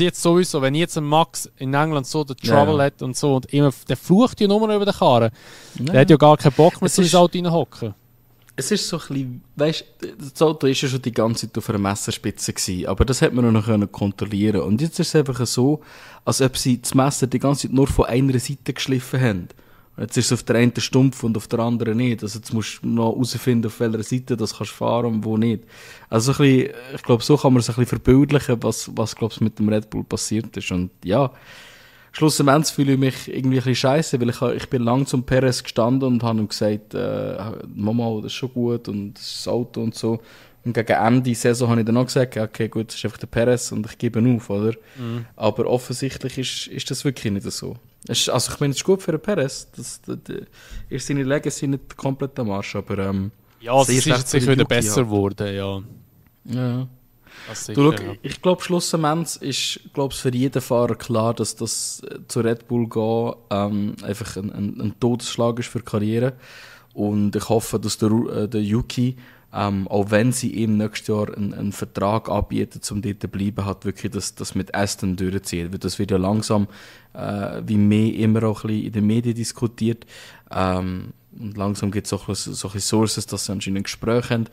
A: Max in England so den Trouble hat und so, und immer, der flucht ja nur über den Karren. Der hat ja gar keinen Bock mehr, ins Auto reinhocken.
B: Es ist so ein bisschen, weißt du, das Auto war ja schon die ganze Zeit auf einer Messerspitze gewesen, aber das hat man noch kontrollieren. Und jetzt ist es einfach so, als ob sie das Messer die ganze Zeit nur von einer Seite geschliffen haben. Jetzt ist es auf der einen stumpf und auf der anderen nicht. Also jetzt musst du noch herausfinden, auf welcher Seite das kannst fahren und wo nicht. Also ein bisschen, ich glaube, so kann man es ein bisschen verbildlichen, was glaub ich, mit dem Red Bull passiert ist. Und ja, schlussendlich fühle ich mich irgendwie ein bisschen scheiße, weil ich bin lang zum Perez gestanden und habe ihm gesagt, Mama, das ist schon gut und das ist das Auto und so. Und gegen Ende der Saison habe ich dann auch gesagt, okay, gut, das ist einfach der Perez und ich gebe ihn auf, oder? Aber offensichtlich ist das wirklich nicht so. Also ich meine, es ist gut für den Perez. Ist seine Legacy nicht komplett am Arsch, aber
A: ja, es ist jetzt sicher wieder besser geworden, ja.
B: Ja.
A: Sicher,
B: du, ich glaube, schlussendlich ist für jeden Fahrer klar, dass das zu Red Bull gehen einfach ein Todesschlag ist für die Karriere. Und ich hoffe, dass der Yuki, auch wenn sie ihm nächstes Jahr einen Vertrag anbieten, um dort zu bleiben, hat wirklich das mit Aston durchziehen. Weil das wird ja langsam wie mehr immer auch ein bisschen in den Medien diskutiert. Und langsam gibt es auch solche Sources, dass sie anscheinend Gespräche haben.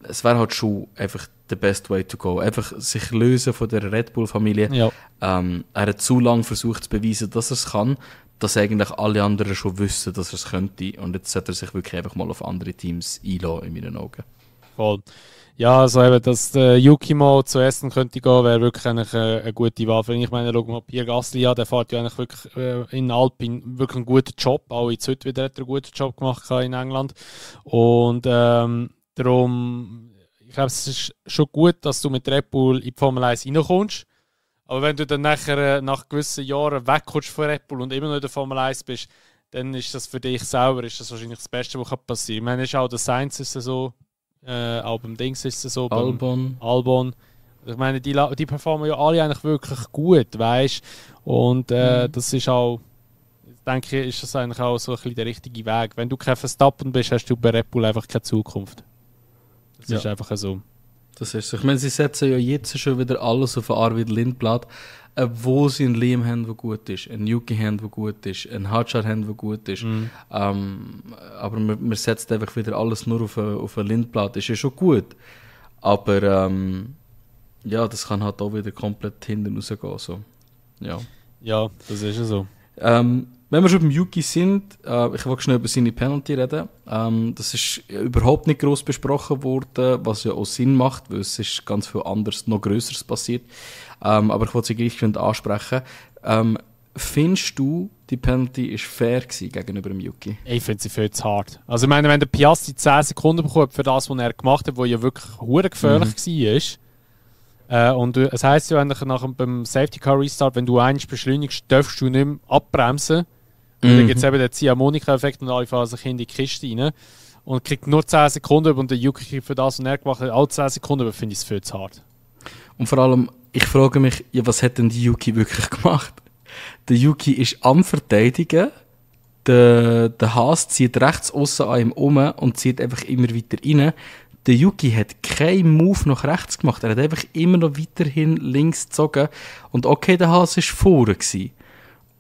B: Es wäre halt schon einfach the best way to go. Einfach sich lösen von der Red Bull-Familie. Ja. Er hat zu lange versucht zu beweisen, dass er es kann, dass eigentlich alle anderen schon wissen, dass er es könnte. Und jetzt sollte er sich wirklich einfach mal auf andere Teams einlassen, in meinen Augen.
A: Voll. Ja, also eben, dass Yuki mal zu Essen könnte gehen, wäre wirklich eine gute Wahl. Ich meine, schau mal, Pierre Gasly, der fährt ja eigentlich wirklich in Alpine wirklich einen guten Job. Auch jetzt heute wieder hat er einen guten Job gemacht in England. Und darum, ich glaube, es ist schon gut, dass du mit Red Bull in die Formel 1 reinkommst. Aber wenn du dann nachher nach gewissen Jahren wegkommst von Red Bull und immer noch in der Formel 1 bist, dann ist das für dich selber ist das wahrscheinlich das Beste, was passieren kann. Ich meine, ist auch der Sainz ist so, auch beim Dings ist es so, Albon. Ich meine, die performen ja alle eigentlich wirklich gut, weißt du? Und das ist auch, denke ich, ist das eigentlich auch so ein bisschen der richtige Weg. Wenn du kein Verstappen bist, hast du bei Red Bull einfach keine Zukunft. Das ist einfach so.
B: Das ist so. Ich meine, sie setzen ja jetzt schon wieder alles auf Arvid Lindblad, wo sie einen Liam haben, der gut ist, einen Yuki haben, der gut ist, einen Hadjar haben, der gut ist. Aber man setzt einfach wieder alles nur auf ein Lindblad. Das ist ja schon gut. Aber ja, das kann halt auch wieder komplett hinten rausgehen. So.
A: Ja, das ist ja so.
B: Wenn wir schon beim Yuki sind, ich will schnell über seine Penalty reden. Das ist überhaupt nicht gross besprochen worden, was ja auch Sinn macht, weil es ist ganz viel anderes, noch Größeres passiert. Aber ich wollte sie gleich ansprechen. Findest du, die Penalty war fair gegenüber dem Yuki?
A: Ich finde sie viel zu hart. Also ich meine, wenn der Piastri 10 Sekunden bekommt für das, was er gemacht hat, was ja wirklich hure gefährlich war. Und es heisst ja eigentlich beim Safety Car Restart, wenn du eins beschleunigst, darfst du nicht mehr abbremsen. Und dann gibt es eben den Ziehharmonika-Effekt und alle fahren sich in die Kiste rein. und kriegt nur 10 Sekunden über und der Yuki für das, was er gemacht hat, auch 10 Sekunden, aber finde ich es viel zu hart.
B: Und vor allem, ich frage mich, ja, was hat denn die Yuki wirklich gemacht? Der Yuki ist am Verteidigen, der Haas zieht rechts aussen an ihm um und zieht einfach immer weiter rein. Der Yuki hat keinen Move nach rechts gemacht. Er hat einfach immer noch weiterhin links gezogen. Und okay, der Haas war vorne gewesen.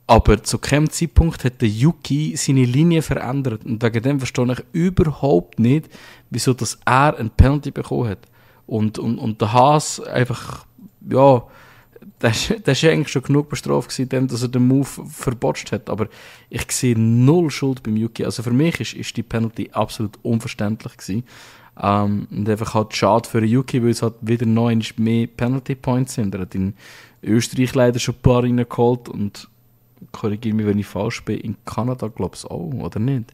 B: Aber zu keinem Zeitpunkt hat der Yuki seine Linie verändert. Und wegen dem verstehe ich überhaupt nicht, wieso dass er einen Penalty bekommen hat. Und der Haas einfach, ja, der war eigentlich schon genug bestraft gewesen, dass er den Move verbotscht hat. Aber ich sehe null Schuld beim Yuki. Also für mich ist die Penalty absolut unverständlich gewesen. Und einfach halt schade für den Yuki, weil es halt wieder noch mehr Penalty Points sind. Er hat in Österreich leider schon ein paar reingeholt und korrigiere mich, wenn ich falsch bin, in Kanada glaube ich auch, oder nicht?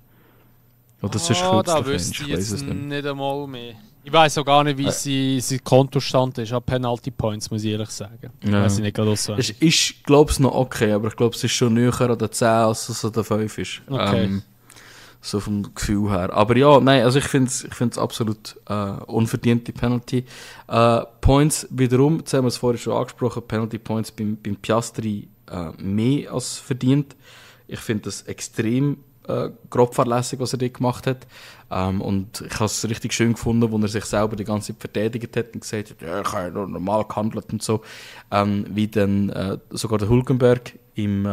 B: Oder sonst
A: da wüsste ich jetzt nicht einmal mehr. Ich weiss auch gar nicht, wie sein Kontostand ist an Penalty Points, muss ich ehrlich sagen.
B: Ja.
A: Weiss ich nicht gerade auswendig.
B: Es ist, glaube ich, noch okay, aber ich glaube, es ist schon näher an der 10, als es an der 5 ist.
A: Okay.
B: So vom Gefühl her. Aber ja, nein, also ich finde es absolut unverdiente Penalty. Points wiederum, jetzt haben wir es vorhin schon angesprochen, Penalty Points beim Piastri mehr als verdient. Ich finde das extrem grob fahrlässig, was er dort gemacht hat. Und ich habe es richtig schön gefunden, wo er sich selber die ganze Zeit verteidigt hat und gesagt hat, ja, ich habe ja normal gehandelt und so. Wie dann sogar der Hülkenberg im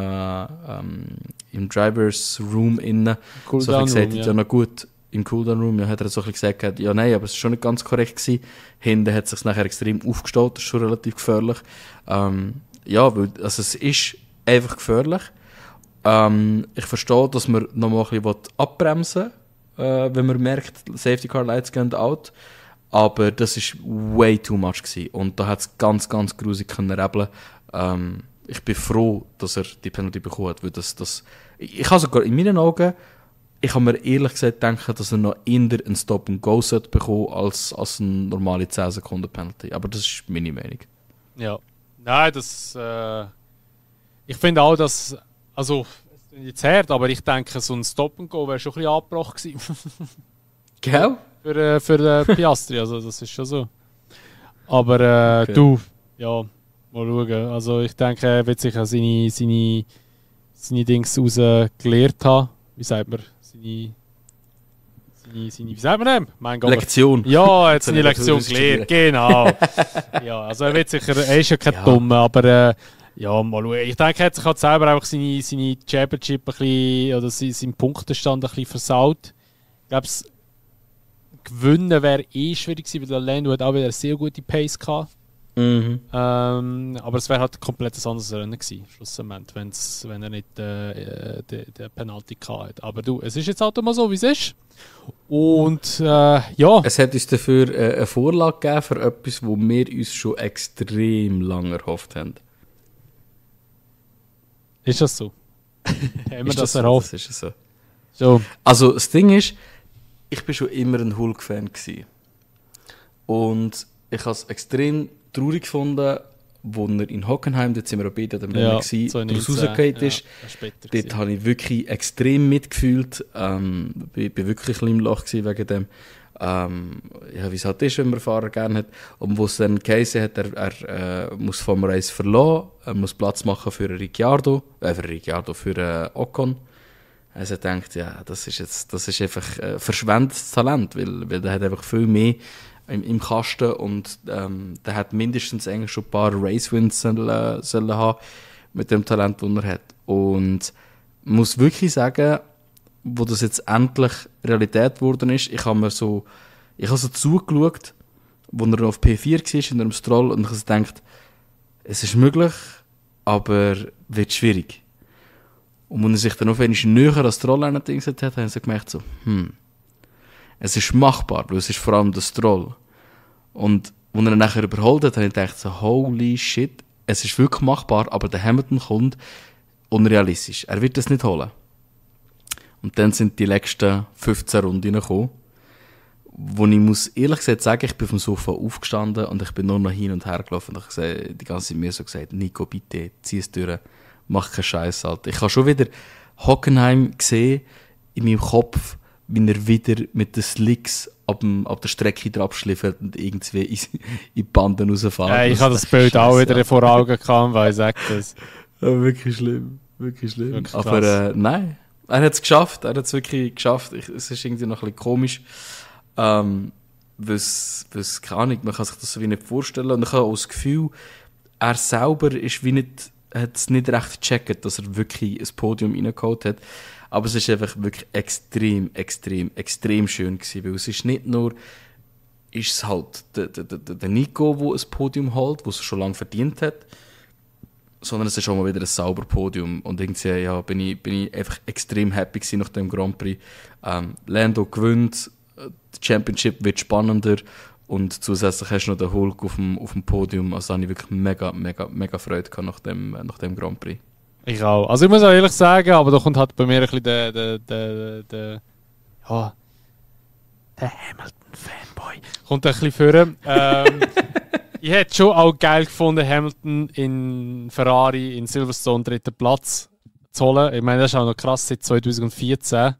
B: Drivers Room innen so gesagt hat, ja na gut, im Cooldown Room, ja, hat er so ein bisschen gesagt, ja nein, aber es war schon nicht ganz korrekt gewesen. Hinten hat es sich nachher extrem aufgestellt, das ist schon relativ gefährlich. Ja, weil, also es ist einfach gefährlich. Ich verstehe, dass man noch mal ein bisschen abbremsen will, wenn man merkt, Safety Car Lights gehen out. Aber das war way too much gewesen. Und da hat es ganz, ganz grusig können rebeln. Ich bin froh, dass er die Penalty bekommen hat, weil ich habe sogar in meinen Augen, ich habe mir ehrlich gesagt gedacht, dass er noch eher einen Stop-and-Go bekommen als eine normale 10 Sekunden Penalty. Aber das ist meine Meinung.
A: Ja. Nein, ich finde auch, dass, also, es ist jetzt hart, aber ich denke, so ein Stop-and-Go wäre schon ein bisschen angebracht gewesen.
B: Gell?
A: Für Piastri, also das ist schon so. Aber okay. Du, ja, mal schauen. Also ich denke, er wird sicher seine Dings rausgelehrt haben. Wie sagt man? Wie sagt man dem? Mein Gott.
B: Lektion.
A: Ja, er hat seine Lektion gelehrt, genau. Ja, also er wird sicher, er ist ja kein Dummer, aber ja, mal schauen. Ich denke, er hat sich halt selber einfach seine Championship ein bisschen, oder seinen Punktestand ein bisschen versaut. Ich glaube, gewinnen wäre schwierig gewesen, weil der Lando hat auch wieder eine sehr gute Pace gehabt.
B: Mhm.
A: Aber es wäre halt ein komplett anderes Rennen gewesen, schlussendlich, wenn er nicht den Penalty gehabt hat. Aber du, es ist jetzt halt mal so, wie es ist. Und ja.
B: Es hat uns dafür eine Vorlage gegeben für etwas, wo wir uns schon extrem lange erhofft haben.
A: Ist das so? Haben wir das erhofft?
B: Das ist so.
A: So.
B: Also das Ding ist, ich war schon immer ein Hulk-Fan gewesen. Und ich habe es extrem traurig gefunden, als er in Hockenheim, dort sind wir auch beide am Rennen gewesen, so rausgefallen ist. Dort habe ich wirklich extrem mitgefühlt. Ich war wirklich ein im Loch wegen dem. Ja, wie es halt ist, wenn man Fahrer gerne hat. Und wo es dann geheißen hat, er muss Formel 1 verlassen, er muss Platz machen für für Ocon. Also er denkt, ja, das ist einfach verschwendetes Talent, weil der hat einfach viel mehr im Kasten und der hat mindestens eigentlich schon ein paar Race-Wins sollen haben mit dem Talent, das er hat. Und ich muss wirklich sagen, wo das jetzt endlich Realität geworden ist, ich habe so zugeschaut, wo er auf P4 war in einem Stroll und ich habe gedacht, es ist möglich, aber wird schwierig. Und wenn er sich dann auf einmal näher an das Stroll angesetzt hat, haben sie gemerkt, so, es ist machbar, weil es ist vor allem das Stroll. Und als er ihn nachher überholt hat, habe ich gedacht, so, holy shit, es ist wirklich machbar, aber der Hamilton kommt unrealistisch. Er wird das nicht holen. Und dann sind die letzten 15 Runden gekommen, wo ich muss ehrlich gesagt sagen, ich bin vom Sofa aufgestanden und ich bin nur noch hin und her gelaufen und ich habe die ganze Zeit mir so gesagt, Nico, bitte, zieh es durch, mach keinen Scheiß, Alter. Ich habe schon wieder Hockenheim gesehen in meinem Kopf, wie er wieder mit den Slicks ab der Strecke drauf schliffert und irgendwie in die Banden rausfährt.
A: Ja, ich habe das Bild auch wieder vor Augen gehabt, weil ich sage das.
B: Ja, wirklich schlimm. Wirklich schlimm.
A: Wirklich
B: aber nein, er hat es geschafft. Er hat es wirklich geschafft. Es ist irgendwie noch ein bisschen komisch. Was, keine Ahnung, man kann sich das so wie nicht vorstellen. Und ich habe auch das Gefühl, er selber ist wie nicht, hat es nicht recht gecheckt, dass er wirklich ein Podium reingeholt hat. Aber es ist einfach wirklich extrem schön gewesen, weil es ist nicht nur, ist es halt der Nico, der ein Podium holt, das er schon lange verdient hat, sondern es ist auch mal wieder ein sauberes Podium. Und irgendwie, ja, bin ich einfach extrem happy gewesen nach dem Grand Prix. Lando gewinnt, die Championship wird spannender und zusätzlich hast du noch den Hulk auf dem Podium. Also da habe ich wirklich mega Freude gehabt nach dem Grand Prix.
A: Ich auch. Also ich muss auch ehrlich sagen, aber da kommt halt bei mir ein bisschen der Hamilton-Fanboy. Kommt ein bisschen vor. Ich hätte schon auch geil gefunden, Hamilton in Ferrari in Silverstone 3. Platz zu holen. Ich meine, das ist auch noch krass, seit 2014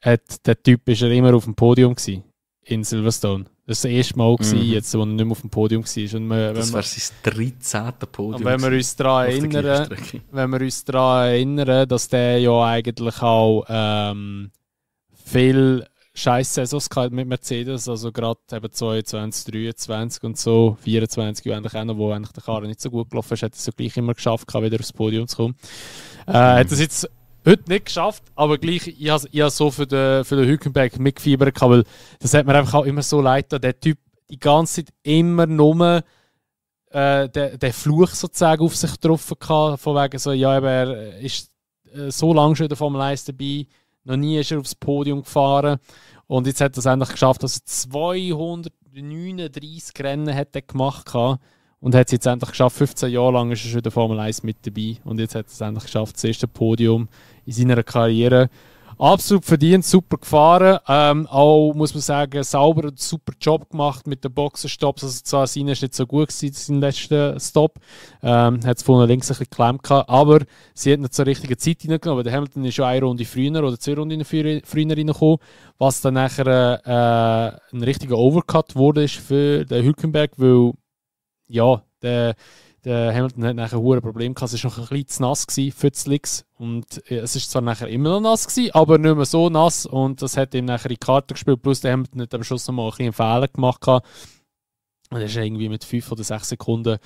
A: der Typ ist immer auf dem Podium gewesen, in Silverstone. Das war das erste Mal, jetzt, wo er nicht mehr auf dem Podium war. Und
B: das war sein 13. Podium.
A: Und wenn wir uns daran erinnern, dass der ja eigentlich auch viel Scheiß-Saisons mit Mercedes, also gerade eben 22, 23 und so, 24 eigentlich auch noch, wo eigentlich der Karren nicht so gut gelaufen ist, hat er es so gleich immer geschafft, wieder aufs Podium zu kommen. Hat es jetzt heute nicht geschafft, aber gleich, ich habe so für den Hülkenberg mitgefiebert, weil das hat mir einfach auch immer so leid, der Typ die ganze Zeit immer nur den Fluch sozusagen auf sich getroffen hatte, von wegen so, ja, er ist so lange schon in der Formel 1 dabei, noch nie ist er aufs Podium gefahren und jetzt hat er es endlich geschafft, dass er 239 Rennen hat er gemacht hat. Und hat es jetzt endlich geschafft, 15 Jahre lang ist er schon in der Formel 1 mit dabei. Und jetzt hat er es endlich geschafft, das erste Podium in seiner Karriere. Absolut verdient, super gefahren. Auch, muss man sagen, sauber und super Job gemacht mit den Boxenstops. Also zwar seine ist nicht so gut gewesen, sein letzter Stop. Hat es von links ein bisschen geklemmt gehabt. Aber sie hat nicht zur richtigen Zeit reingenommen. Der Hamilton ist schon eine Runde früher oder 2 Runden früher reingekommen. Was dann nachher ein richtiger Overcut wurde für den Hülkenberg, weil ja, der Hamilton hat nachher ein Problem gehabt. Es war noch ein bisschen zu nass für die Slicks. Und es ist zwar nachher immer noch nass gewesen, aber nicht mehr so nass. Und das hat ihm nachher in die Karte gespielt. Plus der Hamilton hat am Schluss noch mal ein bisschen einen Fehler gemacht gehabt. Und er ist irgendwie mit 5 oder 6 Sekunden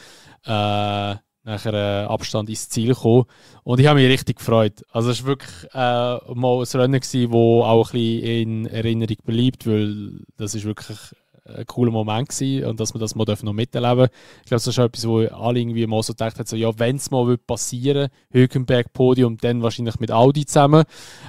A: nachher Abstand ins Ziel gekommen. Und ich habe mich richtig gefreut. Also es war wirklich mal ein Rennen gewesen, das auch ein bisschen in Erinnerung bleibt, weil das ist wirklich ein cooler Moment gewesen und dass wir das mal noch miterleben dürfen. Ich glaube, das ist etwas, wo alle irgendwie mal so gedacht haben, so, ja, wenn es mal passieren würde, Hülkenberg-Podium, dann wahrscheinlich mit Audi zusammen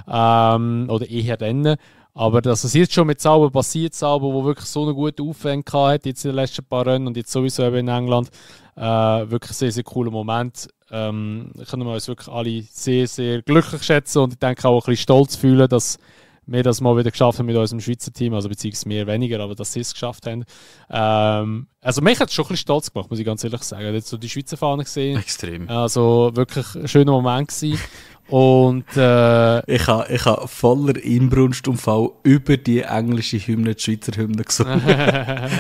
A: oder eher dann. Aber dass es jetzt schon mit Sauber passiert, Sauber, wo wirklich so einen guten Aufwand hatte, jetzt in den letzten paar Rennen und jetzt sowieso eben in England, wirklich sehr, sehr cooler Moment. Können wir uns wirklich alle sehr, sehr glücklich schätzen und ich denke auch ein bisschen stolz fühlen, dass wir das mal wieder geschafft haben mit unserem Schweizer Team, also beziehungsweise mehr weniger, aber dass sie es geschafft haben. Also mich hat es schon ein bisschen stolz gemacht, muss ich ganz ehrlich sagen. Jetzt so die Schweizer Fahne gesehen.
B: Extrem.
A: Also wirklich ein schöner Moment gewesen. Und
B: ich habe voller Inbrunstanfall über die englische Hymne, die Schweizer Hymne gesungen.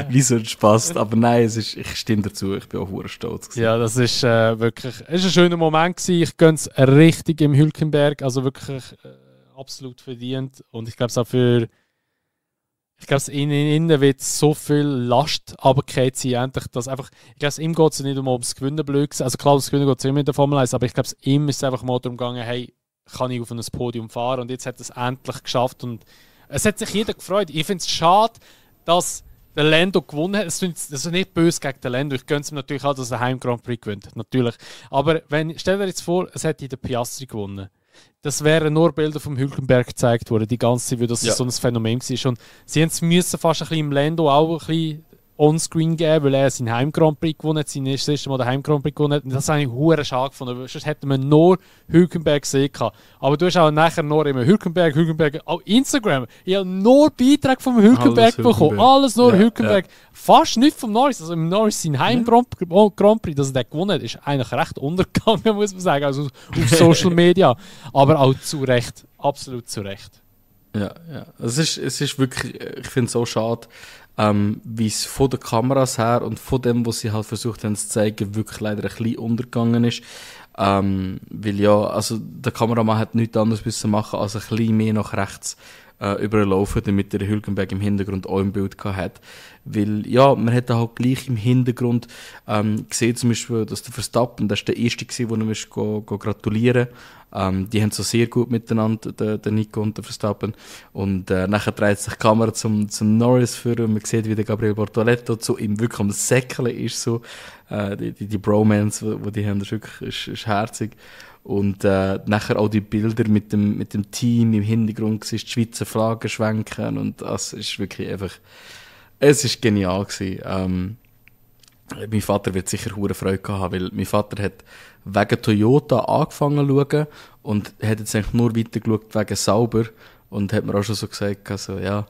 B: Wie so ein Spaß. Aber nein, ich stimme dazu, ich bin auch verdammt stolz gewesen.
A: Ja, das ist wirklich ein schöner Moment gewesen. Ich gönne es richtig im Hülkenberg, also wirklich absolut verdient. Und ich glaube es auch für innen wird so viel Last runtergefallen sein, endlich, dass einfach, ich glaube, ihm geht es nicht ums Gewinnen blöd. Also klar, das Gewinnen geht es immer in der Formel 1, aber ich glaube, ihm ist es einfach mal darum gegangen, hey, kann ich auf ein Podium fahren? Und jetzt hat er es endlich geschafft und es hat sich jeder gefreut. Ich finde es schade, dass der Lando gewonnen hat. Das ist nicht böse gegen den Lando. Ich gönne es ihm natürlich auch, dass er Heim Grand Prix gewinnt. Natürlich. Aber stell dir jetzt vor, es hätte der Piastri gewonnen. Das wären nur Bilder vom Hülkenberg gezeigt worden, die ganze Zeit, weil das so ein Phänomen war. Und sie müssen fast ein bisschen im Lando auch ein bisschen onscreen geben, weil er seinen Heim Grand Prix gewonnen hat, sein erstes Mal den Heim Grand Prix gewonnen hat. Und das habe ich verdammt schade gefunden, sonst hätten wir nur Hülkenberg gesehen. Aber du hast auch nachher nur immer Hülkenberg, auch Instagram. Ich habe nur Beiträge vom Hülkenberg bekommen. Alles nur Hülkenberg. Ja. Fast nicht vom Norris. Also im Norris sein Heim Grand Prix, dass er den gewonnen hat, ist eigentlich recht untergegangen, muss man sagen. Also auf Social Media. Aber auch zu Recht. Absolut zu Recht.
B: Ja. Es ist wirklich, ich finde es so schade, wie es von den Kameras her und von dem, was sie halt versucht haben zu zeigen, wirklich leider ein bisschen untergegangen ist. Weil ja, also der Kameramann hat nichts anderes müssen machen, als ein bisschen mehr nach rechts überlaufen, damit der Hülkenberg im Hintergrund auch im Bild hat. Weil, ja, man hätte halt gleich im Hintergrund gesehen, zum Beispiel, dass der Verstappen, das war der Erste gewesen, wo er gratulieren die haben so sehr gut miteinander, der Nico und der Verstappen. Und nachher dreht sich die Kamera zum Norris für und man sieht, wie der Gabriel Bortoletto zu ihm wirklich am Säckeln ist, so. Die Bromance, wo die haben, das ist wirklich ist herzig. Und nachher auch die Bilder mit dem Team im Hintergrund, die Schweizer Flagge schwenken und das ist wirklich einfach, es ist genial gewesen. Mein Vater wird sicher hure Freude haben, weil mein Vater hat wegen Toyota angefangen zu schauen und hat jetzt eigentlich nur weitergeschaut wegen Sauber und hat mir auch schon so gesagt, also ja,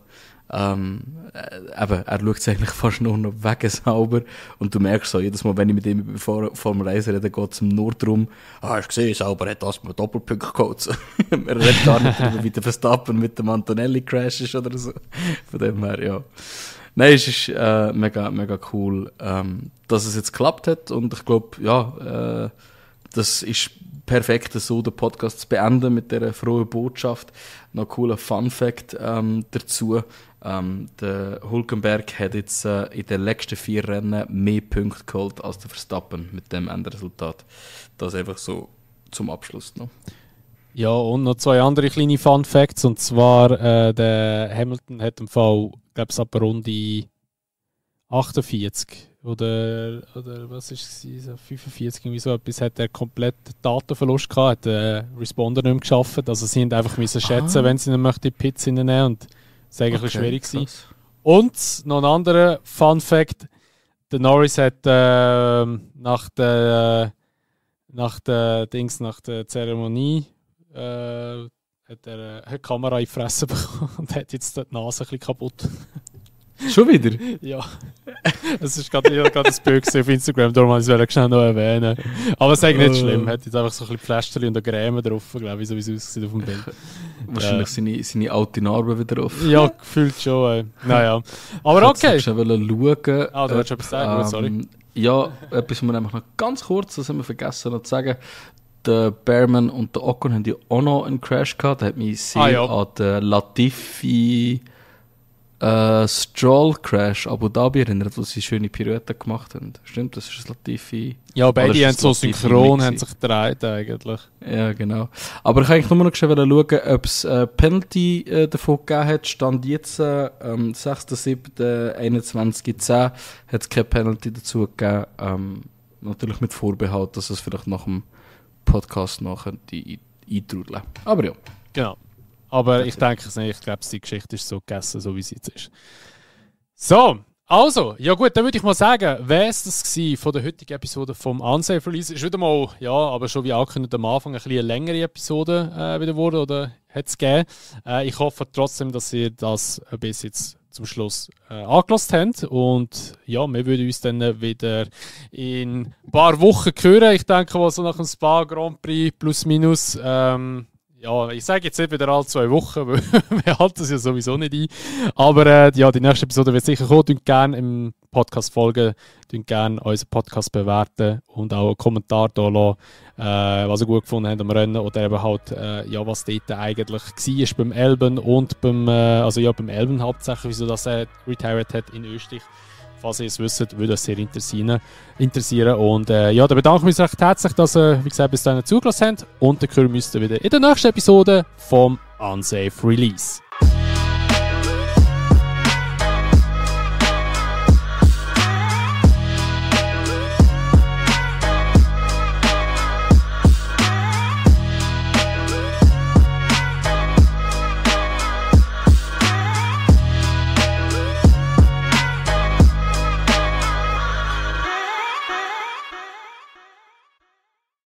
B: eben, er schaut es eigentlich fast nur noch wegen Sauber und du merkst so, jedes Mal, wenn ich mit ihm vor dem Reisen rede, geht es ihm nur darum, hast du gesehen, Sauber hat das mit Doppelpunkt geholt. Er redet gar nicht darüber, wie der Verstappen mit dem Antonelli Crash ist oder so. Von dem her, ja. Nein, es ist mega, mega cool, dass es jetzt geklappt hat und ich glaube, ja, das ist perfekt, so den Podcast zu beenden mit dieser frohen Botschaft. Noch ein cooler Fun-Fact dazu. Der Hülkenberg hat jetzt in den letzten 4 Rennen mehr Punkte geholt als der Verstappen mit dem Endresultat. Das einfach so zum Abschluss noch.
A: Ja, und noch 2 andere kleine Fun-Facts. Und zwar, der Hamilton hat im Fall, glaube ich, ab Runde 48 oder was ist es, 45, irgendwie so etwas, hat er komplett Datenverlust gehabt, hat den Responder nicht mehr geschafft. Also sie haben einfach müssen schätzen, wenn sie ihn möchte, die Pits nehmen und das war eigentlich schwierig gewesen. Und noch ein anderer Fun-Fact, der Norris hat nach der Zeremonie hat er eine Kamera in die Fresse bekommen und hat jetzt die Nase ein bisschen kaputt.
B: Schon wieder?
A: Ja. Es ist gerade das Bild auf Instagram, darum wollte ich es schnell noch erwähnen. Aber es ist eigentlich nicht schlimm. Hat jetzt einfach so ein bisschen Pflasterchen und eine Creme drauf, glaube ich, so wie es aussieht auf dem Bild.
B: Wahrscheinlich seine alte Narbe wieder drauf.
A: Ja, gefühlt schon. Naja. Aber okay.
B: Ich wollte schauen.
A: Ah, du wolltest schon etwas sagen? Sorry.
B: Ja, etwas wir nämlich noch ganz kurz, das haben wir vergessen noch zu sagen. Der Bearman und der Ocon haben ja auch noch einen Crash gehabt. Der hat mich sehr an den Latifi Stroll Crash Abu Dhabi erinnert, wo sie schöne Pirouetten gemacht haben. Stimmt, das ist das Latifi.
A: Ja, beide haben so synchron haben sich gedreht eigentlich.
B: Ja, genau. Aber ich wollte eigentlich nur noch schauen, ob es Penalty davon gegeben hat. Stand jetzt 6.7.21.10 hat es keine Penalty dazu gegeben. Natürlich mit Vorbehalt, dass es vielleicht nach dem Podcast noch eintrudeln. Aber ja.
A: Genau. Aber ich denke es nicht. Ich glaube, die Geschichte ist so gegessen, so wie sie jetzt ist. So, also, ja gut, dann würde ich mal sagen, wer ist das gewesen von der heutigen Episode vom Unsafe Release? Ist wieder mal, ja, aber schon wie angekündigt am Anfang, ein bisschen eine längere Episode wieder wurde oder hat es gegeben. Ich hoffe trotzdem, dass ihr das bis jetzt zum Schluss angelassen habt. Und ja, wir würden uns dann wieder in ein paar Wochen hören. Ich denke, was so nach dem Spa Grand Prix plus minus. Ja, ich sage jetzt nicht wieder alle 2 Wochen, weil wir halten das ja sowieso nicht ein. Aber ja, die nächste Episode wird sicher kommen. Dünnt gerne im Podcast folgen, dünnt gerne unseren Podcast bewerten und auch einen Kommentar da lassen, was ihr gut gefunden habt am Rennen oder eben halt, ja, was dort eigentlich war beim Elben und beim Elben hauptsächlich, wieso das er retired hat in Österreich. Falls ihr es wisst, würde das sehr interessieren. Und ja, dann bedanke ich mich recht herzlich, dass ihr, wie gesagt, bis dahin zugelassen habt. Und dann hören wir uns wieder in der nächsten Episode vom Unsafe Release.